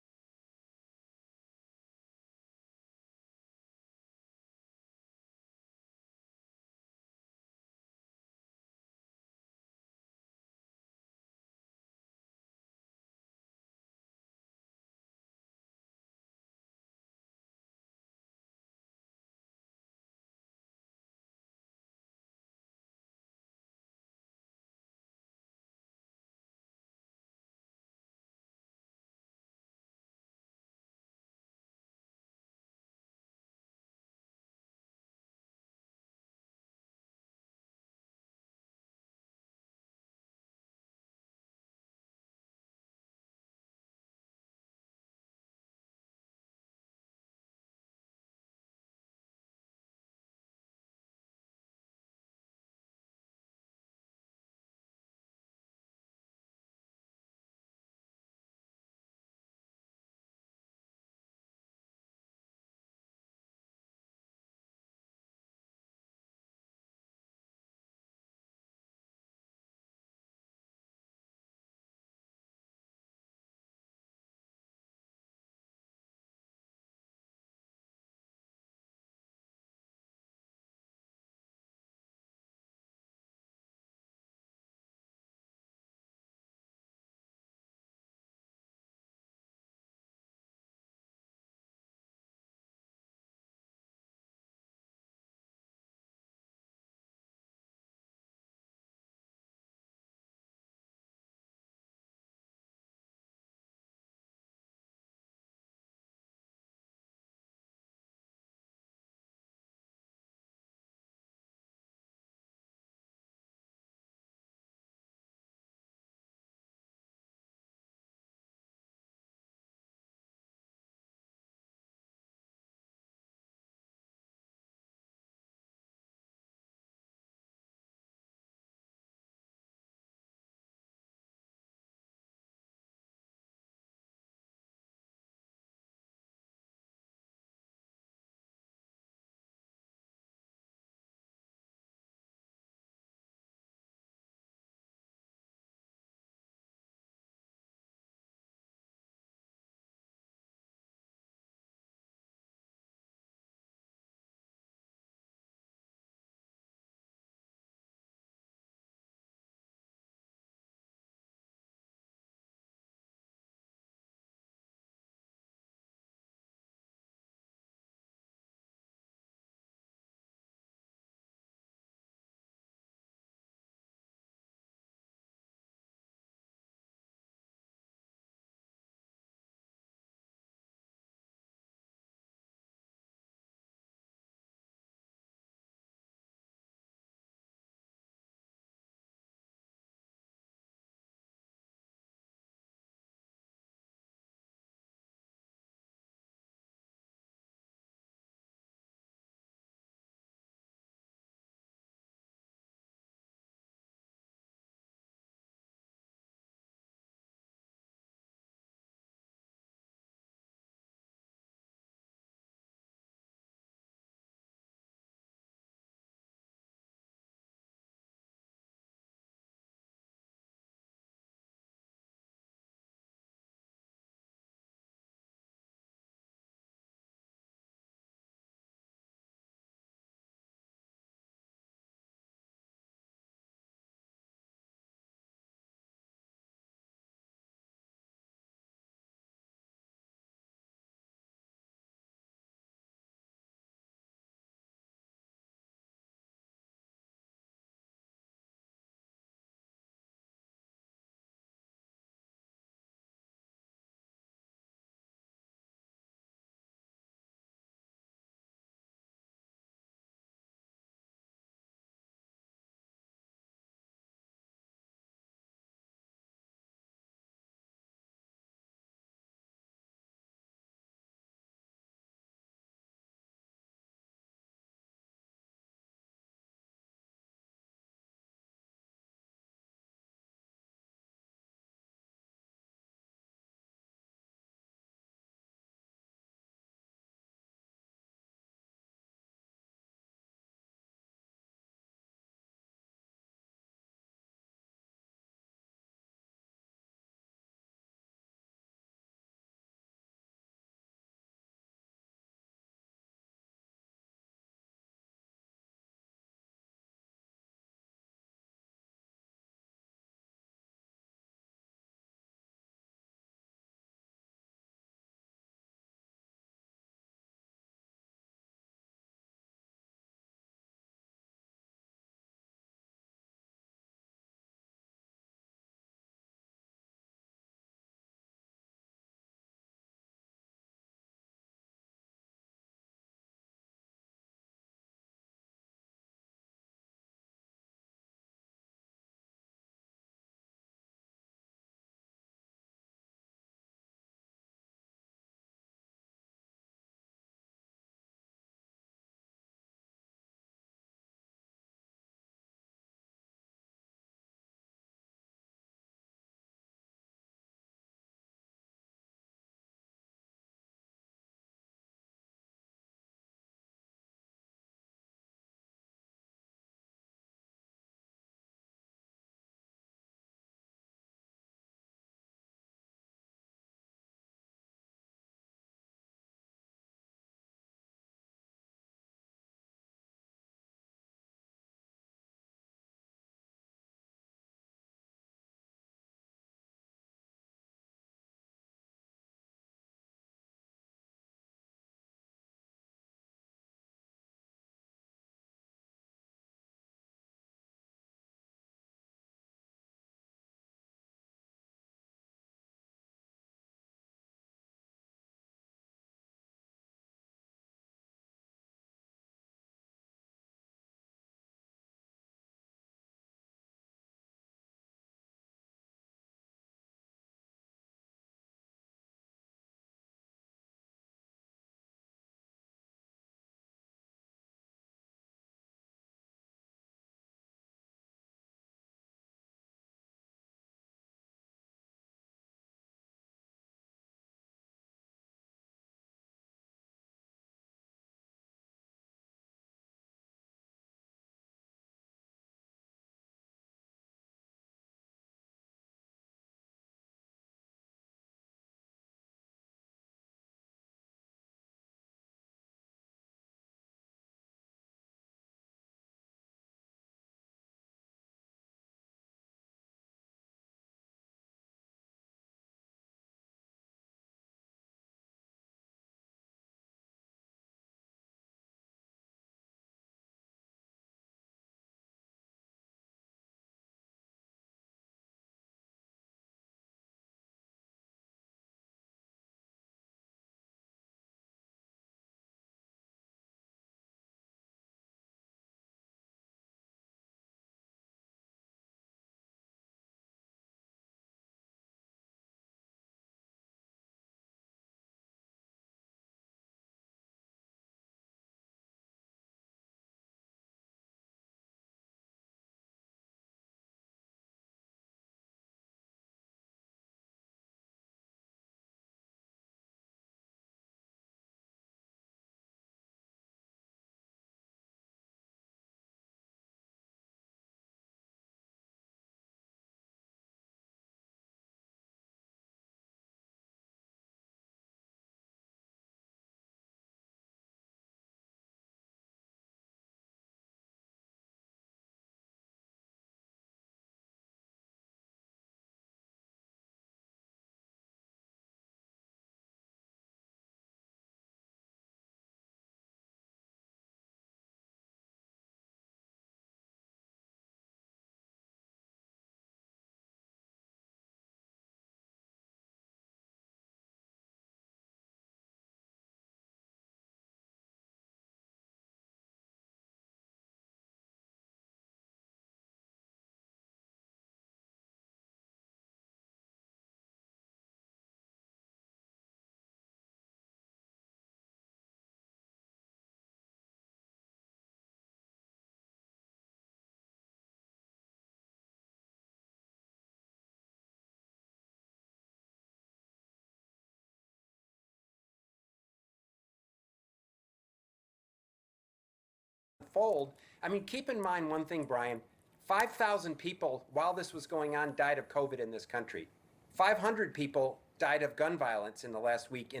unfold. I mean, keep in mind one thing, Brian. 5,000 people, while this was going on, died of COVID in this country. 500 people died of gun violence in the last week in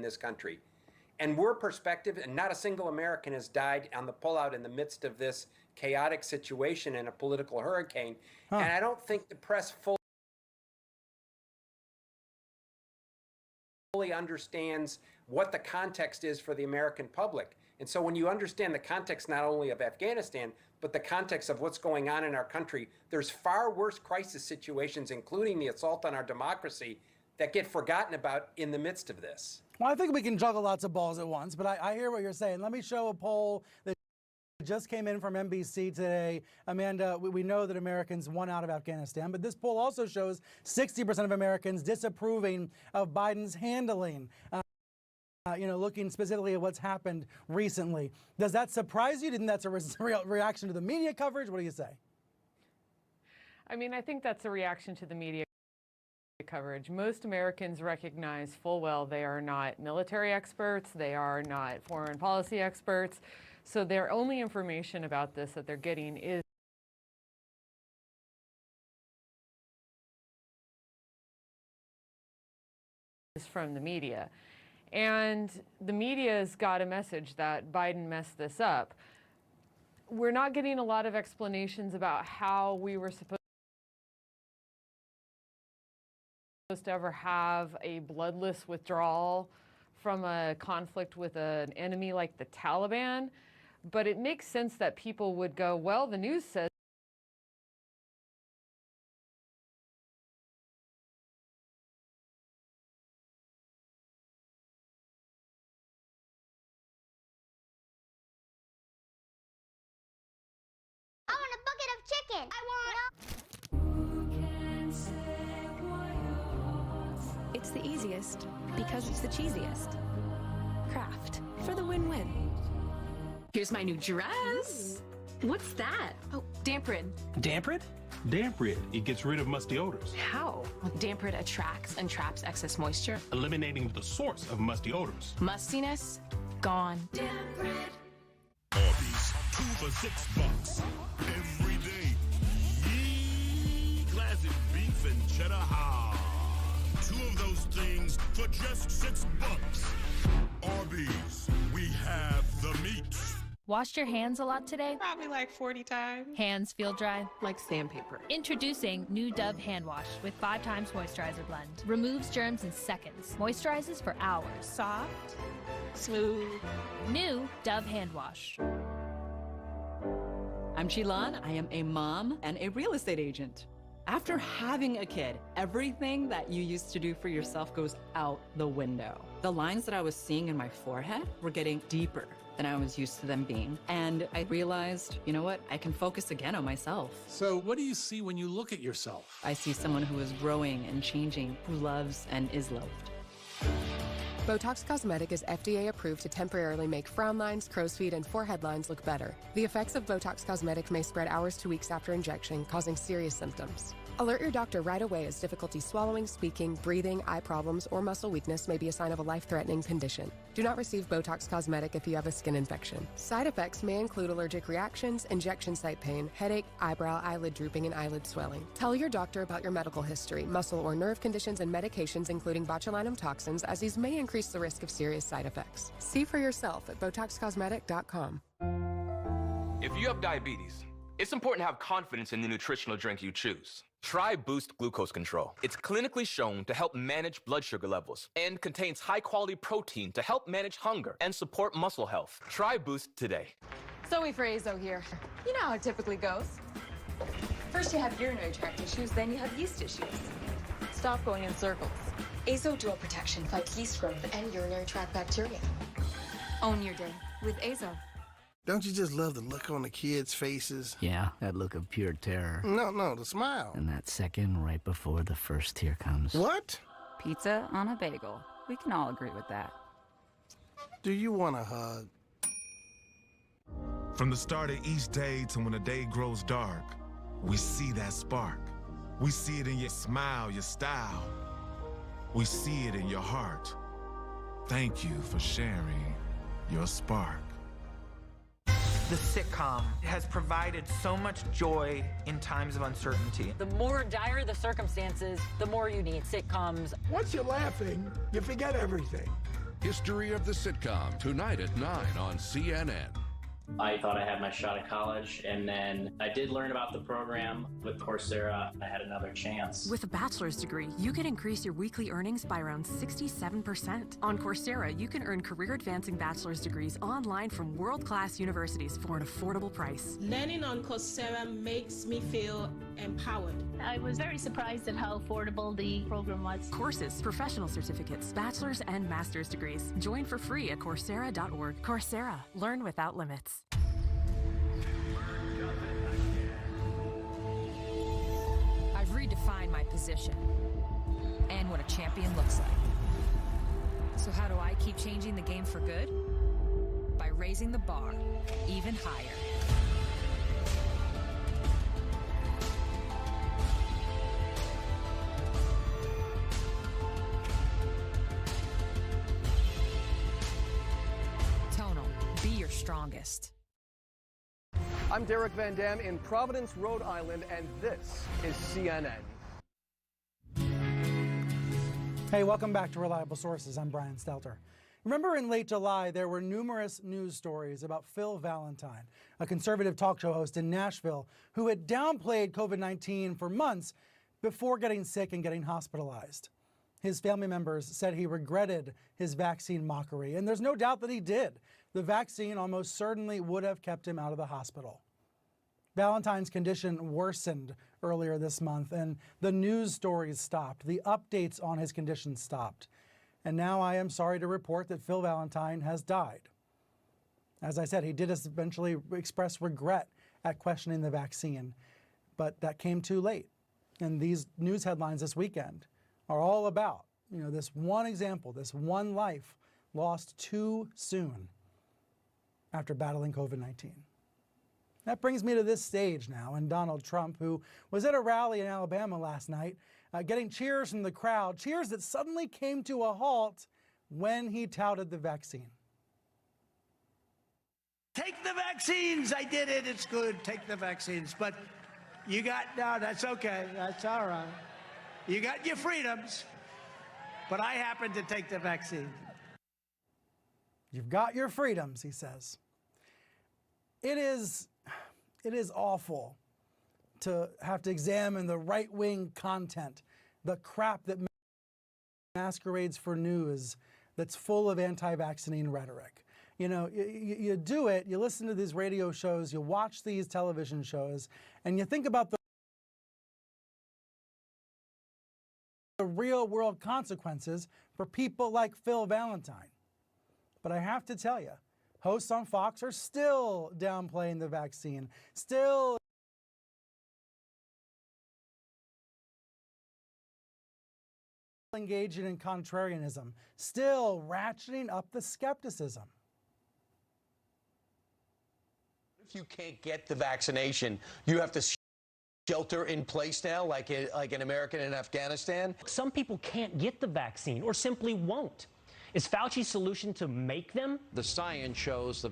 this country. And we're perspective, and not a single American has died on the pullout in the midst of this chaotic situation and a political hurricane. And I don't think the press fully understands what the context is for the American public. And so when you understand the context not only of Afghanistan, but the context of what's going on in our country, there's far worse crisis situations, including the assault on our democracy, that get forgotten about in the midst of this. Well, I think we can juggle lots of balls at once, but I hear what you're saying. Let me show a poll that just came in from NBC today. Amanda, we know that Americans want out of Afghanistan, but this poll also shows 60% of Americans disapproving of Biden's handling. Looking specifically at what's happened recently. Does that surprise you? Do you think that's a reaction to the media coverage? What do you say? I mean, I think that's a reaction to the media coverage. Most Americans recognize full well they are not military experts, they are not foreign policy experts, so their only information about this that they're getting is from the media. And the media's got a message that Biden messed this up. We're not getting a lot of explanations about how we were supposed to ever have a bloodless withdrawal from a conflict with an enemy like the Taliban. But it makes sense that people would go, well, the news says chicken. It's the easiest because it's the cheesiest. Kraft for the win-win. Here's my new dress. What's that? Oh, Damp Rid. Damp Rid? Damp Rid. It gets rid of musty odors, How? Damp Rid attracts and traps excess moisture. eliminating the source of musty odors. Mustiness, gone. Damp Rid. Arby's, 2 for $6 every day. Classic beef and cheddar hard. 2 of those things for just $6. Arby's, we have the meat. Washed your hands a lot today? Probably like 40 times. Hands feel dry? Like sandpaper. Introducing new Dove Hand Wash with 5 times moisturizer blend. Removes germs in seconds. Moisturizes for hours. Soft, smooth. New Dove Hand Wash. I'm Shilan. I am a mom and a real estate agent. After having a kid, everything that you used to do for yourself goes out the window. The lines that I was seeing in my forehead were getting deeper than I was used to them being. And I realized, you know what? I can focus again on myself. So what do you see when you look at yourself? I see someone who is growing and changing, who loves and is loved. Botox Cosmetic is FDA approved to temporarily make frown lines, crow's feet, and forehead lines look better. The effects of Botox Cosmetic may spread hours to weeks after injection, causing serious symptoms. Alert your doctor right away as difficulty swallowing, speaking, breathing, eye problems, or muscle weakness may be a sign of a life-threatening condition. Do not receive Botox Cosmetic if you have a skin infection. Side effects may include allergic reactions, injection site pain, headache, eyebrow, eyelid drooping, and eyelid swelling. Tell your doctor about your medical history, muscle or nerve conditions, and medications including botulinum toxins, as these may increase the risk of serious side effects. See for yourself at BotoxCosmetic.com. If you have diabetes, it's important to have confidence in the nutritional drink you choose. Try Boost Glucose Control. It's clinically shown to help manage blood sugar levels and contains high-quality protein to help manage hunger and support muscle health. Try Boost today. Zoe Frazo here. You know how it typically goes. First you have urinary tract issues, then you have yeast issues. Stop going in circles. Azo Dual Protection fights yeast growth and urinary tract bacteria. Own your day with Azo. Don't you just love the look on the kids' faces? Yeah, that look of pure terror. No, the smile. And that second right before the first tear comes. What? Pizza on a bagel. We can all agree with that. Do you want a hug? From the start of each day to when the day grows dark, we see that spark. We see it in your smile, your style. We see it in your heart. Thank you for sharing your spark. The sitcom has provided so much joy in times of uncertainty. The more dire the circumstances, the more you need sitcoms. Once you're laughing, you forget everything. History of the Sitcom, tonight at 9 on CNN. I thought I had my shot at college, and then I did learn about the program with Coursera. I had another chance. With a bachelor's degree, you can increase your weekly earnings by around 67%. On Coursera, you can earn career-advancing bachelor's degrees online from world-class universities for an affordable price. Learning on Coursera makes me feel empowered. I was very surprised at how affordable the program was. Courses, professional certificates, bachelor's and master's degrees. Join for free at Coursera.org. Coursera. Learn without limits. I've redefined my position and what a champion looks like. So how do I keep changing the game for good? By raising the bar even higher. Tonal, be your strongest. I'm Derek Van Dam in Providence, Rhode Island, and this is CNN. Hey, welcome back to Reliable Sources. I'm Brian Stelter. Remember in late July, there were numerous news stories about Phil Valentine, a conservative talk show host in Nashville who had downplayed COVID-19 for months before getting sick and getting hospitalized. His family members said he regretted his vaccine mockery, and there's no doubt that he did. The vaccine almost certainly would have kept him out of the hospital. Valentine's condition worsened earlier this month, and the news stories stopped. The updates on his condition stopped. And now I am sorry to report that Phil Valentine has died. As I said, he did eventually express regret at questioning the vaccine, but that came too late. And these news headlines this weekend are all about, this one example, this one life lost too soon after battling COVID-19. That brings me to this stage now, and Donald Trump, who was at a rally in Alabama last night, getting cheers from the crowd, cheers that suddenly came to a halt when he touted the vaccine. Take the vaccines. I did it. It's good. Take the vaccines. But no, that's okay. That's all right. You got your freedoms. But I happen to take the vaccine. You've got your freedoms, he says. It is awful to have to examine the right-wing content, the crap that masquerades for news that's full of anti-vaccine rhetoric. You do it, you listen to these radio shows, you watch these television shows, and you think about the real-world consequences for people like Phil Valentine. But I have to tell you, hosts on Fox are still downplaying the vaccine, still engaging in contrarianism, still ratcheting up the skepticism. If you can't get the vaccination, you have to shelter in place now, like an American in Afghanistan? Some people can't get the vaccine or simply won't. Is Fauci's solution to make them? The science shows the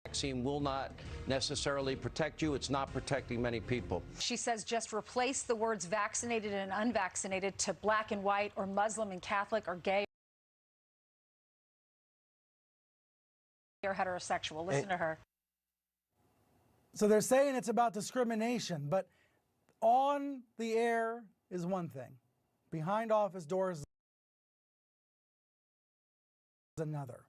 vaccine will not necessarily protect you. It's not protecting many people. She says just replace the words vaccinated and unvaccinated to black and white or Muslim and Catholic or gay or heterosexual. Listen to her. So they're saying it's about discrimination, but on the air is one thing. Behind office doors is another.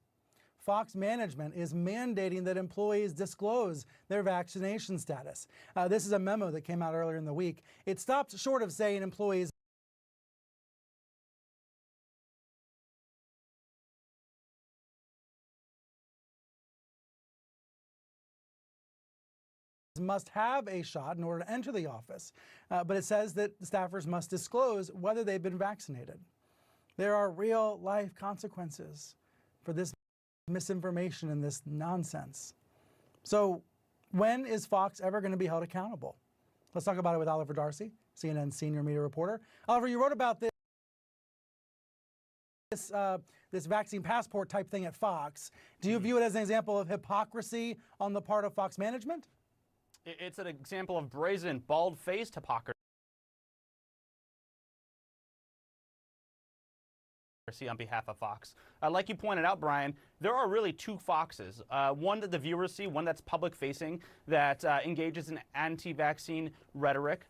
Fox management is mandating that employees disclose their vaccination status. This is a memo that came out earlier in the week. It stops short of saying employees must have a shot in order to enter the office, but it says that staffers must disclose whether they've been vaccinated. There are real life consequences for this misinformation and this nonsense. So when is Fox ever going to be held accountable? Let's talk about it with Oliver Darcy, CNN senior media reporter. Oliver, you wrote about this this vaccine passport type thing at Fox. Do you view it as an example of hypocrisy on the part of Fox management? It's an example of brazen, bald-faced hypocrisy on behalf of Fox. Like you pointed out, Brian, there are really two Foxes. One that the viewers see, one that's public-facing, that engages in anti-vaccine rhetoric.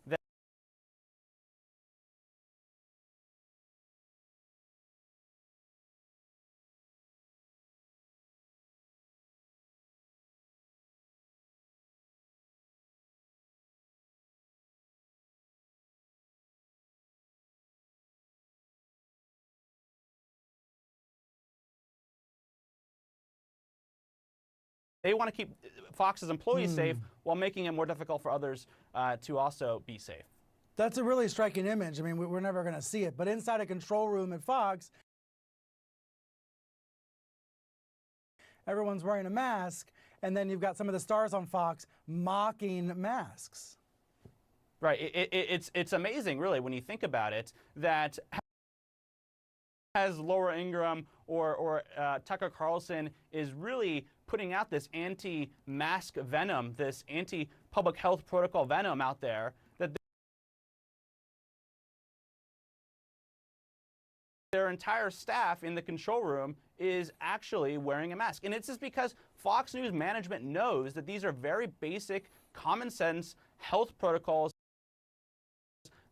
They want to keep Fox's employees safe while making it more difficult for others to also be safe. That's a really striking image. I mean, we're never going to see it. But inside a control room at Fox, everyone's wearing a mask, and then you've got some of the stars on Fox mocking masks. Right. It's amazing, really, when you think about it, that as Laura Ingraham or Tucker Carlson is really putting out this anti-mask venom, this anti-public health protocol venom out there, that their entire staff in the control room is actually wearing a mask. And it's just because Fox News management knows that these are very basic, common sense health protocols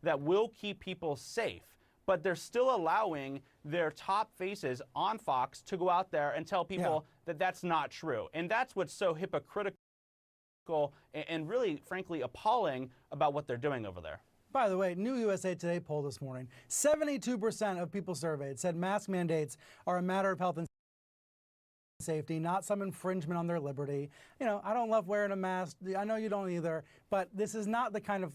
that will keep people safe. But they're still allowing their top faces on Fox to go out there and tell people that that's not true. And that's what's so hypocritical and really, frankly, appalling about what they're doing over there. By the way, new USA Today poll this morning, 72% of people surveyed said mask mandates are a matter of health and safety, not some infringement on their liberty. You know, I don't love wearing a mask. I know you don't either. But this is not the kind of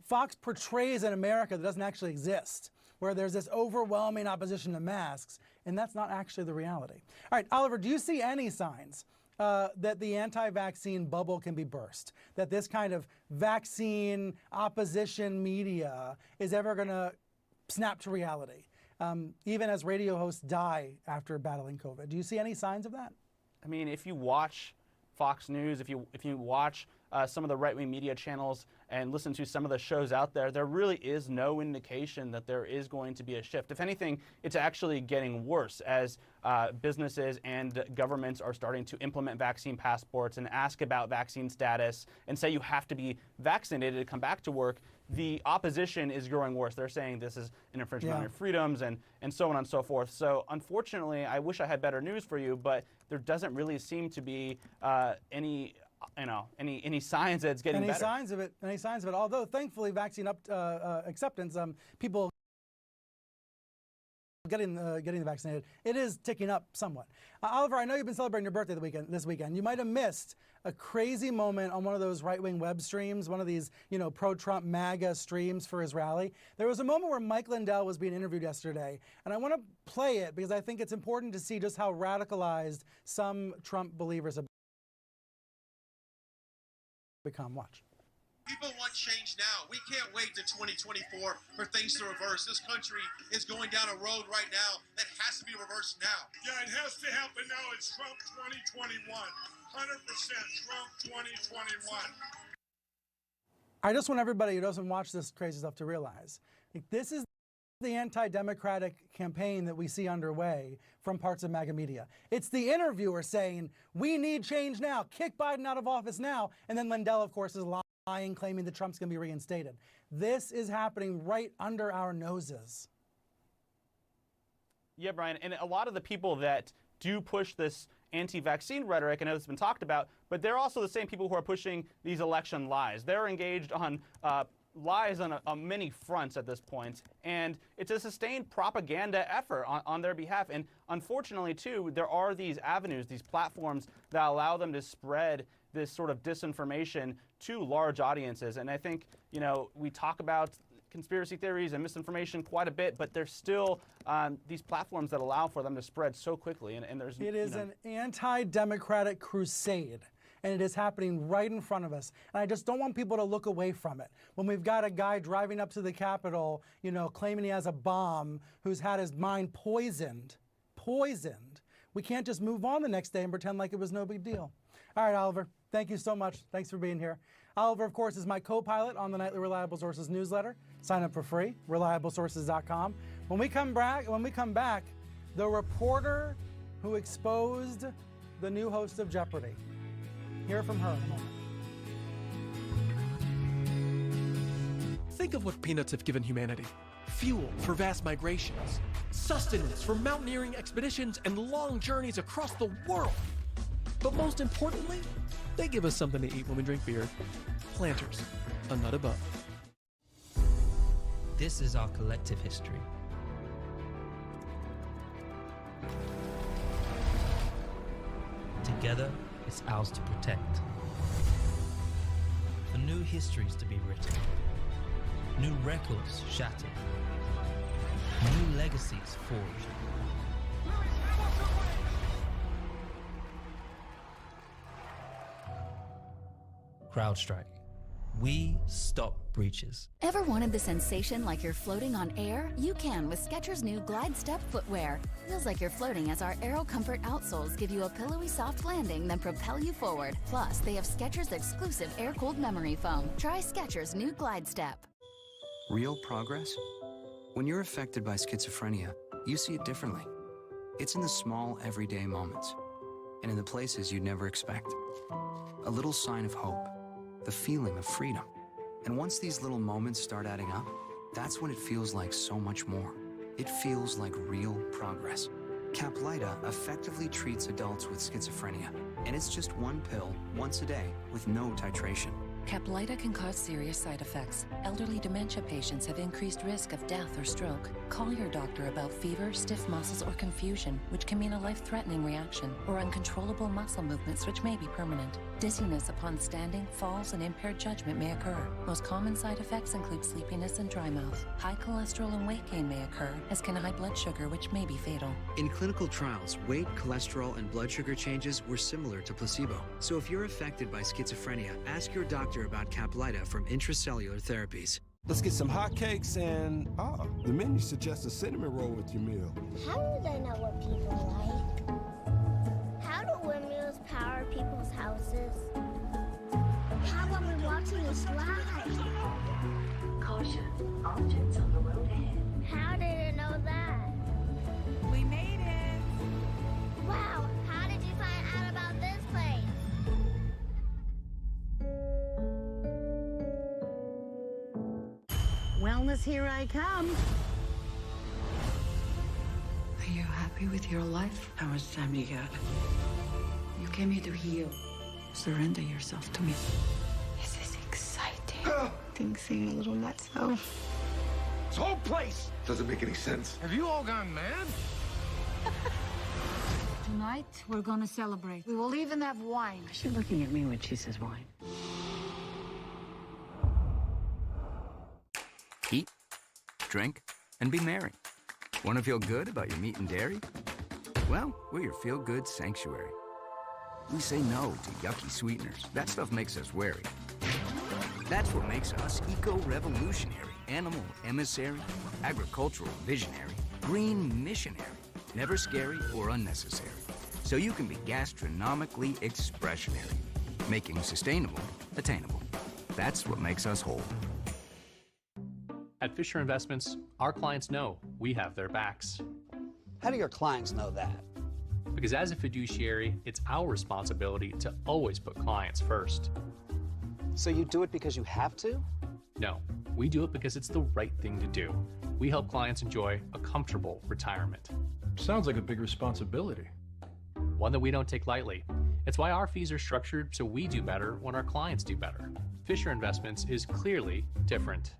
Fox portrays an America that doesn't actually exist, where there's this overwhelming opposition to masks, and that's not actually the reality. All right, Oliver, do you see any signs that the anti-vaccine bubble can be burst, that this kind of vaccine opposition media is ever going to snap to reality, even as radio hosts die after battling COVID? Do you see any signs of that? I mean, if you watch Fox News, if you watch some of the right-wing media channels and listen to some of the shows out there, there really is no indication that there is going to be a shift. If anything, it's actually getting worse as businesses and governments are starting to implement vaccine passports and ask about vaccine status and say you have to be vaccinated to come back to work. The opposition is growing worse. They're saying this is an infringement on your freedoms and so on and so forth. So unfortunately, I wish I had better news for you, but there doesn't really seem to be any signs that it's getting better. Any signs of it. Although thankfully, vaccine acceptance, people getting vaccinated, it is ticking up somewhat. Oliver, I know you've been celebrating your birthday this weekend. You might have missed a crazy moment on one of those right-wing web streams, one of these, pro-Trump MAGA streams for his rally. There was a moment where Mike Lindell was being interviewed yesterday, and I want to play it because I think it's important to see just how radicalized some Trump believers have become. Watch. People want change now. We can't wait to 2024 for things to reverse. This country is going down a road right now that has to be reversed now. Yeah, it has to happen now. It's Trump 2021. 100% Trump 2021. I just want everybody who doesn't watch this crazy stuff to realize this is the anti-democratic campaign that we see underway from parts of MAGA media. It's the interviewer saying, we need change now, kick Biden out of office now, and then Lindell, of course, is lying, claiming that Trump's going to be reinstated. This is happening right under our noses. Yeah, Brian, and a lot of the people that do push this anti-vaccine rhetoric, I know it's been talked about, but they're also the same people who are pushing these election lies. They're engaged on lies on many fronts at this point, and it's a sustained propaganda effort on their behalf. And unfortunately, too, there are these avenues, these platforms that allow them to spread this sort of disinformation to large audiences. And I think, we talk about conspiracy theories and misinformation quite a bit, but there's still these platforms that allow for them to spread so quickly. And there's it is an anti-democratic crusade. and it is happening right in front of us. And I just don't want people to look away from it. When we've got a guy driving up to the Capitol, you know, claiming he has a bomb, who's had his mind poisoned, we can't just move on the next day and pretend like it was no big deal. All right, Oliver, thank you so much. Thanks for being here. Oliver, of course, is my co-pilot on the Nightly Reliable Sources newsletter. Sign up for free, reliablesources.com. When we come back, the reporter who exposed the new host of Jeopardy. Hear from her in a moment. Think of what peanuts have given humanity. Fuel for vast migrations, sustenance for mountaineering expeditions and long journeys across the world. But most importantly, they give us something to eat when we drink beer. Planters, a nut above. This is our collective history. Together, it's ours to protect. For new histories to be written, new records shattered, new legacies forged. CrowdStrike. We stop breaches. Ever wanted the sensation like you're floating on air? You can with Skechers' new Glide Step footwear. Feels like you're floating as our Aero Comfort outsoles give you a pillowy soft landing, then propel you forward. Plus, they have Skechers' exclusive air-cooled memory foam. Try Skechers' new Glide Step. Real progress? When you're affected by schizophrenia, you see it differently. It's in the small, everyday moments, and in the places you'd never expect. A little sign of hope, the feeling of freedom. And once these little moments start adding up, that's when it feels like so much more. It feels like real progress. Caplyta effectively treats adults with schizophrenia, and it's just one pill once a day with no titration. Caplyta can cause serious side effects. Elderly dementia patients have increased risk of death or stroke. Call your doctor about fever, stiff muscles, or confusion, which can mean a life-threatening reaction, or uncontrollable muscle movements, which may be permanent. Dizziness upon standing, falls, and impaired judgment may occur. Most common side effects include sleepiness and dry mouth. High cholesterol and weight gain may occur, as can high blood sugar, which may be fatal. In clinical trials, weight, cholesterol, and blood sugar changes were similar to placebo. So if you're affected by schizophrenia, ask your doctor about Caplyta from Intracellular Therapies. Let's get some hotcakes and, the menu suggests a cinnamon roll with your meal. How do they know what people like? How do windmills power people's houses? How are we watching a slide? Caution, objects on the road ahead. How did it know that? We made it. Wow, how did you find out about this place? Wellness, here I come. Are you happy with your life? How much time do you got? You came here to heal. Surrender yourself to me. This is exciting. Things seem a little nuts, though. This whole place doesn't make any sense. Have you all gone mad? Tonight, we're gonna celebrate. We will even have wine. Is she looking at me when she says wine? Eat, drink, and be merry. Want to feel good about your meat and dairy? Well, we're your feel-good sanctuary. We say no to yucky sweeteners. That stuff makes us wary. That's what makes us eco-revolutionary, animal emissary, agricultural visionary, green missionary, never scary or unnecessary. So you can be gastronomically expressionary, making sustainable attainable. That's what makes us whole. At Fisher Investments, our clients know we have their backs. How do your clients know that? Because as a fiduciary, it's our responsibility to always put clients first. So you do it because you have to? No, we do it because it's the right thing to do. We help clients enjoy a comfortable retirement. Sounds like a big responsibility. One that we don't take lightly. It's why our fees are structured so we do better when our clients do better. Fisher Investments is clearly different.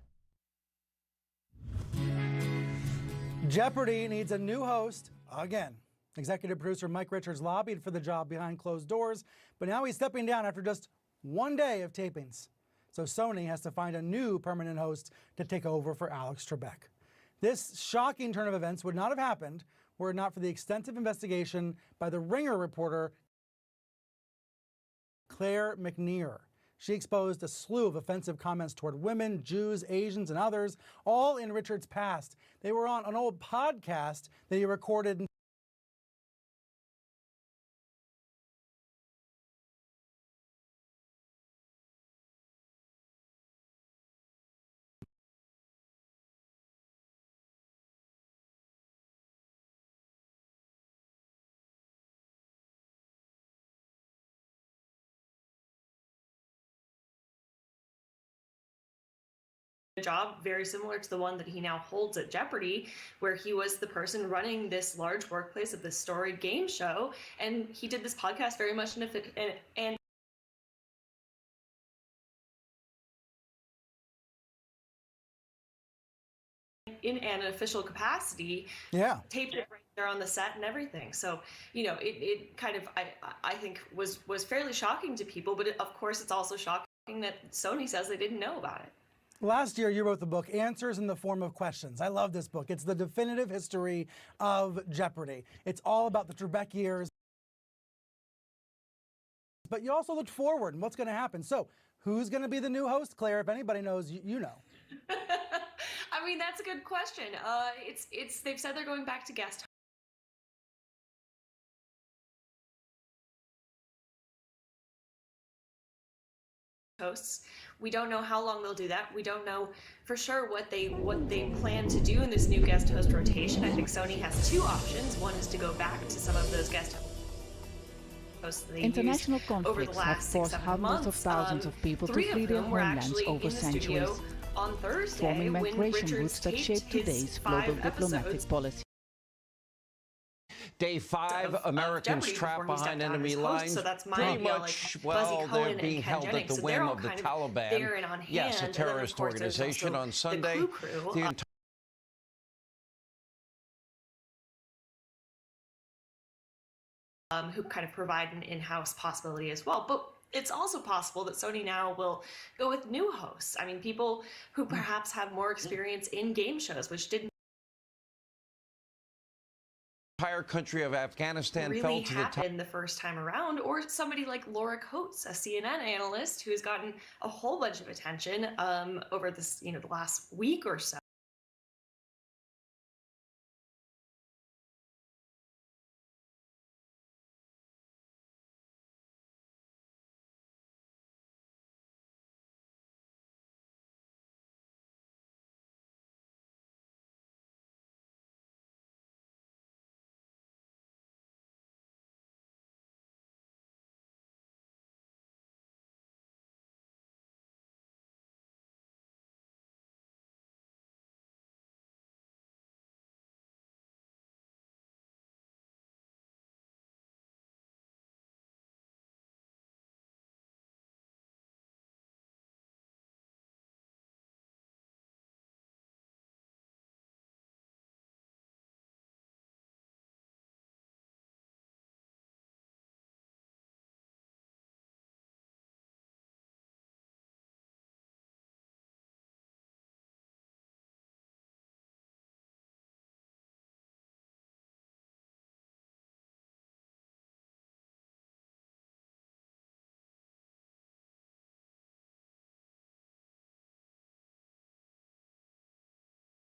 Jeopardy needs a new host again. Executive producer Mike Richards lobbied for the job behind closed doors, but now he's stepping down after just one day of tapings. So Sony has to find a new permanent host to take over for Alex Trebek. This shocking turn of events would not have happened were it not for the extensive investigation by the Ringer reporter Claire McNear. She exposed a slew of offensive comments toward women, Jews, Asians, and others, all in Richard's past. They were on an old podcast that he recorded. Job very similar to the one that he now holds at Jeopardy, where he was the person running this large workplace of this storied game show, and he did this podcast very much in an official capacity. Yeah. Taped it right there on the set and everything. So, you know, it kind of, I think was fairly shocking to people, but of course it's also shocking that Sony says they didn't know about it. Last year, you wrote the book, Answers in the Form of Questions. I love this book. It's the definitive history of Jeopardy. It's all about the Trebek years. But you also looked forward and what's going to happen. So who's going to be the new host, Claire? If anybody knows, you know. I mean, that's a good question. They've said they're going back to guest hosts. We don't know how long they'll do that. We don't know for sure what they plan to do in this new guest host rotation. I think Sony has two options. One is to go back to some of those guest hosts that they International used over the conflicts have last forced 6-7 hundreds months. of thousands of people to 3 flee of their whom were homelands actually over in the studio centuries, on Thursday forming when migration Richards routes that taped shape his today's 5 global diplomatic episodes policy. Day 5, Americans Jeopardy trapped before he behind stepped down enemy as host, lines. so that's my Pretty idea, much, like Buzzy well, Cohen they're and being Ken held at Jennings, the so whim they're all of the kind of Taliban. there and on Yes, hand, a and then, of terrorist course, there's organization also on Sunday. The Clue Crew, who kind of provide an in-house possibility as well. But it's also possible that Sony now will go with new hosts. I mean, people who perhaps have more experience in game shows, which didn't Entire country of Afghanistan really fell to the top. happen the first time around, or somebody like Laura Coates, a CNN analyst who has gotten a whole bunch of attention over this, the last week or so.